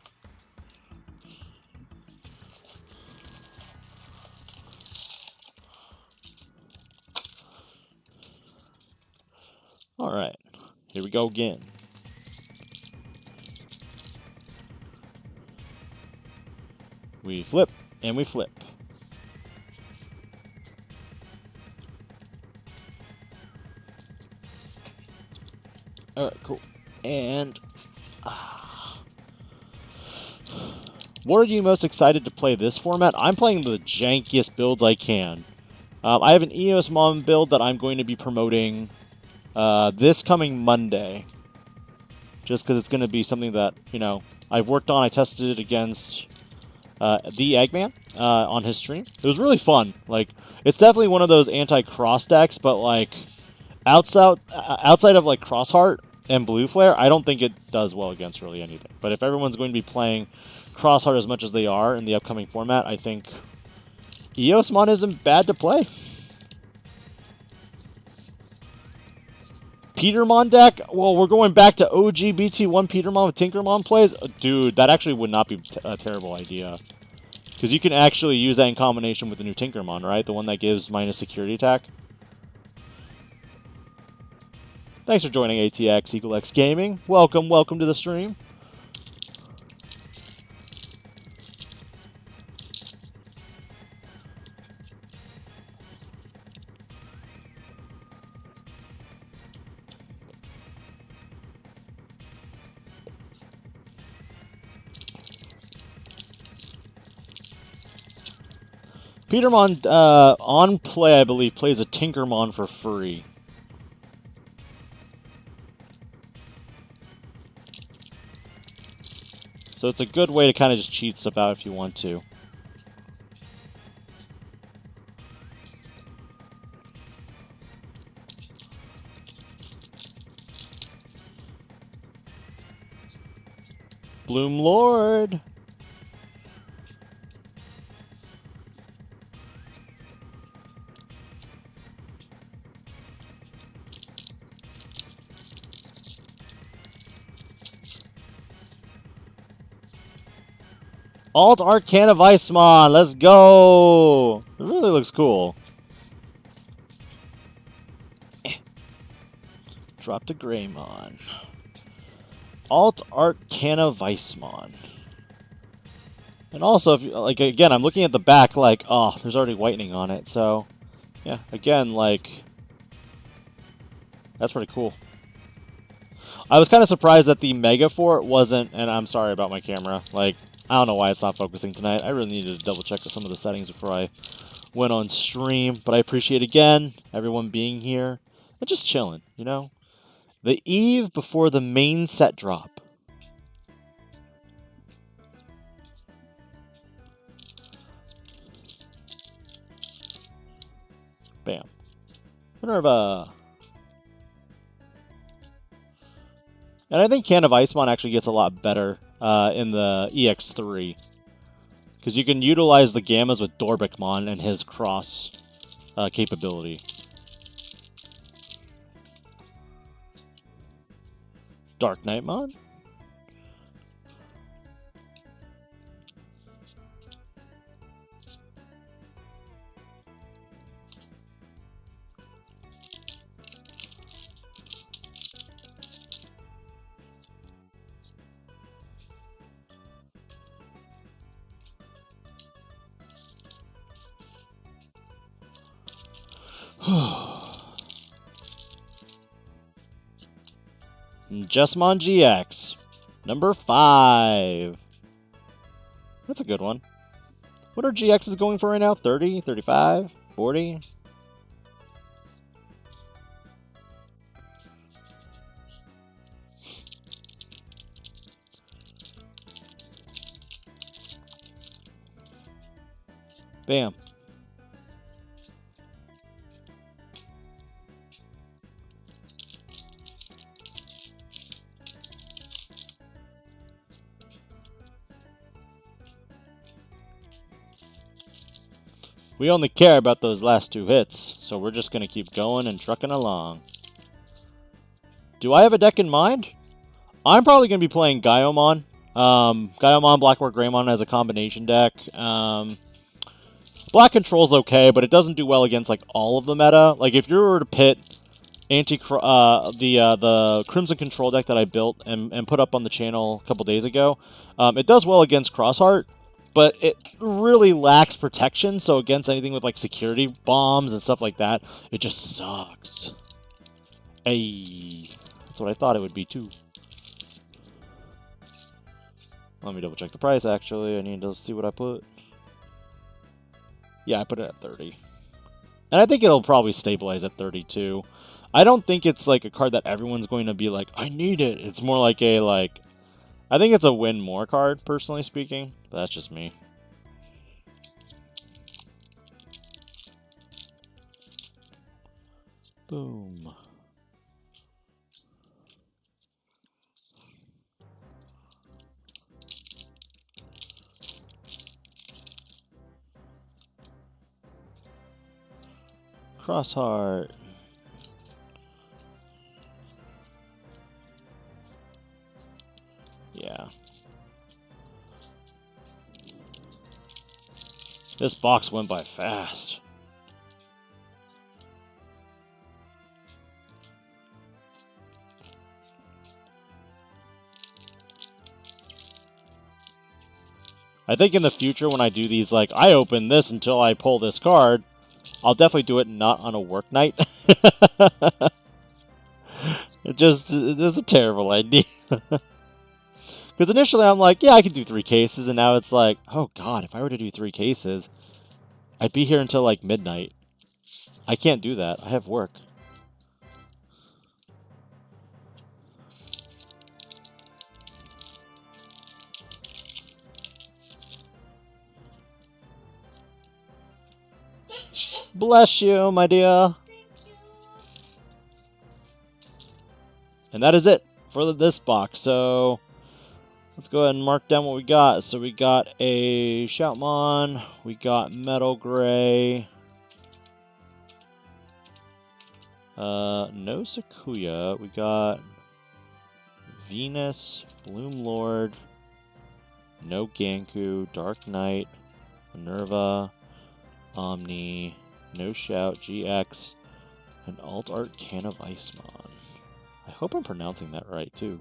Alright. Here we go again. We flip, and we flip. Alright, cool. And... what are you most excited to play this format? I'm playing the jankiest builds I can. I have an Eosmon build that I'm going to be promoting this coming Monday. Just because it's going to be something that, you know, I've worked on. I tested it against the Eggman on his stream. It was really fun. Like, it's definitely one of those anti-cross decks, but, like, outside of, like, Crossheart and Blue Flare, I don't think it does well against really anything. But if everyone's going to be playing Crossheart as much as they are in the upcoming format, I think Eosmon isn't bad to play. Petermon deck? Well, we're going back to OG BT1 Petermon with Tinkermon plays? Dude, that actually would not be a terrible idea. Because you can actually use that in combination with the new Tinkermon, right? The one that gives minus security attack. Thanks for joining ATX Eagle X Gaming. Welcome, welcome to the stream. Petermon, on play, I believe, plays a Tinkermon for free. So it's a good way to kind of just cheat stuff out if you want to. Bloom Lord! Alt Arcana Weissmon, let's go! It really looks cool. Drop to Greymon. Alt Arcana Weissmon. And also, if you, like, again, I'm looking at the back, like, oh, there's already whitening on it, so, yeah, again, like, that's pretty cool. I was kind of surprised that the Mega Fort wasn't, and I'm sorry about my camera, like, I don't know why it's not focusing tonight. I really needed to double check some of the settings before I went on stream. But I appreciate, again, everyone being here and just chilling, you know? The eve before the main set drop. Bam. Minerva. And I think Can of Icemon actually gets a lot better in the EX3. Because you can utilize the Gammas with Dorbikmon and his cross capability. Dark Knightmon? Justmon GX, number 5. That's a good one. What are GXs going for right now? 30, 35, 40? Bam. We only care about those last 2 hits, so we're just going to keep going and trucking along. Do I have a deck in mind? I'm probably going to be playing Gaiomon. Gaiomon, Blackboard Greymon as a combination deck. Black Control's okay, but it doesn't do well against like all of the meta. Like if you were to pit the Crimson Control deck that I built and put up on the channel a couple days ago, it does well against Crossheart. but it really lacks protection, so against anything with like security bombs and stuff like that, it just sucks. Hey, that's what I thought it would be too. Let me double check the price actually. I need to see what I put. Yeah, I put it at 30. And I think it'll probably stabilize at 32. I don't think it's like a card that everyone's going to be like, I need it. It's more like a like, I think it's a win more card, personally speaking. But that's just me. Boom. Crossheart. Yeah. This box went by fast. I think in the future when I do these, like, I open this until I pull this card, I'll definitely do it not on a work night. It's a terrible idea. Because initially I'm like, yeah, I can do 3 cases, and now it's like, oh god, if I were to do 3 cases, I'd be here until like midnight. I can't do that. I have work. Bless you, my dear. Thank you. And that is it for this box. So let's go ahead and mark down what we got. So we got a Shoutmon, we got Metal Gray, no Sakuya, we got Venus, Bloom Lord, no Ganku, Dark Knight, Minerva, Omni, no Shout, GX, and Alt Art Can of Icemon. I hope I'm pronouncing that right, too.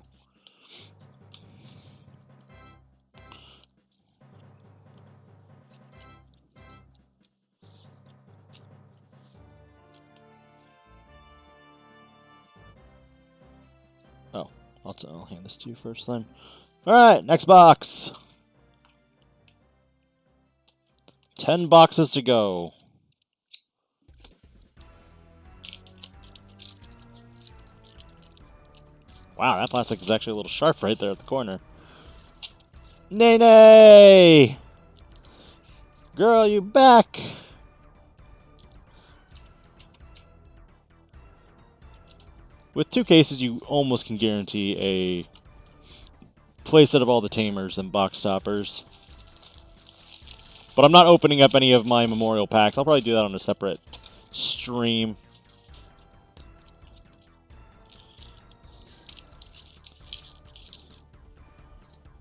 Oh, I'll hand this to you first, then. Alright, next box. 10 boxes to go. Wow, that plastic is actually a little sharp right there at the corner. Nene! Girl, you back! With 2 cases, you almost can guarantee a playset of all the tamers and box toppers. But I'm not opening up any of my memorial packs. I'll probably do that on a separate stream.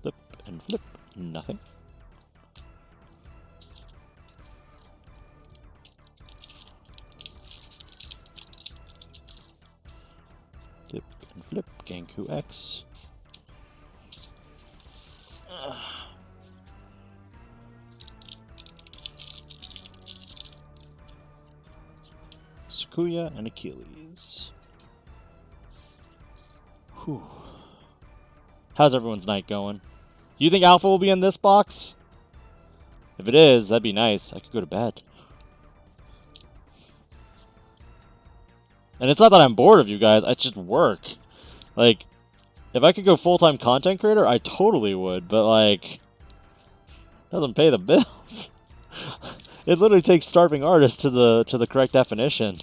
Flip and flip. Nothing. Flip and flip. Ganku X. Sakuya and Achilles. Whew. How's everyone's night going? You think Alpha will be in this box? If it is, that'd be nice. I could go to bed. And it's not that I'm bored of you guys, it's just work. Like, if I could go full-time content creator, I totally would, but like, it doesn't pay the bills. It literally takes starving artists to the correct definition.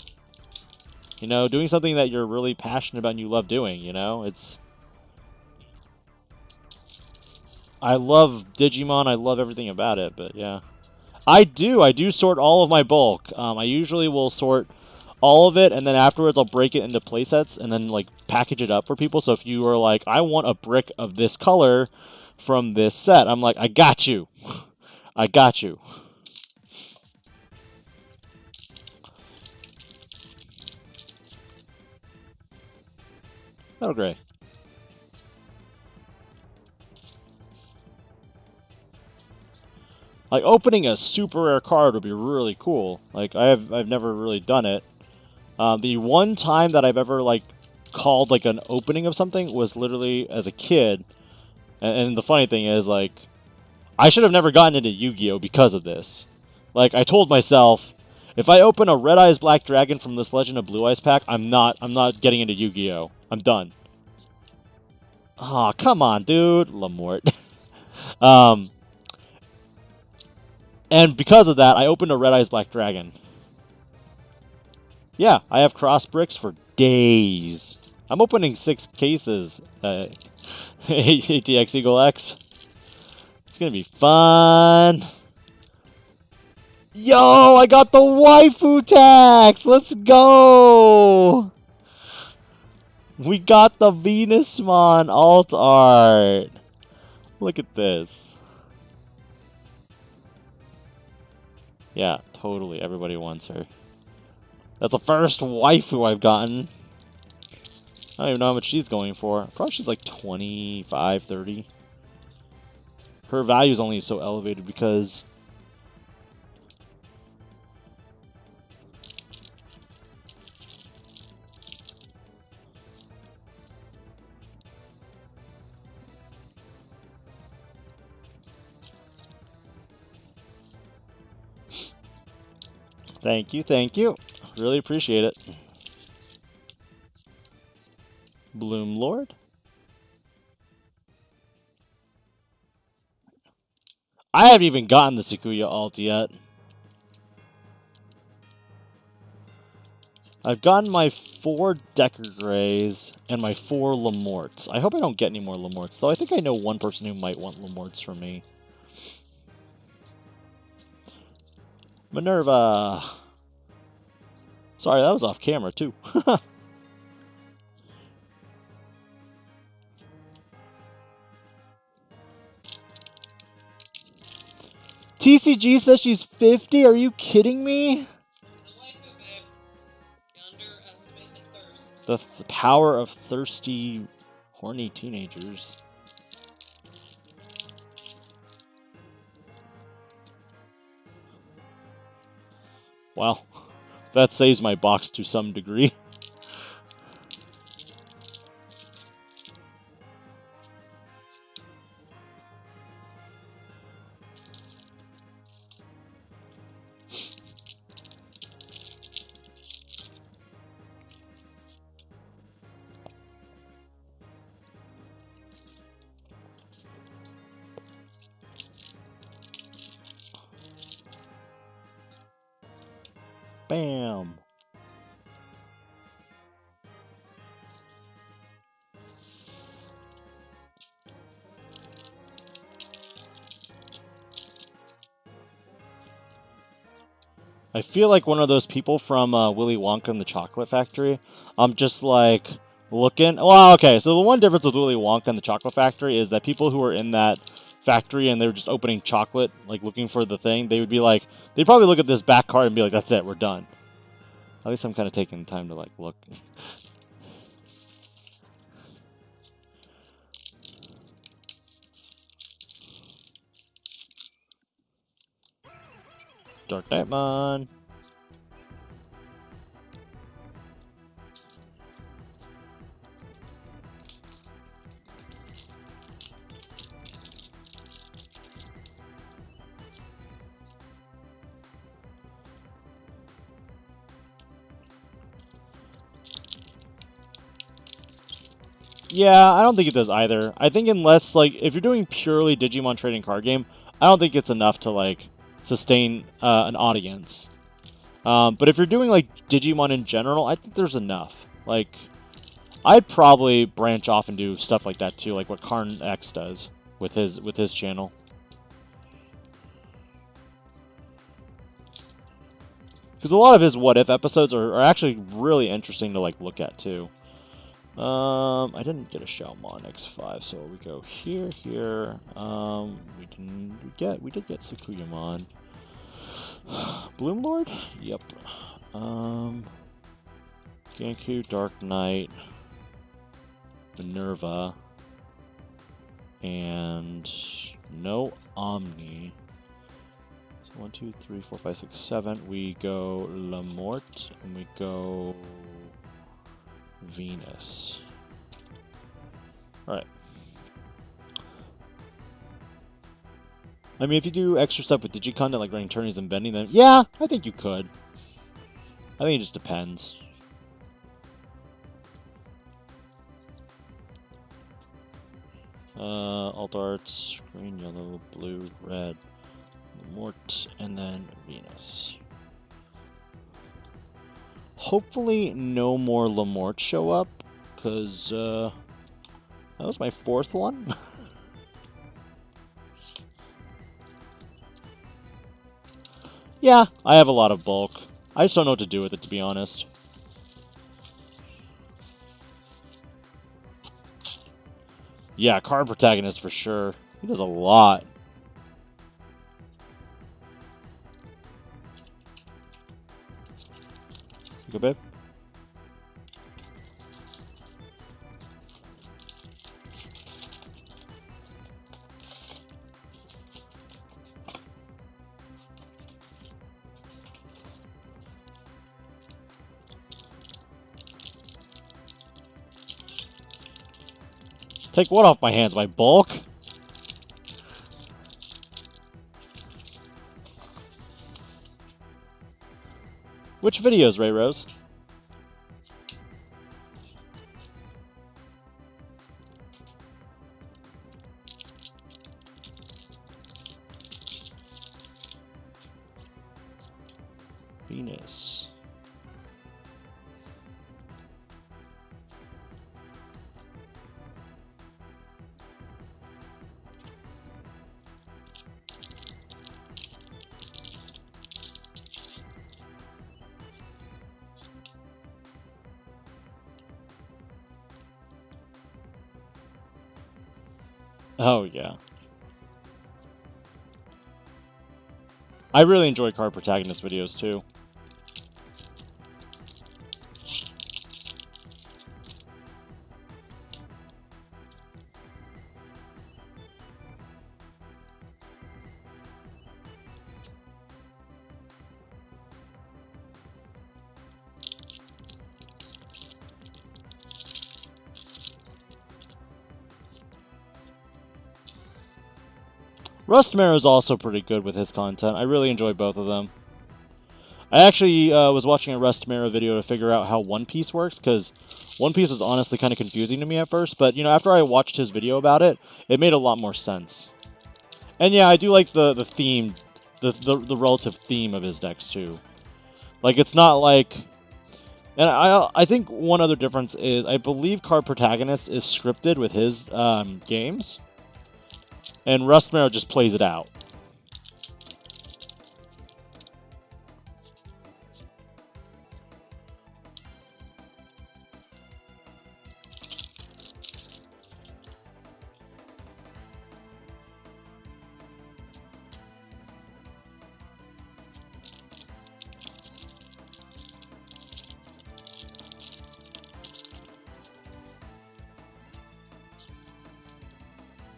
You know, doing something that you're really passionate about and you love doing, you know? I love Digimon, I love everything about it, but yeah. I do sort all of my bulk. I usually will sort all of it, and then afterwards I'll break it into playsets and then like package it up for people. So if you are like, I want a brick of this color from this set, I'm like, I got you. I got you. Metal Gray. Like, opening a super rare card would be really cool. Like, I've never really done it. The one time that I've ever, like, called, like, an opening of something was literally as a kid. And the funny thing is, like, I should have never gotten into Yu-Gi-Oh! Because of this. Like, I told myself, if I open a Red Eyes Black Dragon from this Legend of Blue Eyes pack, I'm not getting into Yu-Gi-Oh! I'm done. Aw, oh, come on, dude. Lamort. And because of that, I opened a Red Eyes Black Dragon. Yeah, I have cross bricks for days. I'm opening 6 cases. ATX Eagle X. It's gonna be fun. Yo, I got the waifu tax! Let's go! We got the Venusmon alt art. Look at this. Yeah, totally. Everybody wants her. That's the first waifu I've gotten. I don't even know how much she's going for. Probably she's like 25, 30. Her value is only so elevated because... Thank you, thank you. Really appreciate it. Bloom Lord. I haven't even gotten the Sakuya alt yet. I've gotten my 4 Decker Greys and my 4 Lamorts. I hope I don't get any more Lamorts, though. I think I know one person who might want Lamorts from me. Minerva. Sorry, that was off camera, too. TCG says she's 50? Are you kidding me? The power of thirsty, horny teenagers. Well, that saves my box to some degree. Bam. I feel like one of those people from Willy Wonka and the Chocolate Factory. I'm just like looking. Well, okay, so the one difference with Willy Wonka and the Chocolate Factory is that people who are in that factory and they were just opening chocolate, like looking for the thing, they would be like, they'd probably look at this back card and be like, that's it, we're done. At least I'm kind of taking time to like look. Dark Knightmon. Yeah, I don't think it does either. I think unless, like, if you're doing purely Digimon trading card game, I don't think it's enough to, like, sustain an audience. But if you're doing, like, Digimon in general, I think there's enough. Like, I'd probably branch off and do stuff like that, too, like what Karn X does with his channel. Because a lot of his What If episodes are actually really interesting to, like, look at, too. I didn't get a Xiaomon X5, so we go here. We did get Sakuyamon. Bloom Lord? Yep. Genku, Dark Knight, Minerva, and no Omni. So 1, 2, 3, 4, 5, 6, 7. We go Lamort, and we go Venus. Alright. I mean, if you do extra stuff with Digi-Panda, like running tourneys and bending, then yeah, I think you could. I think it just depends. Alt Arts, green, yellow, blue, red, Lamort, and then Venus. Hopefully no more Lamort show up, because that was my 4th one. Yeah, I have a lot of bulk. I just don't know what to do with it, to be honest. Yeah, card protagonist for sure. He does a lot. You go, babe? Take what off my hands? My bulk? Which videos, Ray Rose? Venus. Oh, yeah. I really enjoy card protagonist videos, too. Rustmare is also pretty good with his content. I really enjoy both of them. I actually was watching a Rustmare video to figure out how One Piece works, because One Piece was honestly kind of confusing to me at first, but, you know, after I watched his video about it, it made a lot more sense. And yeah, I do like the theme, the relative theme of his decks, too. Like, it's not like... And I think one other difference is, I believe Card Protagonist is scripted with his games, and Rustmare just plays it out.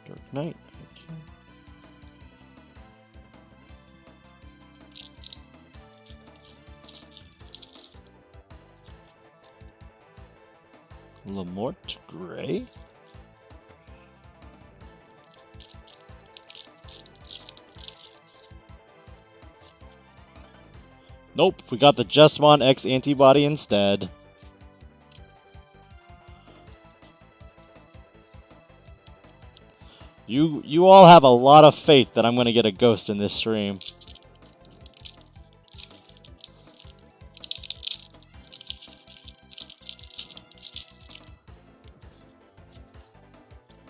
Dark Knight. Lamort Gray? Nope, we got the Jesmon X antibody instead. You all have a lot of faith that I'm going to get a ghost in this stream.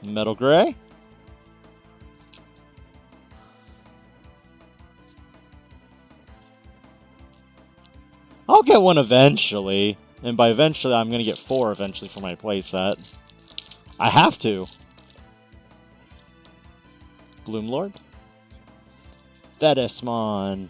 Metal Gray? I'll get one eventually. And by eventually, I'm going to get 4 eventually for my playset. I have to. Bloomlord? Thetismon.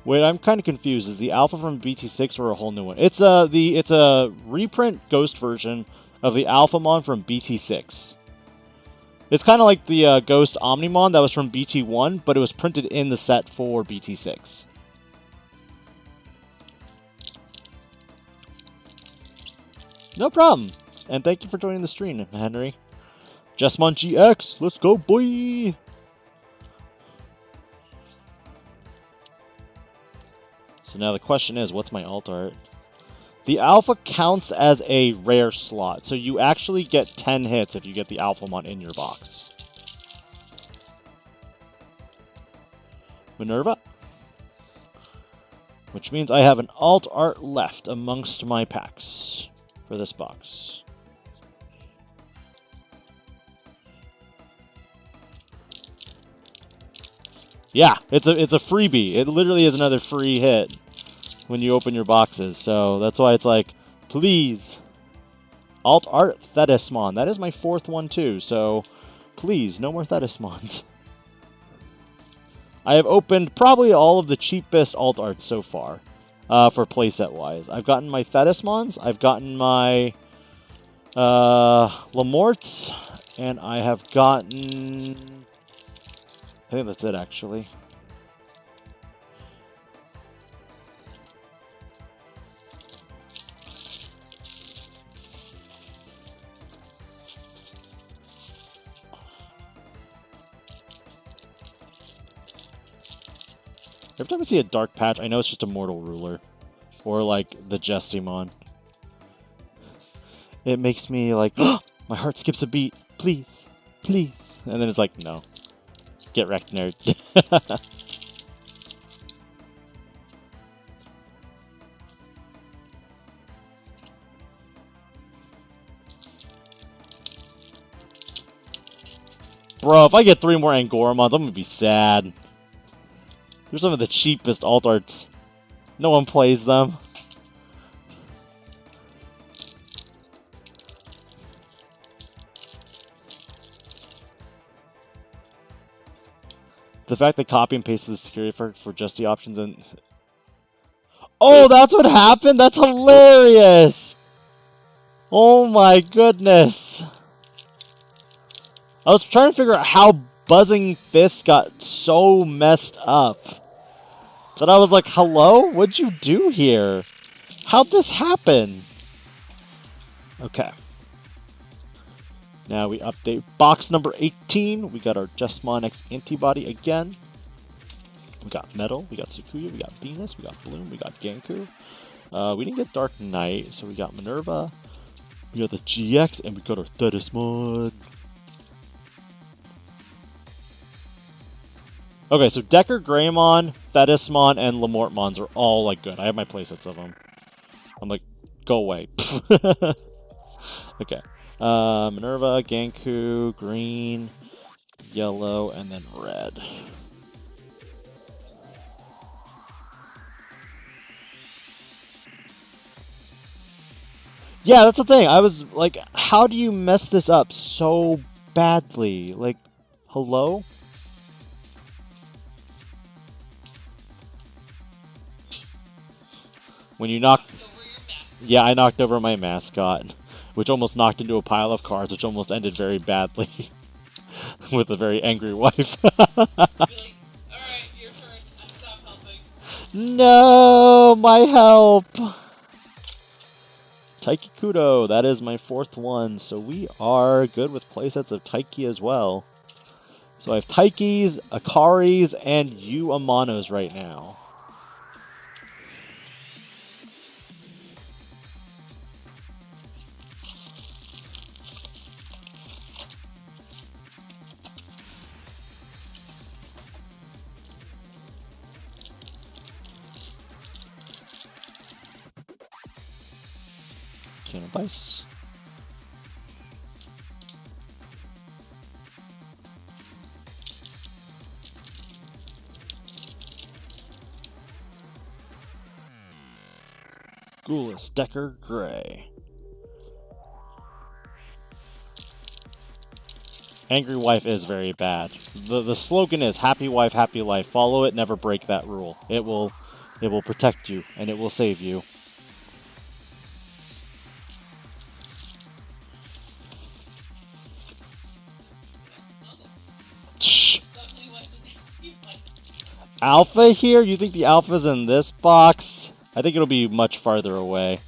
Wait, I'm kind of confused. Is the alpha from BT6 or a whole new one? It's a reprint ghost version of the Alphamon from BT6. It's kind of like the Ghost Omnimon that was from BT1, but it was printed in the set for BT6. No problem. And thank you for joining the stream, Henry. Jesmon GX, let's go, boy! So now the question is, what's my alt art? The alpha counts as a rare slot, so you actually get 10 hits if you get the Alphamon in your box. Minerva. Which means I have an alt art left amongst my packs for this box. Yeah, it's a freebie. It literally is another free hit when you open your boxes. So that's why it's like, please. Alt art Thetismon. That is my 4th one too. So please, no more Thetismons. I have opened probably all of the cheapest alt arts so far for playset wise. I've gotten my Thetismons. I've gotten my Lamorts. And I have gotten... I think that's it, actually. Every time I see a dark patch, I know it's just a Mortal Ruler. Or, like, the Jestimon. It makes me, like, my heart skips a beat. Please. Please. And then it's like, no. Get wrecked, nerd. Bro, if I get 3 more Angoramons, I'm gonna be sad. They're some of the cheapest alt arts. No one plays them. The fact that copy and pasted the security for just the options and... Oh, that's what happened? That's hilarious! Oh my goodness. I was trying to figure out how Buzzing Fist got so messed up. That I was like, hello? What'd you do here? How'd this happen? Okay. Now we update box number 18. We got our Jesmon X antibody again. We got Metal, we got Sukuya, we got Venus, we got Bloom, we got Genku. We didn't get Dark Knight, so we got Minerva. We got the GX, and we got our Thetismon. Okay, so Decker, Greymon, Thetismon, and Lamortmons are all, like, good. I have my playsets of them. I'm like, go away. Okay. Minerva, Genku, green, yellow, and then red. Yeah, that's the thing. I was like, how do you mess this up so badly? Like, hello? When you knock... Yeah, I knocked over my mascot, which almost knocked into a pile of cards, which almost ended very badly with a very angry wife. Be like, alright, your turn. I stop helping. No, my help! Taiki Kudo, that is my 4th one, so we are good with playsets of Taiki as well. So I have Taikis, Akaris, and Amanos right now. Can of Ice. Ghoulish Decker Gray. Angry Wife is very bad. The slogan is Happy Wife, Happy Life. Follow it, never break that rule. It will It will protect you, and it will save you. Shh. Alpha here? You think the alpha's in this box? I think it'll be much farther away.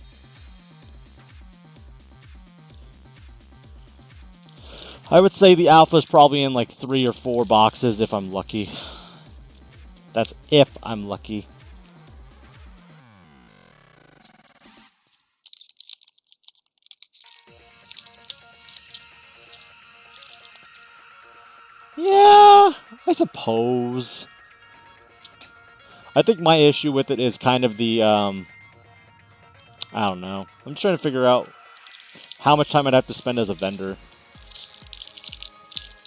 I would say the alpha's probably in like 3 or 4 boxes if I'm lucky. That's if I'm lucky. Yeah, I suppose. I think my issue with it is kind of the, I don't know. I'm just trying to figure out how much time I'd have to spend as a vendor.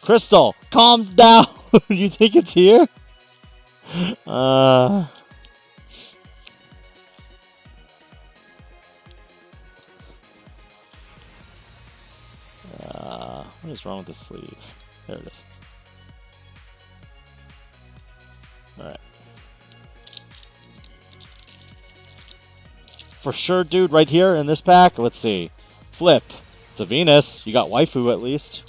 Crystal, calm down! You think it's here? What is wrong with the sleeve? There it is. Alright. For sure, dude, right here in this pack. Let's see. Flip. It's a Venus. You got waifu at least.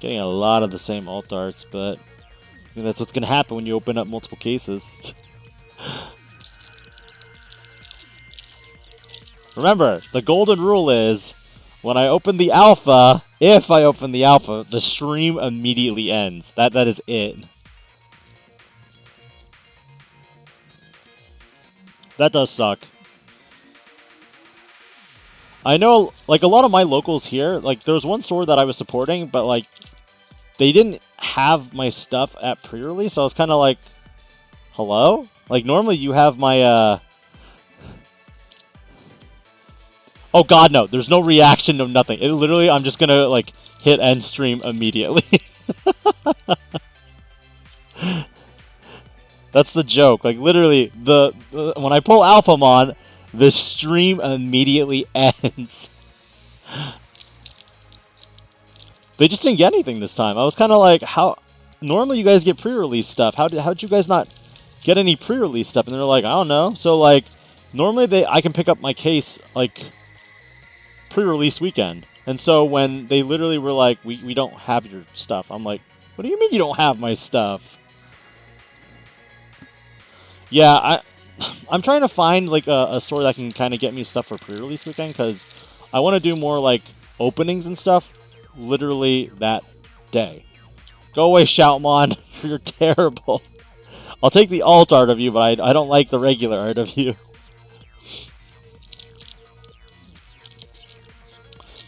Getting a lot of the same alt arts, but I think that's what's going to happen when you open up multiple cases. Remember, the golden rule is, when I open the alpha, if I open the alpha, the stream immediately ends. That is it. That does suck. I know, like, a lot of my locals here, like, there was one store that I was supporting, but, like, they didn't have my stuff at pre-release, so I was kind of like, hello? Like, normally you have my, Oh god, no. There's no reaction, no nothing. It literally, I'm just gonna, like, hit end stream immediately. That's the joke. Like, literally, when I pull Alphamon, the stream immediately ends. They just didn't get anything this time. I was kind of like, how... Normally you guys get pre-release stuff. How'd you guys not get any pre-release stuff? And they're like, I don't know. So, like, normally I can pick up my case, like, pre-release weekend. And so when they literally were like, we don't have your stuff, I'm like, what do you mean you don't have my stuff? Yeah, I'm trying to find, like, a store that can kind of get me stuff for pre-release weekend, because I want to do more, like, openings and stuff literally that day. Go away, Shoutmon. You're terrible. I'll take the alt art of you, but I don't like the regular art of you.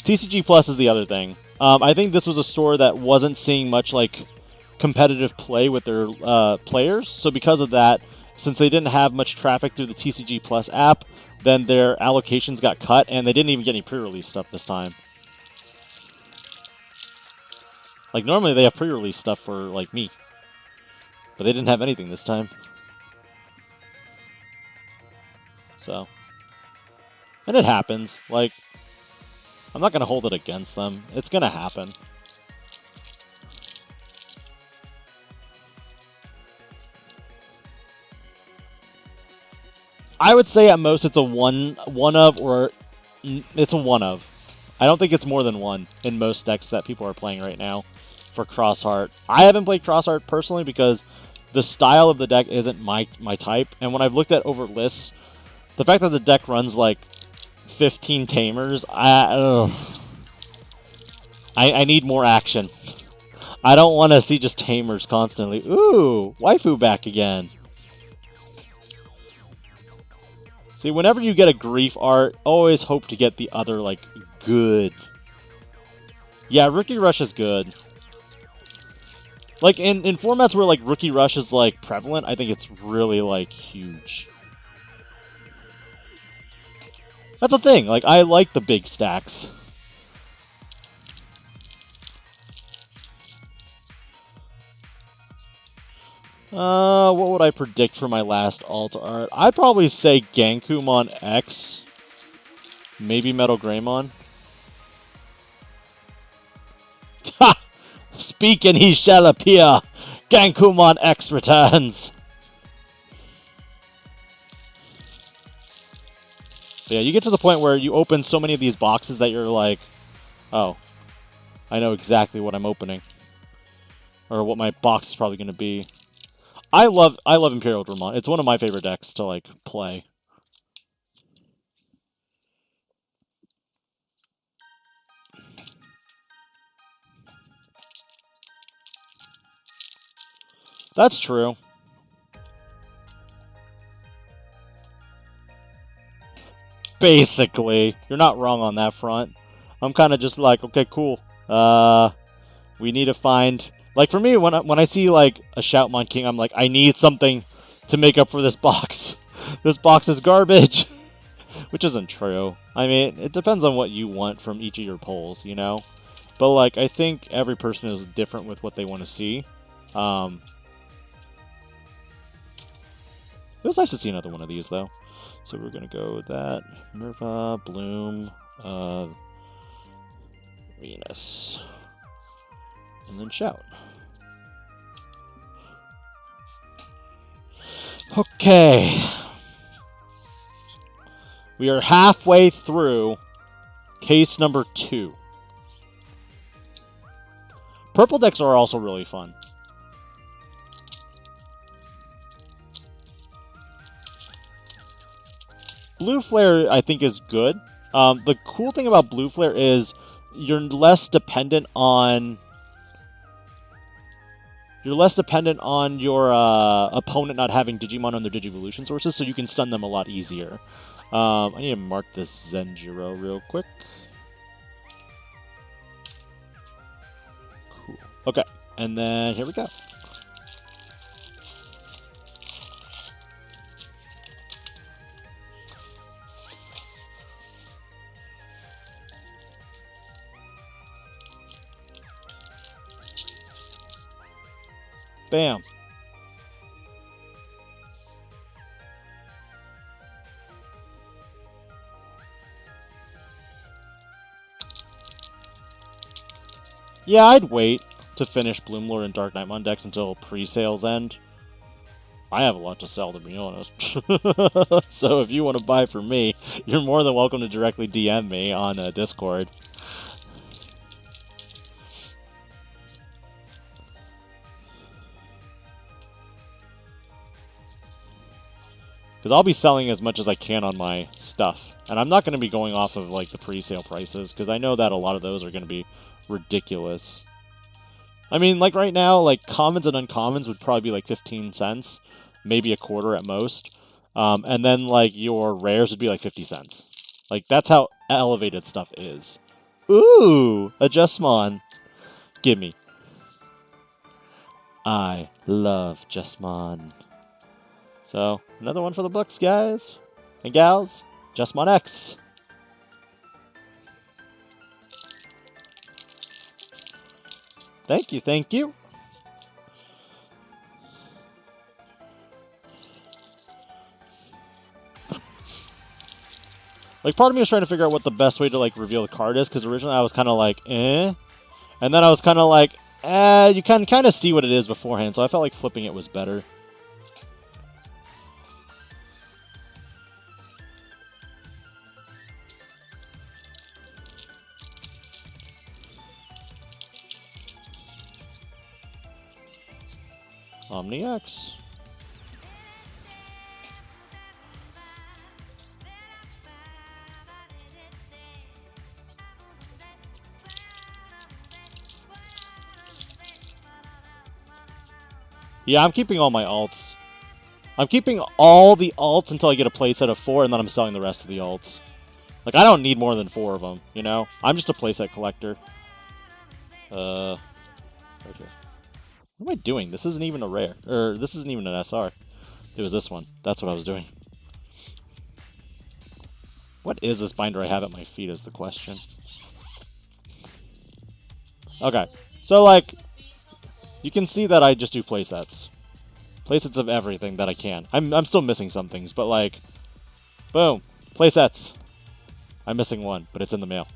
TCG Plus is the other thing. I think this was a store that wasn't seeing much, like, competitive play with their players. So because of that, since they didn't have much traffic through the TCG Plus app, then their allocations got cut, and they didn't even get any pre-release stuff this time. Like, normally they have pre-release stuff for, like, me. But they didn't have anything this time. So. And it happens. Like, I'm not going to hold it against them. It's going to happen. I would say at most it's a one of, or it's a one of. I don't think it's more than one in most decks that people are playing right now for Crossheart. I haven't played Crossheart personally because the style of the deck isn't my type. And when I've looked at over lists, the fact that the deck runs like 15 Tamers, I need more action. I don't want to see just Tamers constantly. Ooh, waifu back again. See, whenever you get a grief art, always hope to get the other, like, good. Yeah, Rookie Rush is good. Like, in formats where, like, Rookie Rush is, like, prevalent, I think it's really, like, huge. That's the thing. Like, I like the big stacks. What would I predict for my last alt art? I'd probably say Gankumon X. Maybe Metal Greymon. Ha! Speak and he shall appear! Gankumon X returns! But yeah, you get to the point where you open so many of these boxes that you're like, oh, I know exactly what I'm opening. Or what my box is probably going to be. I love Imperial Dramon. It's one of my favorite decks to, like, play. That's true. Basically. You're not wrong on that front. I'm kind of just like, okay, cool. We need to find... Like, for me, when I see, like, a Shoutmon King, I'm like, I need something to make up for this box. This box is garbage. Which isn't true. I mean, it depends on what you want from each of your polls, you know? But, like, I think every person is different with what they want to see. It was nice to see another one of these, though. So we're going to go with that. Merva, Bloom, Venus. And then Shout. Okay. We are halfway through case number 2. Purple decks are also really fun. Blue Flare, I think, is good. The cool thing about Blue Flare is you're less dependent on your opponent not having Digimon on their Digivolution sources, so you can stun them a lot easier. I need to mark this Zenjiro real quick. Cool. Okay, and then here we go. Bam. Yeah, I'd wait to finish Bloomlord and Dark Knightmon decks until pre-sales end. I have a lot to sell, to be honest. So if you want to buy from me, you're more than welcome to directly DM me on Discord. Because I'll be selling as much as I can on my stuff. And I'm not going to be going off of like the pre-sale prices, because I know that a lot of those are going to be ridiculous. I mean, like right now, like commons and uncommons would probably be like 15 cents, maybe a quarter at most. And then like your rares would be like 50 cents. Like that's how elevated stuff is. Ooh, a Justmon. Gimme. I love Justmon. So, another one for the books, guys and gals. Justmon X. Thank you, thank you. Like, part of me was trying to figure out what the best way to, like, reveal the card is, because originally I was kind of like, eh. And then I was kind of like, you can kind of see what it is beforehand, so I felt like flipping it was better. Omni X. Yeah, I'm keeping all my alts. I'm keeping all the alts until I get a playset of 4, and then I'm selling the rest of the alts. Like, I don't need more than 4 of them, you know? I'm just a playset collector. Right here. What am I doing? This isn't even a rare. Or, this isn't even an SR. It was this one. That's what I was doing. What is this binder I have at my feet is the question. Okay. So, like, you can see that I just do playsets. Playsets of everything that I can. I'm still missing some things, but like, boom, playsets. I'm missing one, but it's in the mail.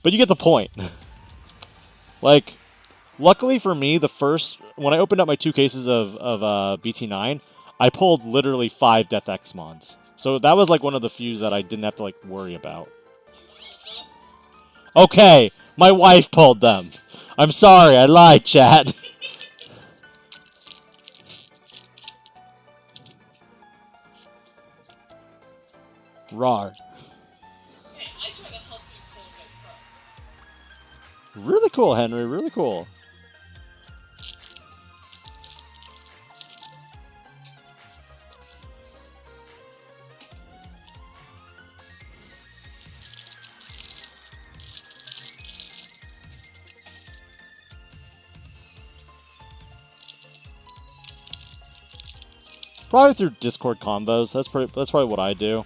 But you get the point. Like, luckily for me, when I opened up my 2 cases of BT9, I pulled literally 5 Death Xmons. So that was like one of the few that I didn't have to like worry about. Okay, my wife pulled them. I'm sorry, I lied, chat. Rar. Hey, I try to help you pull good pro. Really cool, Henry. Really cool. Probably through Discord combos. That's probably what I do.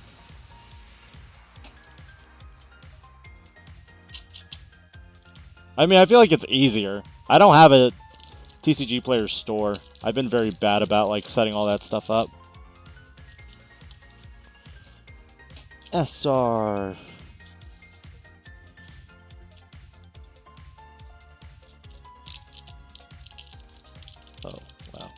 I mean, I feel like it's easier. I don't have a TCG player store. I've been very bad about like setting all that stuff up. SR. Oh, wow.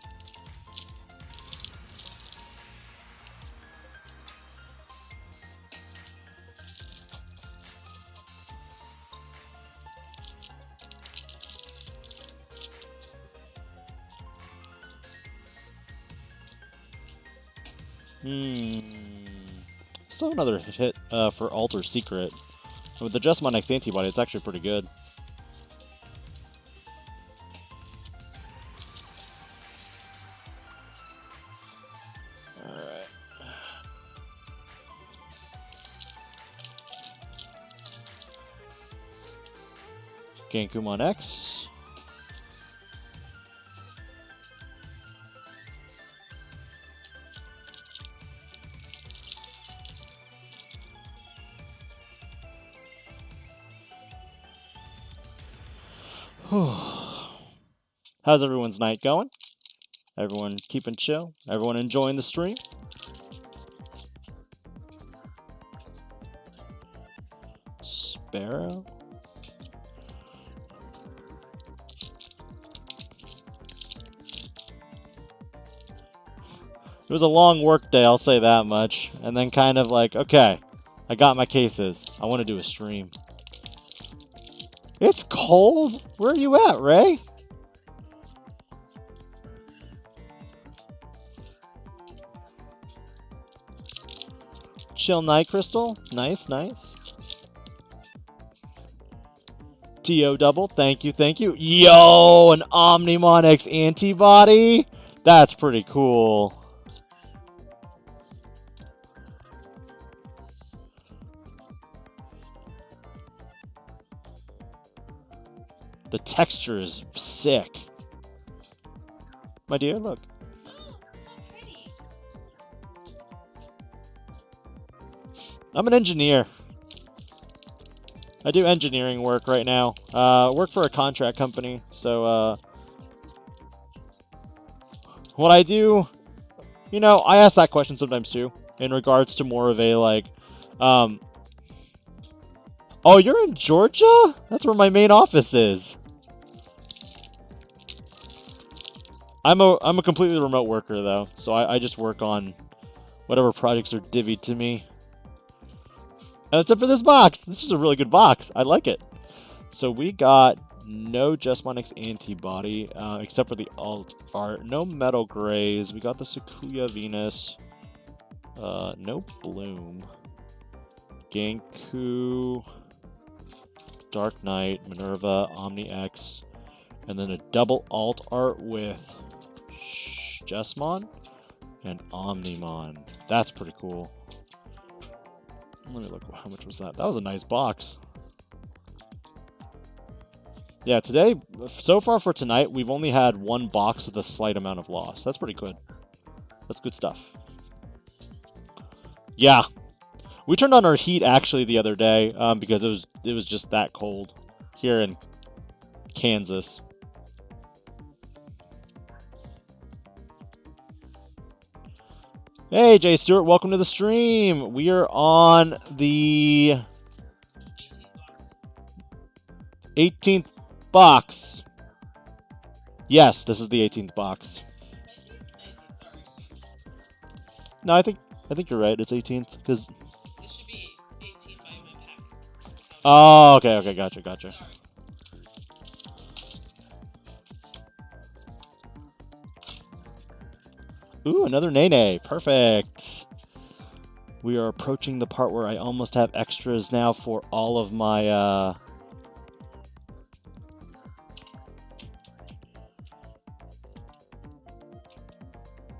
Still another hit for Alter Secret. And with the Just Next antibody, it's actually pretty good. Alright. Gankumon X. How's everyone's night going? Everyone keeping chill? Everyone enjoying the stream? Sparrow? It was a long work day, I'll say that much. And then kind of like, okay, I got my cases. I want to do a stream. It's cold? Where are you at, Ray? Chill Night Crystal. Nice, nice. TO double. Thank you, thank you. Yo, an Omnimon X antibody? That's pretty cool. The texture is sick. My dear, look. Oh, so pretty. I'm an engineer. I do engineering work right now. Work for a contract company. So, what I do, you know, I ask that question sometimes too, in regards to more of a, like, oh, you're in Georgia? That's where my main office is. I'm a completely remote worker, though, so I just work on whatever projects are divvied to me. And except for this box. This is a really good box. I like it. So we got no Justmonix antibody, except for the alt art. No Metal Grays. We got the Sakuya Venus. No Bloom. Ganku. Dark Knight. Minerva. Omni X. And then a double alt art with Jesmon and Omnimon. That's pretty cool. Let me look. How much was that? That was a nice box. Yeah, today, so far for tonight, we've only had one box with a slight amount of loss. That's pretty good. That's good stuff. Yeah. We turned on our heat actually the other day because it was just that cold here in Kansas. Hey, Jay Stewart, welcome to the stream. We are on the 18th box. Yes, this is the 18th box. No, I think you're right. It's 18th because. It should be 18 by my pack. Oh, okay, gotcha. Sorry. Ooh, another Nene. Perfect. We are approaching the part where I almost have extras now for all of my.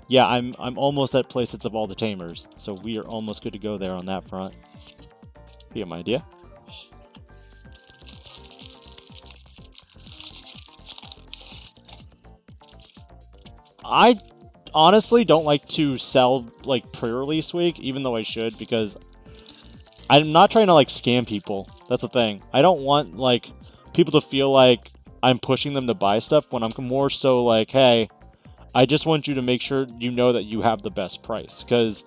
Yeah, I'm almost at playsets of all the tamers, so we are almost good to go there on that front. You get my idea? I honestly don't like to sell like pre-release week, even though I should, because I'm not trying to like scam people. That's the thing. I don't want like people to feel like I'm pushing them to buy stuff when I'm more so like, hey, I just want you to make sure you know that you have the best price, because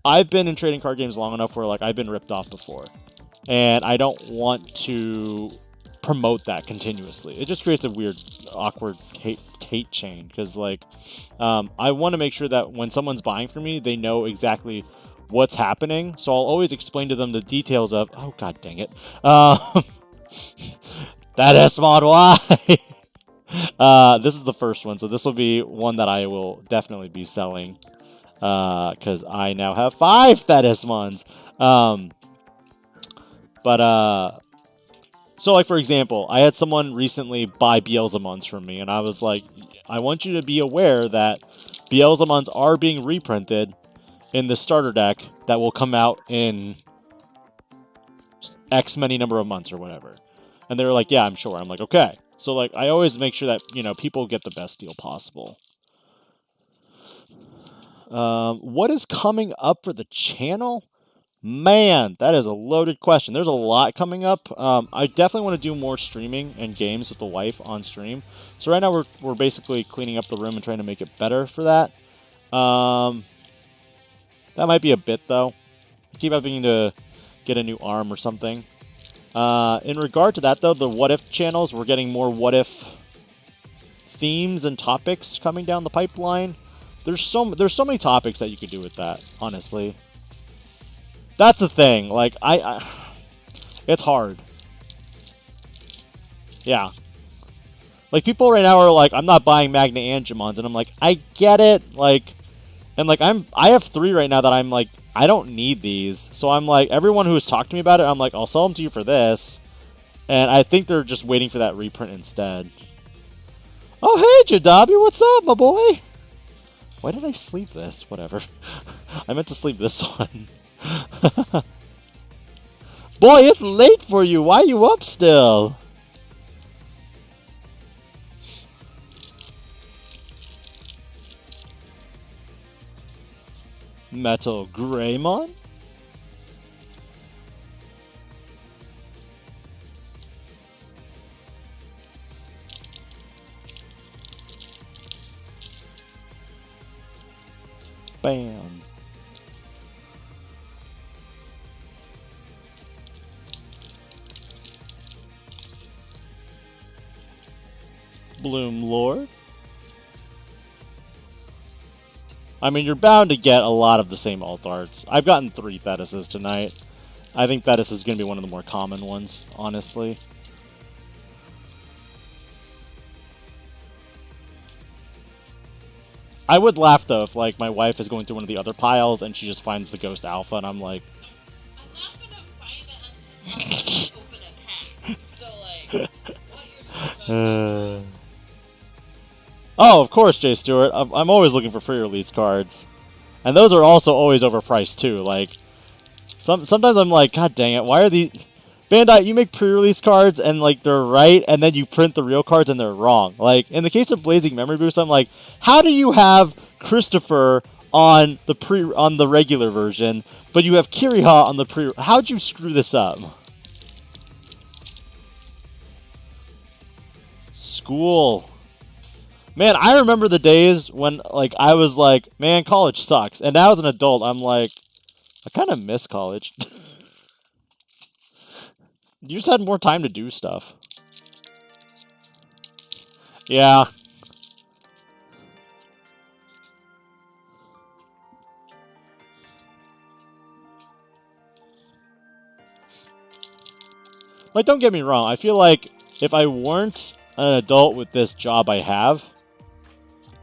I've been in trading card games long enough where like I've been ripped off before, and I don't want to promote that continuously. It just creates a weird, awkward hate chain, because like I want to make sure that when someone's buying from me, they know exactly what's happening. So I'll always explain to them the details of, oh god dang it, that S-Mod Y. This is the first one, so this will be one that I will definitely be selling, because I now have 5 Thetismons. So like for example, I had someone recently buy Beelzemons from me, and I was like, I want you to be aware that Beelzemons are being reprinted in the starter deck that will come out in X many number of months or whatever. And they were like, yeah, I'm sure. I'm like, okay. So, like, I always make sure that, you know, people get the best deal possible. What is coming up for the channel? Man, that is a loaded question. There's a lot coming up. I definitely want to do more streaming and games with the wife on stream. So right now we're basically cleaning up the room and trying to make it better for that. That might be a bit, though. I keep having to get a new arm or something. In regard to that, though, the What If channels, we're getting more What If themes and topics coming down the pipeline. There's so many topics that you could do with that, honestly. That's the thing. Like, it's hard. Yeah. Like, people right now are like, I'm not buying Magna Angemons, and I'm like, I get it. Like, and like, I have 3 right now that I'm like, I don't need these. So I'm like, everyone who has talked to me about it, I'm like, I'll sell them to you for this. And I think they're just waiting for that reprint instead. Oh, hey, Jadabi, what's up, my boy? Why did I sleeve this? Whatever. I meant to sleeve this one. Boy, it's late for you. Why are you up still? Metal Greymon? Bam. Bloom Lord. I mean, you're bound to get a lot of the same alt arts. I've gotten 3 Thetises tonight. I think Thetis is going to be one of the more common ones, honestly. I would laugh, though, if, like, my wife is going through one of the other piles and she just finds the Ghost Alpha, and I'm like... I'm not gonna find it until I open a pack. So, like, what you're talking about... Oh, of course, Jay Stewart. I'm always looking for pre-release cards. And those are also always overpriced, too. Like, sometimes I'm like, god dang it, why are these... Bandai, you make pre-release cards and, like, they're right, and then you print the real cards and they're wrong. Like, in the case of Blazing Memory Boost, I'm like, how do you have Christopher on the regular version, but you have Kiriha on the pre... How'd you screw this up? School. Man, I remember the days when, like, I was like, man, college sucks. And now as an adult, I'm like, I kind of miss college. You just had more time to do stuff. Yeah. Like, don't get me wrong. I feel like if I weren't an adult with this job I have,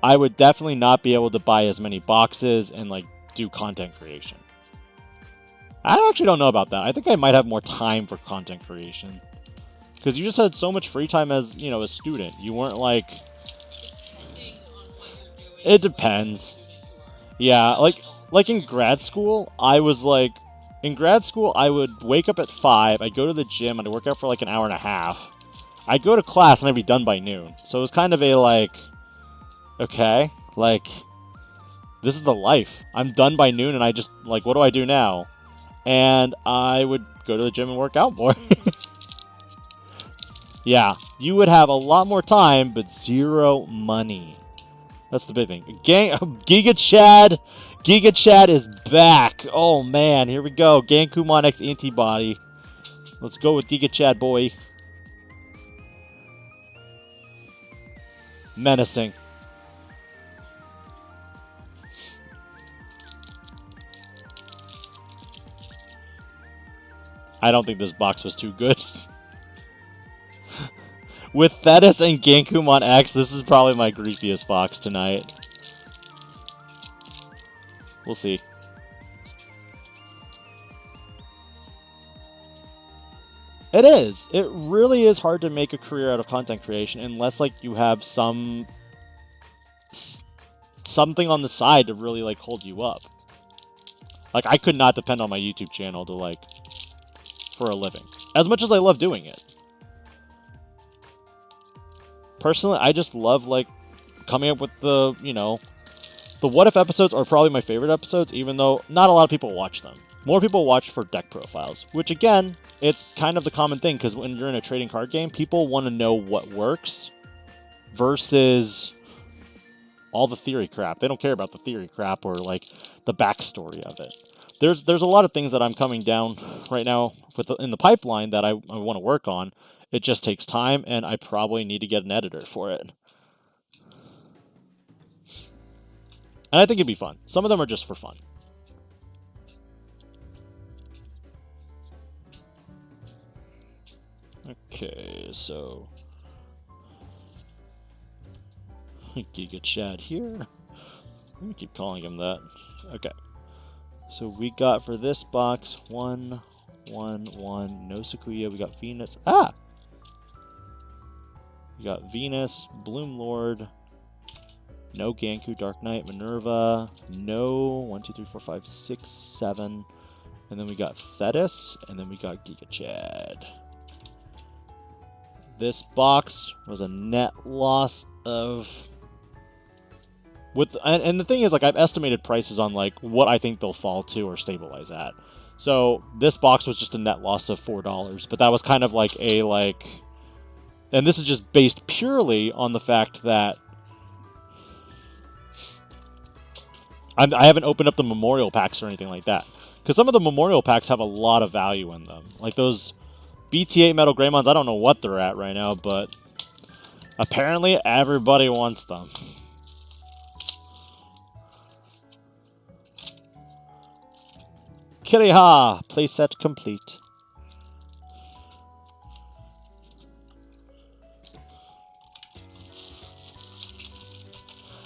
I would definitely not be able to buy as many boxes and, like, do content creation. I actually don't know about that. I think I might have more time for content creation. Because you just had so much free time as, you know, a student. You weren't, like... Depending on what you're doing. It depends. Yeah, like in grad school, I was, like... In grad school, I would wake up at 5, I'd go to the gym, I'd work out for, like, an hour and a half. I'd go to class, and I'd be done by noon. So it was kind of a, like... Okay, like... This is the life. I'm done by noon, and I just, like, what do I do now? And I would go to the gym and work out more. Yeah, you would have a lot more time, but zero money. That's the big thing. Giga Chad is back. Oh, man, here we go. Gankumon X Antibody. Let's go with Giga Chad, boy. Menacing. I don't think this box was too good. With Thetis and Gankumon X, this is probably my griefiest box tonight. We'll see. It is. It really is hard to make a career out of content creation unless, like, you have something on the side to really, like, hold you up. Like, I could not depend on my YouTube channel to, like, for a living. As much as I love doing it. Personally, I just love, like, coming up with the, you know, the What If episodes are probably my favorite episodes, even though not a lot of people watch them. More people watch for deck profiles, which, again, it's kind of the common thing, because when you're in a trading card game, people want to know what works versus all the theory crap. They don't care about the theory crap or, like, the backstory of it. There's a lot of things that I'm coming down right now in the pipeline that I want to work on. It just takes time, and I probably need to get an editor for it. And I think it'd be fun. Some of them are just for fun. Okay, so... Giga Chad here. Let me keep calling him that. Okay. So we got for this box 1, 1, 1. No Sakuya. We got Venus. Ah! We got Venus, Bloom Lord. No Ganku, Dark Knight, Minerva. No 1, 2, 3, 4, 5, 6, 7. And then we got Thetis. And then we got Giga Chad. This box was a net loss of... And the thing is, like, I've estimated prices on, like, what I think they'll fall to or stabilize at. So this box was just a net loss of $4, but that was kind of like a, like... And this is just based purely on the fact that I haven't opened up the memorial packs or anything like that. Because some of the memorial packs have a lot of value in them. Like those BT8 Metal Greymons, I don't know what they're at right now, but apparently everybody wants them. Kiriha! Playset complete.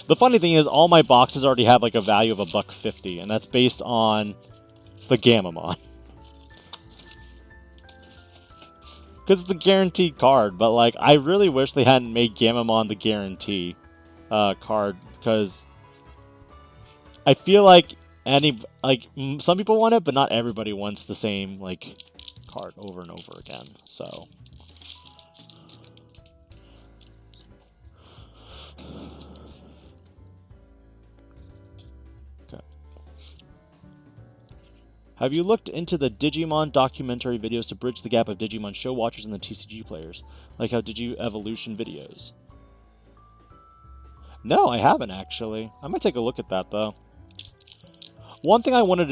The funny thing is, all my boxes already have like a value of $1.50, and that's based on the Gamamon. Because it's a guaranteed card, but like, I really wish they hadn't made Gamamon the guarantee card, because I feel like some people want it, but not everybody wants the same like card over and over again. So. Have you looked into the Digimon documentary videos to bridge the gap of Digimon show watchers and the TCG players? Like how Digi-Evolution videos? No, I haven't actually. I might take a look at that though. One thing I wanted to